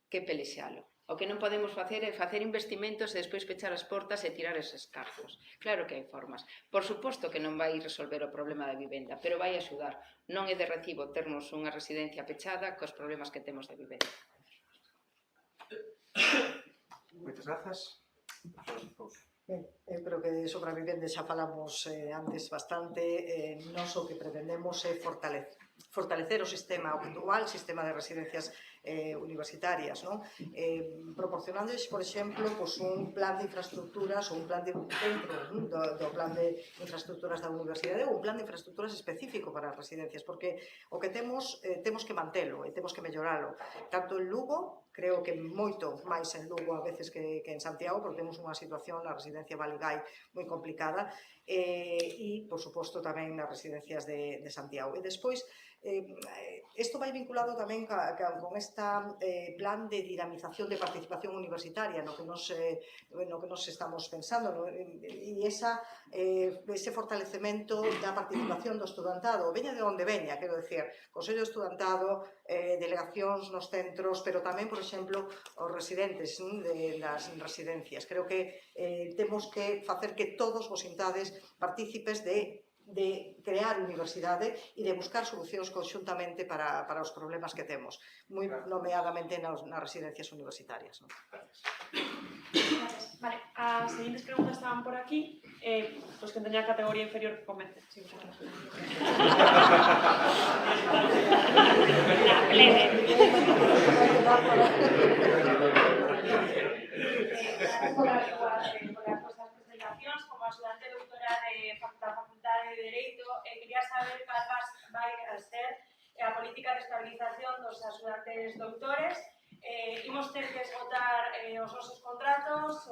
Speaker 6: que pelexalo. O que non podemos facer é facer investimentos e despois pechar as portas e tirar eses cartos. Claro que hai formas. Por suposto que non vai resolver o problema da vivenda, pero vai axudar. Non é de recibo termos unha residencia pechada cos problemas que temos de vivenda.
Speaker 2: Moitas grazas.
Speaker 3: Ben, eu creo que sobre a vivenda xa falamos antes bastante. Nós o que pretendemos é fortalecer o sistema actual, sistema de residencias universitarias, non? Proporcionándoles, por exemplo, un plan de infraestructuras ou un plan dentro do plan de infraestructuras da universidade ou un plan de infraestructuras específico para as residencias, porque o que temos que mantelo e temos que melloralo. Tanto en Lugo, creo que moito máis en Lugo a veces que en Santiago, porque temos unha situación na residencia Valigai moi complicada, e, por suposto, tamén nas residencias de Santiago. E despois, Isto vai vinculado tamén con esta plan de dinamización de participación universitaria no que nos estamos pensando, e ese fortalecemento da participación do estudantado, veña de onde veña, quero dicir, Consello de Estudantado, delegacións nos centros, pero tamén, por exemplo, os residentes das residencias. Creo que temos que facer que todos vos sintades partícipes de crear universidade e de buscar solucións conxuntamente para os problemas que temos, moi nomeadamente nas residencias universitarias.
Speaker 1: Gracias. Vale, as seguintes preguntas estaban por aquí, os que teñan categoría inferior que comenten. Sí, como axudante doutora da Facultade de Dereito, quería saber cal vai a ser a política de estabilización dos axudantes doutores. Imos ter que esgotar os nosos contratos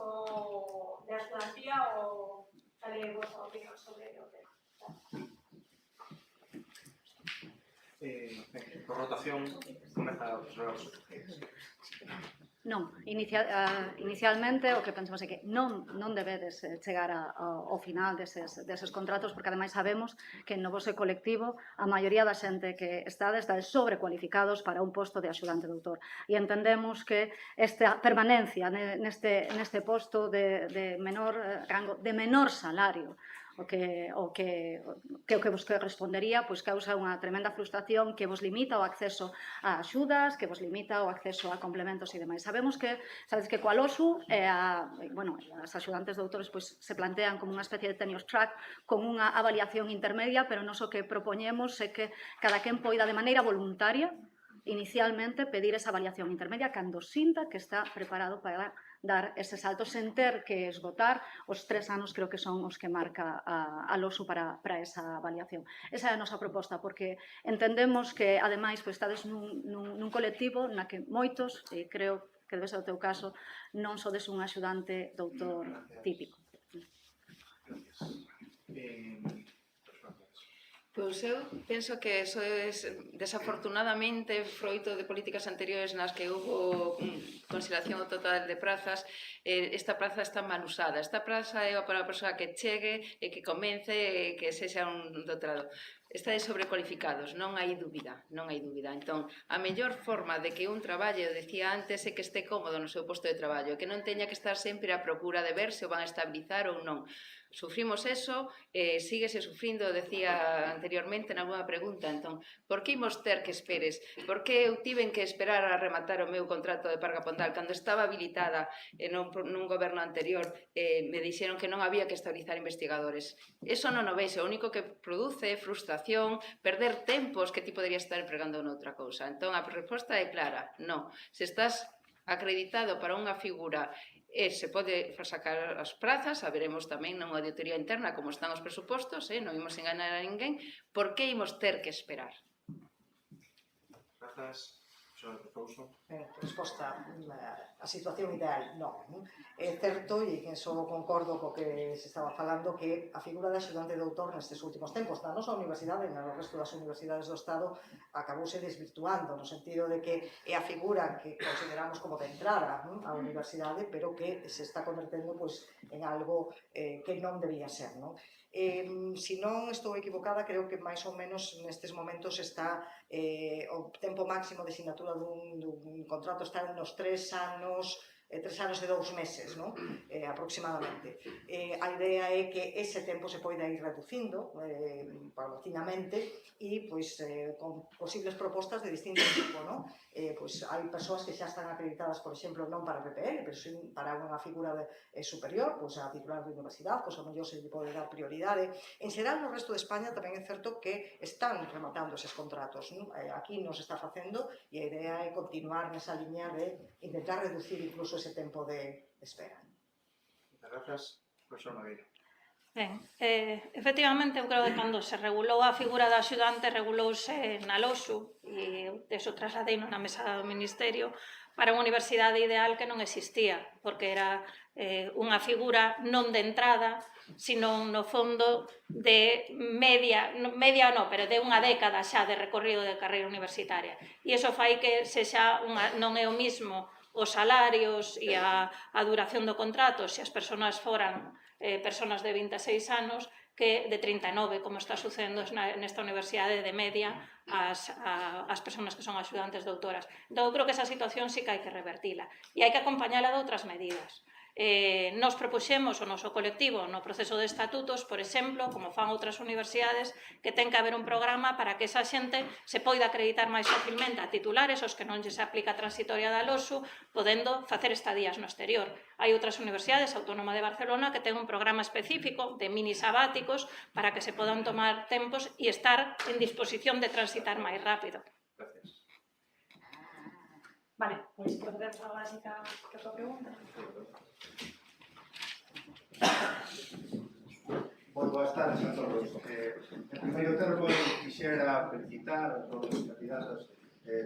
Speaker 1: de axudantía ou cal é a vosa opinión sobre o tema?
Speaker 2: Por rotación, comeza a profesora.
Speaker 5: Non, inicialmente o que pensamos é que non debedes chegar ao final deses contratos, porque ademais sabemos que no vosso colectivo a maioría da xente que está sobrecualificados para un posto de axudante doutor. E entendemos que esta permanencia neste posto de menor rango, de menor salario, o que vos respondería, pois causa unha tremenda frustración que vos limita o acceso a axudas, que vos limita o acceso a complementos e demais. Sabemos que, sabedes que coa LOSU, as axudantes doutores se plantean como unha especie de tenure track con unha avaliación intermedia, pero nos o que propoñemos é que cada quen poida de maneira voluntaria inicialmente pedir esa avaliación intermedia cando sinta que está preparado para dar ese salto sen ter que esgotar os 3 anos, creo que son os que marca a LOSU para esa avaliación. Esa é a nosa proposta, porque entendemos que, ademais, estades nun colectivo na que moitos, e creo que debe ser o teu caso, non sodes un axudante doutor típico.
Speaker 6: Pois eu penso que eso é desafortunadamente froito de políticas anteriores nas que hubo consideración total de prazas. Esta praza está mal usada. Esta praza é para a persoa que chegue e que comece e que sexa un doutorado. Estades sobrecualificados, non hai dúbida, non hai dúbida. Entón, a mellor forma de que un traballe, eu decía antes, é que este cómodo no seu posto de traballo, que non teña que estar sempre a procura de ver se o van a estabilizar ou non. Sufrimos eso, síguese sufrindo, decía anteriormente na alguna pregunta. Entón, por que imos ter que esperes? Por que eu tiven que esperar a rematar o meu contrato de Parga Pontal cando estaba habilitada nun goberno anterior? Me dixeron que non había que estabilizar investigadores. Eso non o vexe, o único que produce é frustración, perder tempos que ti poderías estar empregando noutra cousa. Entón, a resposta é clara, non. Se estás acreditado para unha figura se pode sacar as prazas, saberemos tamén na auditoría interna como están os presupostos, non imos enganar a ninguén, por que imos ter que esperar?
Speaker 2: Grazas.
Speaker 3: Resposta, a situación ideal, non. É certo, e en só concordo co que se estaba falando, que a figura de axudante doutor nestes últimos tempos na nosa universidade e no resto das universidades do Estado acabouse desvirtuando, no sentido de que é a figura que consideramos como de entrada á universidade, pero que se está convertendo en algo que non debía ser. Se non estou equivocada, creo que máis ou menos nestes momentos está o tempo máximo de sinatura dun contrato está nos 3 anos e 2 meses, aproximadamente. A idea é que ese tempo se poida ir reducindo paulatinamente e con posibles propostas de distinto tipo. Hai persoas que xa están acreditadas, por exemplo, non para PPL, pero para unha figura superior, a titular da universidade, a mellor se lle pode dar prioridade. En xeral, no resto de España tamén é certo que están rematando eses contratos. Aquí non se está facendo e a idea é continuar nesa liña de intentar reducir incluso ese tempo de espera.
Speaker 2: Muchas gracias, profesor Magueira.
Speaker 4: Ben, efectivamente, eu creo que cando se regulou a figura da axudante regulouse na LOSU e eso trasladei na mesa do Ministerio para unha universidade ideal que non existía, porque era unha figura non de entrada, sino no fondo de media pero de unha década xa de recorrido de carreira universitaria. E iso fai que sexa non é o mismo os salarios e a duración do contrato se as persoas foran persoas de 26 anos que de 39, como está sucedendo nesta universidade de media as persoas que son axudantes doutoras. Entón, eu creo que esa situación sí que hai que revertila e hai que acompañala de outras medidas. Nos propuxemos o noso colectivo no proceso de estatutos, por exemplo, como fan outras universidades, que ten que haber un programa para que esa xente se poida acreditar máis facilmente a titulares, os que non lles aplica a transitoria da LOSU, podendo facer estadías no exterior. Hai outras universidades, a Autónoma de Barcelona, que ten un programa específico de mini sabáticos para que se podan tomar tempos e estar en disposición de transitar máis rápido.
Speaker 2: Gracias.
Speaker 1: Vale, pois procedemos a básica que outra pregunta.
Speaker 8: Boas tardes a todos. En primeiro termo, quixera felicitar a todos os candidatos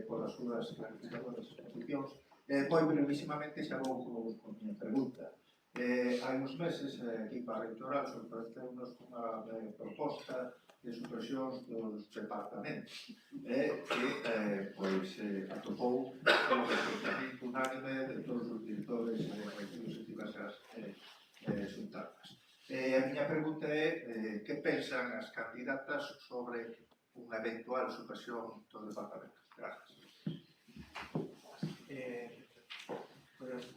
Speaker 8: polas súas clarificadoras posicións. Moi brevísimamente xa vou con minha pregunta. Hai uns meses, a equipa electoral sorprendeu-nos cunha proposta de supresións dos departamentos que atopou o reconocimiento unánime de todos os directores regidos en diversas xuntanzas. A miña pregunta é que pensan as candidatas sobre unha eventual supresión dos departamentos? Gracias.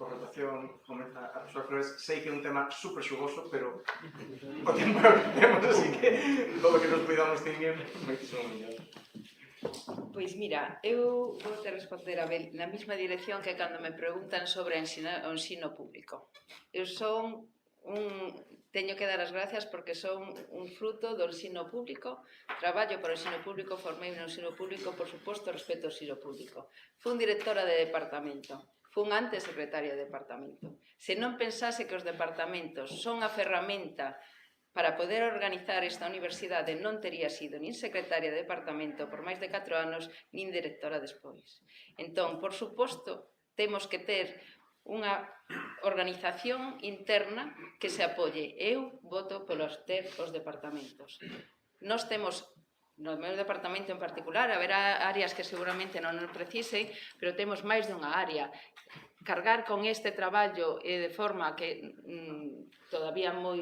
Speaker 2: Por rotación, comenta a persoa Flores, sei que é un tema super xugoso, pero o tempo é o que temos, así que todo que nos podamos teñer, moitísimo mellor.
Speaker 6: Pois mira, eu vou te responder a ver na mesma dirección que cando me preguntan sobre o ensino público. Eu son teño que dar as gracias porque son un fruto do ensino público, traballo para o ensino público, formei no ensino público, por suposto, respeto ao ensino público. Fun directora de departamento, fun antes secretaria de departamento. Se non pensase que os departamentos son a ferramenta para poder organizar esta universidade, non tería sido nin secretaria de departamento por máis de 4 anos, nin directora despois. Entón, por suposto, temos que ter unha organización interna que se apoie. Eu voto polos ter os departamentos. Nós temos, no meu departamento en particular, haberá áreas que seguramente non nos precisen, pero temos máis dunha área. Cargar con este traballo de forma que todavía moi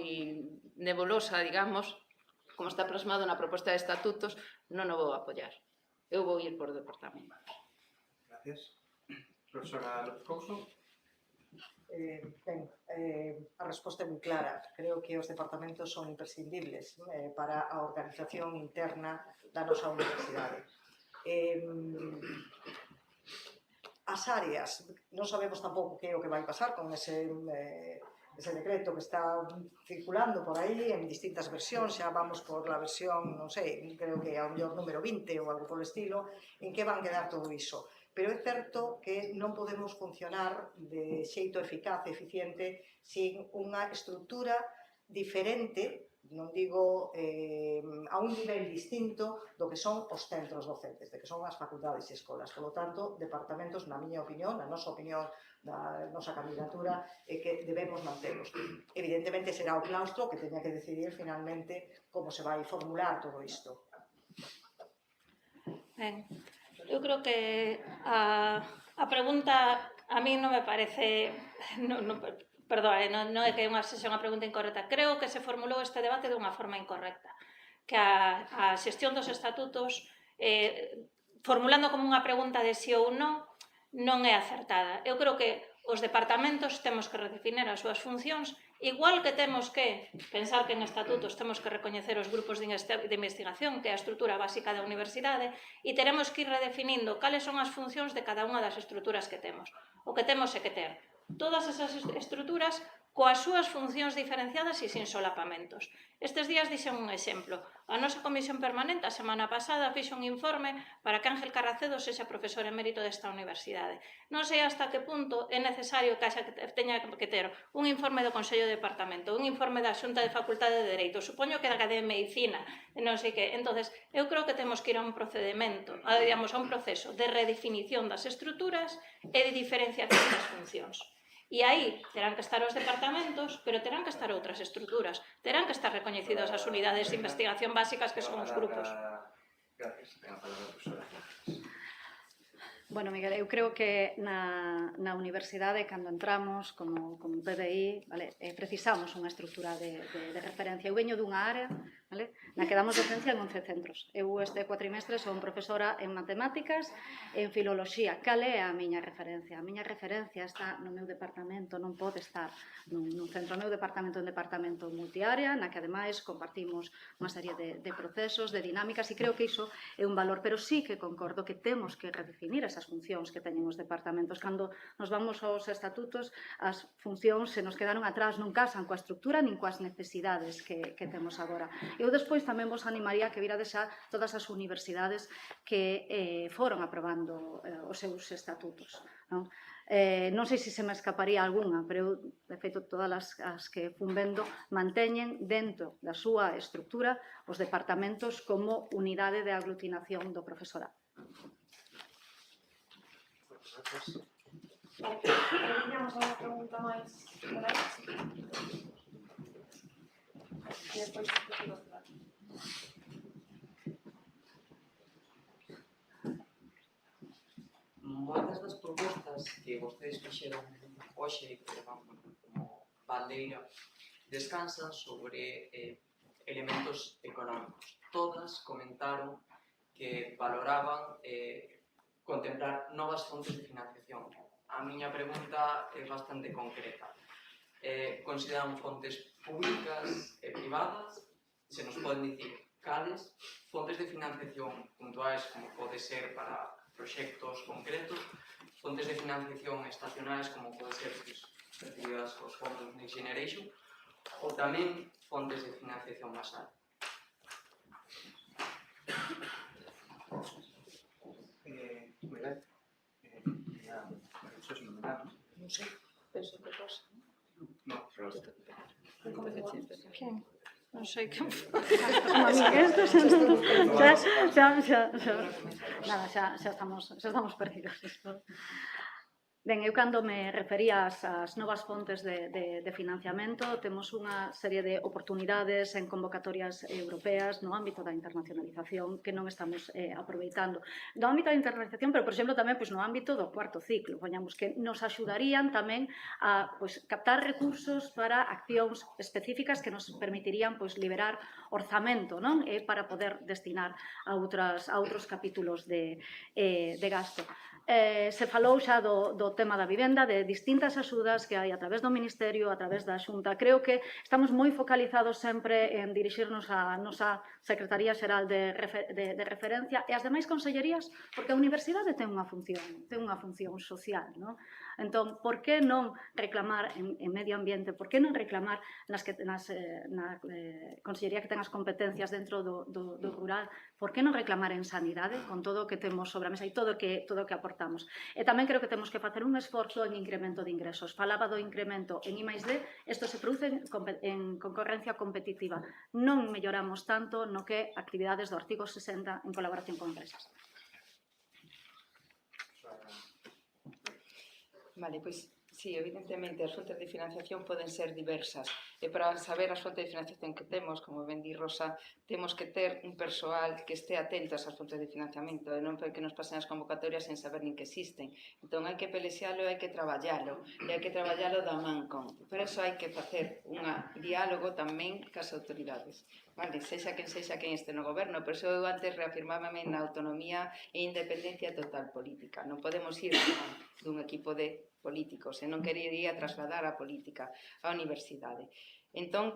Speaker 6: nebulosa, digamos, como está plasmado na proposta de estatutos, non o vou apoiar. Eu vou ir por departamento.
Speaker 2: Gracias. Profesora López Couso.
Speaker 3: A resposta é moi clara. Creo que os departamentos son imprescindibles para a organización interna da nosa universidade. As áreas, non sabemos tampouco que é o que vai pasar con ese decreto que está circulando por aí en distintas versións, xa vamos por la versión, non sei, creo que ao mellor número 20 ou algo polo estilo, en que van quedar todo iso. Pero é certo que non podemos funcionar de xeito eficaz e eficiente sin unha estrutura diferente, non digo a un nivel distinto do que son os centros docentes, de que son as facultades e escolas. Por lo tanto, departamentos, na miña opinión, na nosa opinión, da nosa candidatura, é que debemos manterlos. Evidentemente será o claustro que teña que decidir finalmente como se vai formular todo isto.
Speaker 4: Ben, eu creo que a pregunta a mí non me parece... Perdoe, non é que sexa unha pregunta incorrecta. Creo que se formulou este debate dunha forma incorrecta. Que a xestión dos estatutos, formulando como unha pregunta de si ou non é acertada. Eu creo que os departamentos temos que redefinir as súas funcións, igual que temos que pensar que en estatutos temos que recoñecer os grupos de investigación, que é a estrutura básica da universidade, e teremos que ir redefinindo cales son as funcións de cada unha das estruturas que temos. O que temos é que ter todas esas estruturas coas súas funcións diferenciadas e sin solapamentos. Estes días dixen un exemplo. A nosa comisión permanente a semana pasada fixo un informe para que Ángel Carracedo sexa profesor emérito desta universidade. Non sei hasta que punto é necesario que teña que ter un informe do Consello de Departamento, un informe da Xunta de Facultade de Dereito, supoño que da Academia de Medicina, non sei que. Entonces, eu creo que temos que ir a un procedimento, a un proceso de redefinición das estruturas e de diferenciación das funcións. E aí terán que estar os departamentos, pero terán que estar outras estruturas, terán que estar recoñecidas as unidades de investigación básicas que son os grupos.
Speaker 2: Gracias. Ten a palabra a profesora.
Speaker 5: Bueno, Miguel, eu creo que na universidade, cando entramos como PDI, vale, precisamos unha estrutura de referencia. Eu veño dunha área, vale, na que damos docencia en 11 centros. Eu este cuatrimestre son profesora en matemáticas e en filoloxía. Cal é a miña referencia? A miña referencia está no meu departamento, non pode estar nun centro. O meu departamento é un departamento multiárea, na que ademais compartimos unha serie de procesos, de dinámicas, e creo que iso é un valor. Pero sí que concordo que temos que redefinir esas funcións que teñen os departamentos. Cando nos vamos aos estatutos, as funcións se nos quedaron atrás, non casan coa estrutura nin coas necesidades que temos agora. Eu despois tamén vos animaría que virades xa todas as universidades que foron aprobando os seus estatutos. Non sei se me escaparía algunha, pero eu, de feito, todas as que fun vendo manteñen dentro da súa estrutura os departamentos como unidade de aglutinación do profesorado.
Speaker 1: Vale, teníamos unha pregunta máis para isto. E despois seguimos debate.
Speaker 9: Moitas das propostas que vostedes fixeron hoxe e que levan como bandeira descansan sobre elementos económicos. Todas comentaron que valoraban contemplar novas fontes de financiación. A miña pregunta é bastante concreta. Consideran fontes públicas e privadas? Se nos poden dicir cales fontes de financiación puntuais, como pode ser para proxectos concretos, fontes de financiación estacionais, como pode ser recibidas os fondos Next Generation, ou tamén fontes de financiación basal.
Speaker 2: Miguel, eso es fenomenal, ¿no?
Speaker 6: Non sei, penso que cosa.
Speaker 2: No, pero
Speaker 4: Non sei que...
Speaker 5: Xa estamos perdidos. Ben, eu cando me refería ás novas fontes de financiamento, temos unha serie de oportunidades en convocatorias europeas no ámbito da internacionalización que non estamos aproveitando. Do ámbito da internacionalización, pero, por exemplo, tamén no ámbito do cuarto ciclo, poñamos que nos axudarían tamén a captar recursos para accións específicas que nos permitirían liberar orzamento, non? Para poder destinar a outros capítulos de gasto. Se falou xa do tema da vivenda, de distintas axudas que hai a través do Ministerio, a través da Xunta. Creo que estamos moi focalizados sempre en dirixirnos á nosa Secretaría Xeral de Referencia e as demais consellerías, porque a universidade ten unha función social, non? Entón, por que non reclamar en medio ambiente, por que non reclamar na consellería que ten as competencias dentro do rural, por que non reclamar en sanidade, con todo o que temos sobre a mesa e todo o que aportamos. E tamén creo que temos que facer un esforzo en incremento de ingresos. Falaba do incremento en I+D, isto se produce en concorrencia competitiva. Non melloramos tanto no que actividades do artigo 60 en colaboración con empresas.
Speaker 6: Vale, pois, sí, evidentemente as fontes de financiación poden ser diversas e para saber as fontes de financiación que temos, como ben di Rosa, temos que ter un persoal que este atento a esas fontes de financiamento e non que nos pasen as convocatorias sen saber nin que existen. Entón, hai que pelexalo e hai que traballalo e hai que traballalo da man con. Por eso hai que facer un diálogo tamén cas autoridades. Vale, sexa quen este no goberno, pero eu antes reafirmábame na autonomía e independencia total política. Non podemos ir dun equipo de políticos e non querería trasladar a política á universidade. Entón,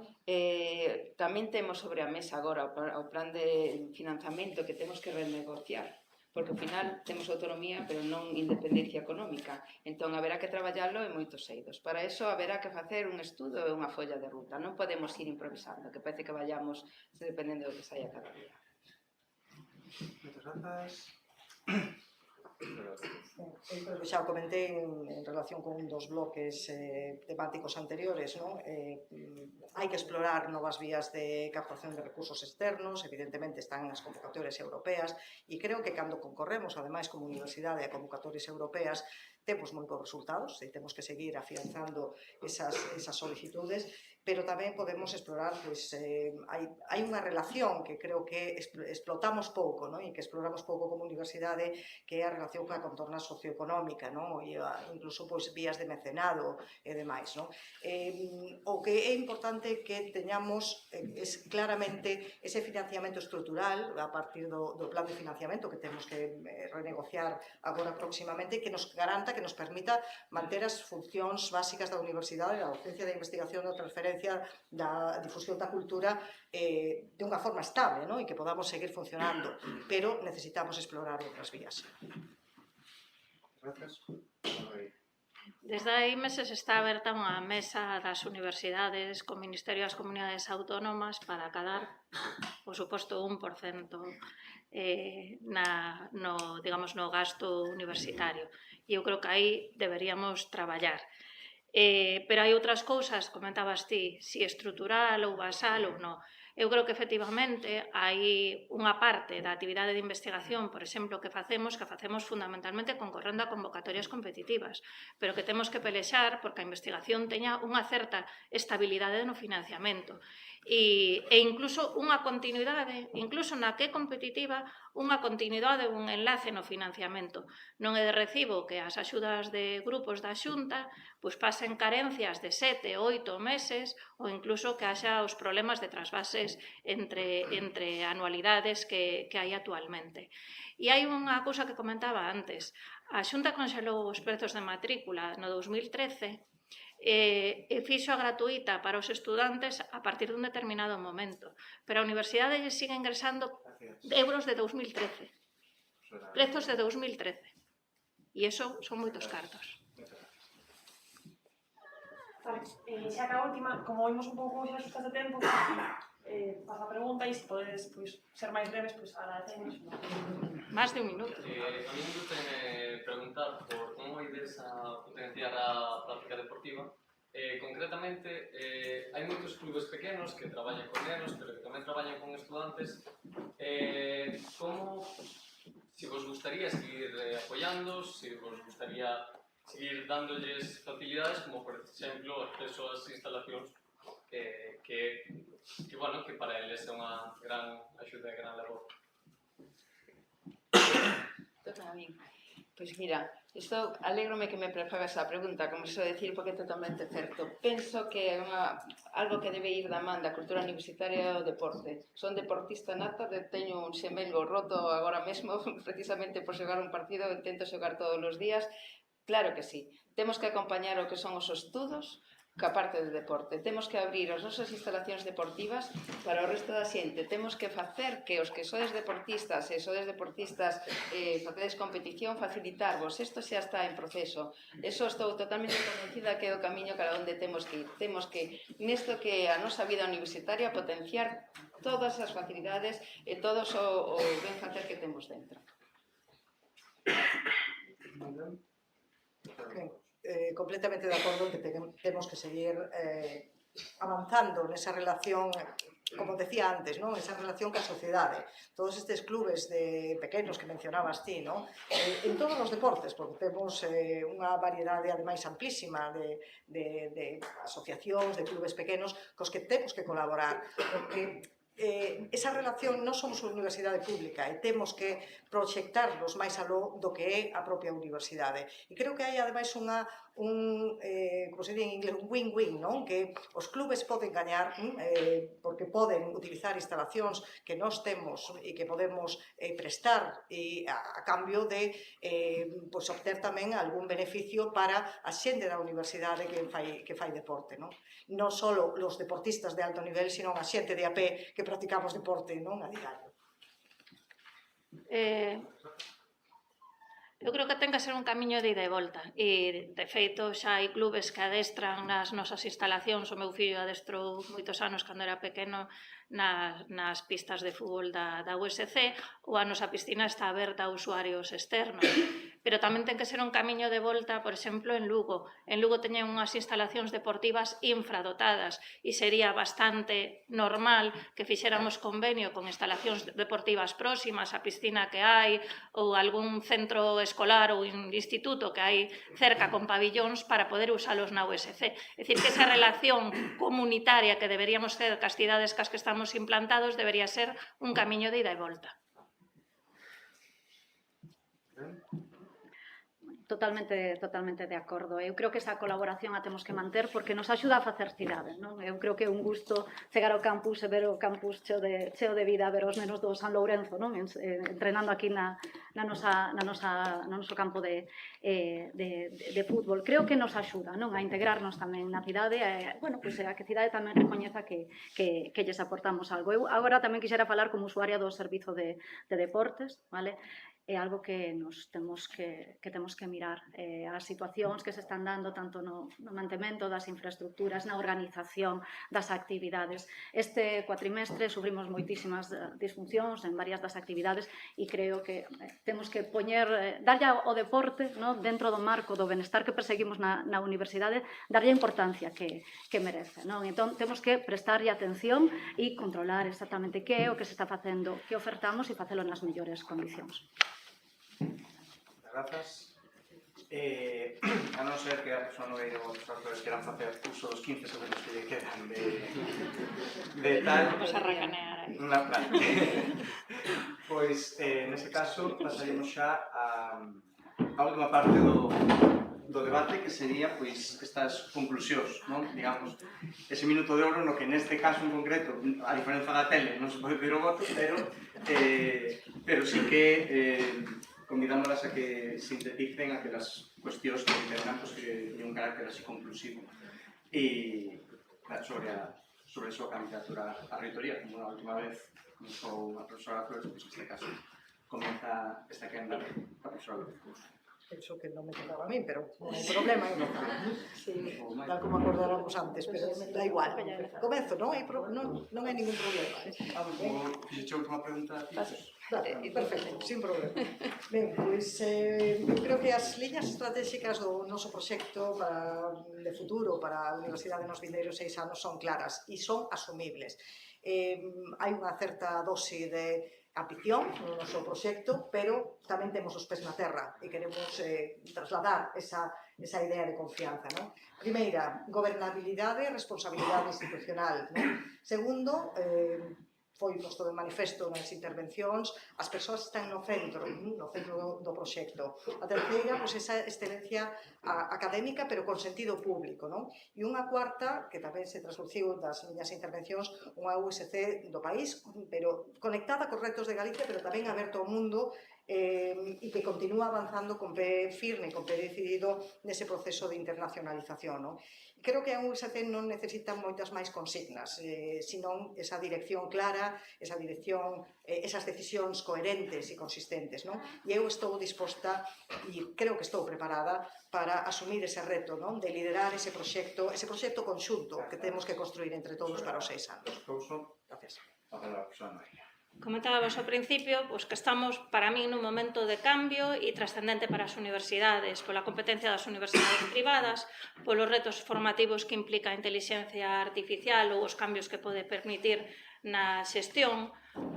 Speaker 6: tamén temos sobre a mesa agora o plan de financiamento que temos que renegociar. porque ao final temos autonomía, pero non independencia económica. Entón, haberá que traballalo en moitos eidos. Para eso, haberá que facer un estudo e unha folla de ruta. Non podemos ir improvisando, que parece que vayamos dependendo do que saia cada día.
Speaker 2: Moitas grazas.
Speaker 3: Eu creo que xa o comentei en relación con un dos bloques temáticos anteriores, non? Hai que explorar novas vías de captación de recursos externos, evidentemente están nas convocatorias europeas, e creo que cando concorremos, ademais, como universidade a convocatorias europeas, temos moi bons resultados e temos que seguir afianzando esas solicitudes, pero tamén podemos explorar, hai unha relación que creo que explotamos pouco, non? E que exploramos pouco como universidade, que é a relación coa contorna socioeconómica, non? E incluso vías de mecenado e demais, non? O que é importante que teñamos claramente ese financiamento estrutural a partir do plan de financiamento que temos que renegociar agora próximamente, que nos garanta, que nos permita manter as funcións básicas da universidade, da docencia, da investigación, da transferencia, da difusión da cultura de unha forma estable, non? E que podamos seguir funcionando, pero necesitamos explorar outras vías.
Speaker 8: Gracias.
Speaker 4: Desde hai meses está aberta unha mesa das universidades co Ministerio das Comunidades Autónomas para acadar, por suposto, 1% no gasto universitario. E eu creo que aí deberíamos traballar. Pero hai outras cousas, comentabas ti, si estrutural ou basal ou non. Eu creo que efectivamente hai unha parte da actividade de investigación, por exemplo, que facemos fundamentalmente concorrendo a convocatorias competitivas, pero que temos que pelexar porque a investigación teña unha certa estabilidade no financiamento e incluso unha continuidade, incluso na que é competitiva, unha continuidade, un enlace no financiamento. Non é de recibo que as axudas de grupos da Xunta pois pasen carencias de 7, 8 meses ou incluso que haxa os problemas de trasvases entre anualidades que hai actualmente. E hai unha cousa que comentaba antes. A Xunta conxelou os prezos de matrícula no 2013 e fixo a gratuita para os estudantes a partir dun determinado momento. Pero a universidade lle sigue ingresando euros de 2013. Prezos de 2013. E iso son moitos cartos.
Speaker 1: Vale, xa que a última, como vimos un pouco xa xustas de tempo, pasa a pregunta e se podes ser máis breves, agradecemos.
Speaker 4: Más de un minuto.
Speaker 10: A mí me gustaría preguntar por como ides a potenciar a práctica deportiva. Concretamente, hai moitos clubes pequenos que traballan con nenos, pero que tamén traballan con estudantes. Como, se vos gustaría seguir apoyando, se vos gustaría seguir dándolles facilidades, como por exemplo acceso ás instalacións que para eles é unha gran axuda e gran labor.
Speaker 6: Toca a min. Pois mira, isto alégrome que me prefagas a pregunta, como se decir, porque é totalmente certo. Penso que é algo que debe ir da man da cultura universitaria e o deporte. Son deportista nata, teño un xemelgo roto agora mesmo, precisamente por xogar un partido, intento xogar todos os días. Claro que sí. Temos que acompañar o que son os estudos ca parte de deporte. Temos que abrir as nosas instalacións deportivas para o resto da xente. Temos que facer que os que sodes deportistas facedes competición, facilitarvos. Isto xa está en proceso. Eso estou totalmente convencida que é o camiño cara onde temos que ir. Temos que, nesto que a nosa vida universitaria, potenciar todas as facilidades e todos o ben facer que temos dentro.
Speaker 3: Completamente de acordo en que temos que seguir avanzando nesa relación, como decía antes, non? Esa relación ca sociedade. Todos estes clubes pequenos que mencionabas ti, non? En todos os deportes, porque temos unha variedade ademais amplísima de asociacións, de clubes pequenos, cos que temos que colaborar, porque esa relación non somos unha universidade pública e temos que proxectarnos máis aló do que é a propia universidade. E creo que hai ademais como se di en inglés, un win-win, non? Que os clubes poden gañar porque poden utilizar instalacións que nós temos e que podemos prestar a cambio de obter tamén algún beneficio para a xente da universidade que fai deporte, non? Non só os deportistas de alto nivel, sino a xente de a pé que practicamos deporte, non? A diario.
Speaker 4: Eu creo que ten que ser un camiño de ida e volta. E, de feito, xa hai clubes que adestran nas nosas instalacións. O meu fillo adestrou moitos anos cando era pequeno nas pistas de fútbol da USC, ou a nosa piscina está aberta a usuarios externos. Pero tamén ten que ser un camiño de volta, por exemplo, en Lugo. En Lugo teñen unhas instalacións deportivas infradotadas e sería bastante normal que fixéramos convenio con instalacións deportivas próximas, a piscina que hai, ou algún centro escolar ou instituto que hai cerca con pabillóns para poder usalos na USC. É dicir, que esa relación comunitaria que deberíamos ter cas cidades cas que estamos implantados debería ser un camiño de ida e volta.
Speaker 5: Totalmente de acordo. Eu creo que esa colaboración a temos que manter porque nos axuda a facer cidade, non? Eu creo que é un gusto chegar ao campus e ver o campus cheo de vida, ver os nenos do San Lourenzo, non? Entrenando aquí no noso campo de fútbol. Creo que nos axuda, non? A integrarnos tamén na cidade, bueno, pois a que a cidade tamén recoñeza que lles aportamos algo. Eu agora tamén quixera falar como usuaria do servizo de deportes, vale? É algo que nos temos que mirar. As situacións que se están dando tanto no mantemento das infraestructuras, na organización das actividades. Este cuatrimestre sufrimos moitísimas disfuncións en varias das actividades e creo que temos que darlle ao deporte, dentro do marco do benestar que perseguimos na universidade, darlle a importancia que merece. Entón, temos que prestarlle atención e controlar exactamente que é o que se está facendo, que ofertamos e facelo nas mellores condicións.
Speaker 2: Grazas. A non ser que a persoa noveira ou os autores queran facer uso dos 15 segundos que lle quedan de tal...
Speaker 4: Vamos a recanear aí.
Speaker 2: Pois, nese caso, pasaríamos xa a última parte do debate, que sería pois estas conclusións, non? Digamos, ese minuto de oro no que neste caso en concreto, a diferenza da tele, non se pode pedir o voto, pero sí que convidándolas a que sinteticen aquelas cuestións que entendan que teñen un carácter así conclusivo e sobre a súa candidatura á reitoría, como a última vez comenzou a profesora Flores, pois neste caso comeza esta quenda a profesora Flores.
Speaker 3: Penso que non me tocaba a mí, pero non hai problema en votar. Tal como acordáramos antes, pero da igual. Comezo, non hai ningún problema.
Speaker 2: Fixeche a última pregunta.
Speaker 3: Perfecto, sin problema. Ben, pois eu creo que as liñas estratégicas do noso proxecto de futuro para a Universidade nos vindeiros 6 anos son claras e son asumibles. Hai unha certa dose de ambición no noso proxecto, pero tamén temos os pés na terra e queremos trasladar esa idea de confianza. Primeira, gobernabilidade e responsabilidade institucional. Segundo, foi posto de manifesto nas intervencións, as persoas están no centro do proxecto. A terceira, esa excelencia académica, pero con sentido público. E unha cuarta, que tamén se trasluciu das miñas intervencións, unha USC do país, pero conectada cos retos de Galicia, pero tamén aberto ao mundo, e que continúa avanzando con pé firme, con pé decidido nese proceso de internacionalización. Creo que a USC non necesita moitas máis consignas, senón esa dirección clara, esas decisións coherentes e consistentes. E eu estou disposta, e creo que estou preparada, para asumir ese reto, de liderar ese proxecto conxunto que temos que construir entre todos para os 6 anos. Gracias.
Speaker 4: Comentábamos ao principio que estamos, para mí, nun momento de cambio e trascendente para as universidades, pola competencia das universidades privadas, polos retos formativos que implica a inteligencia artificial ou os cambios que pode permitir na xestión,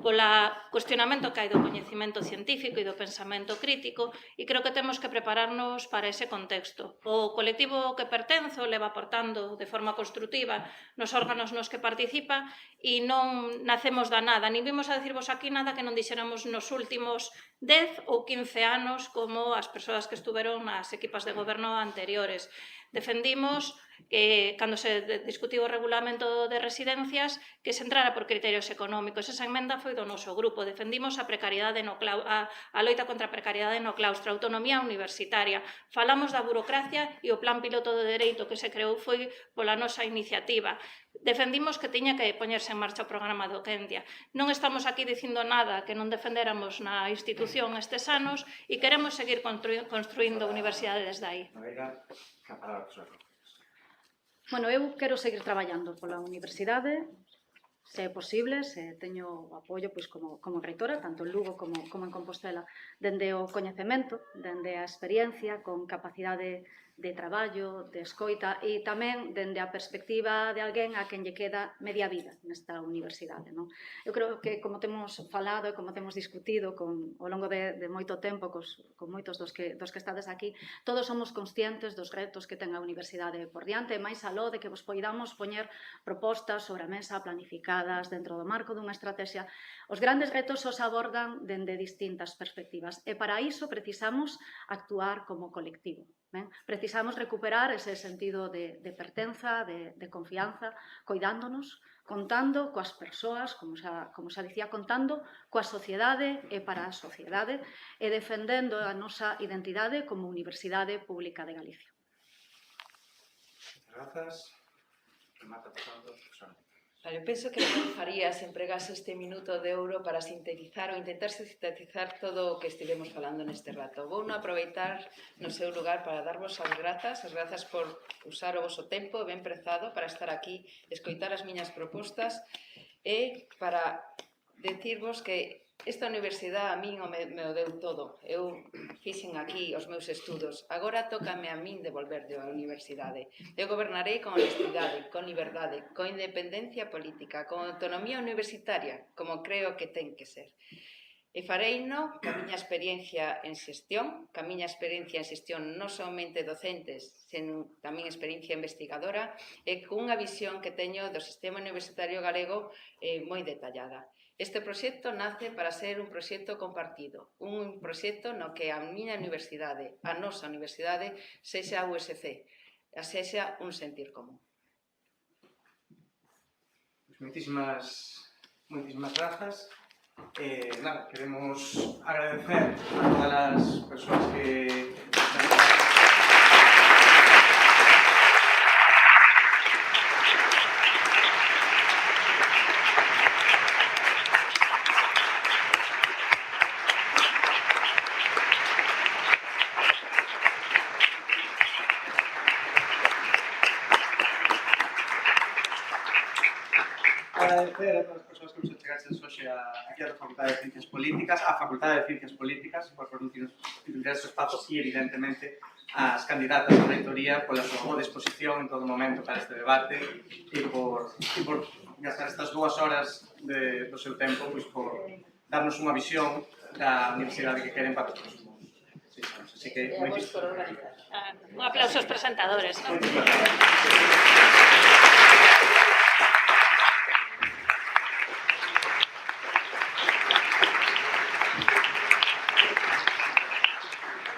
Speaker 4: pola cuestionamento que hai do coñecemento científico e do pensamento crítico, e creo que temos que prepararnos para ese contexto. O colectivo que pertenzo leva aportando de forma construtiva nos órganos nos que participa e non nacemos da nada, nin vimos a decirvos aquí nada que non dixéramos nos últimos 10 ou 15 anos como as persoas que estuveron nas equipas de goberno anteriores. Defendimos que, cando se discutiu o regulamento de residencias, que se entrara por criterios económicos. Esa emenda foi do noso grupo. Defendimos a loita contra a precariedade no claustro, a autonomía universitaria. Falamos da burocracia e o plan piloto de dereito que se creou foi pola nosa iniciativa. defendimos que tiña que poñerse en marcha o programa do Kentia. Non estamos aquí dicindo nada que non defendéramos na institución estes anos e queremos seguir construindo a universidade desde aí.
Speaker 5: Bueno, eu quero seguir traballando pola universidade, se é posible, se teño o apoio pois, como reitora, tanto en Lugo como en Compostela, dende o coñecemento, dende a experiencia, con capacidade de traballo, de escoita e tamén dende a perspectiva de alguén a quen lle queda media vida nesta universidade. Non? Eu creo que, como temos falado e como temos discutido ao longo de moito tempo con moitos dos que estades aquí, todos somos conscientes dos retos que ten a universidade por diante, máis aló de que vos poidamos poñer propostas sobre a mesa planificadas dentro do marco dunha estrategia. Os grandes retos os abordan dende distintas perspectivas e para iso precisamos actuar como colectivo. Precisamos recuperar ese sentido de pertenza, de confianza, coidándonos, contando coas persoas, como xa dicía, contando coa sociedade e para a sociedade e defendendo a nosa identidade como Universidade Pública de Galicia.
Speaker 2: Grazas. Remata, por favor, Susana.
Speaker 6: Vale, penso que non faría se empregase este minuto de ouro para sintetizar ou intentar sintetizar todo o que estivemos falando neste rato. Vou non aproveitar no seu lugar para darvos as grazas por usar o vosso tempo ben prezado para estar aquí, escoitar as miñas propostas e para decirvos que esta universidade a min me o deu todo. Eu fixen aquí os meus estudos. Agora tócame a min devolver a universidade. Eu gobernarei con honestidade, con liberdade, con independencia política, con autonomía universitaria, como creo que ten que ser. E fareino ca miña experiencia en xestión, non somente docentes, senón tamén experiencia investigadora, e cunha visión que teño do sistema universitario galego moi detallada. Este proxecto nace para ser un proxecto compartido, un proxecto no que a miña universidade, a nosa universidade, sexa a USC, sexa un sentir común.
Speaker 2: Moitísimas grazas. Queremos agradecer a todas as persoas que agradecer a todas as persoas que nos achegaxen hoxe aquí á Facultade de Ciencias Políticas, á Facultade de Ciencias Políticas, por permitirnos ese espazo e, evidentemente, ás candidatas á reitoría pola súa boa disposición en todo momento para este debate e por gastar estas 2 horas do seu tempo por darnos unha visión da universidade que queren para os próximos 6 anos. Así que,
Speaker 4: Un aplauso aos presentadores.
Speaker 2: Moitísimas gracias.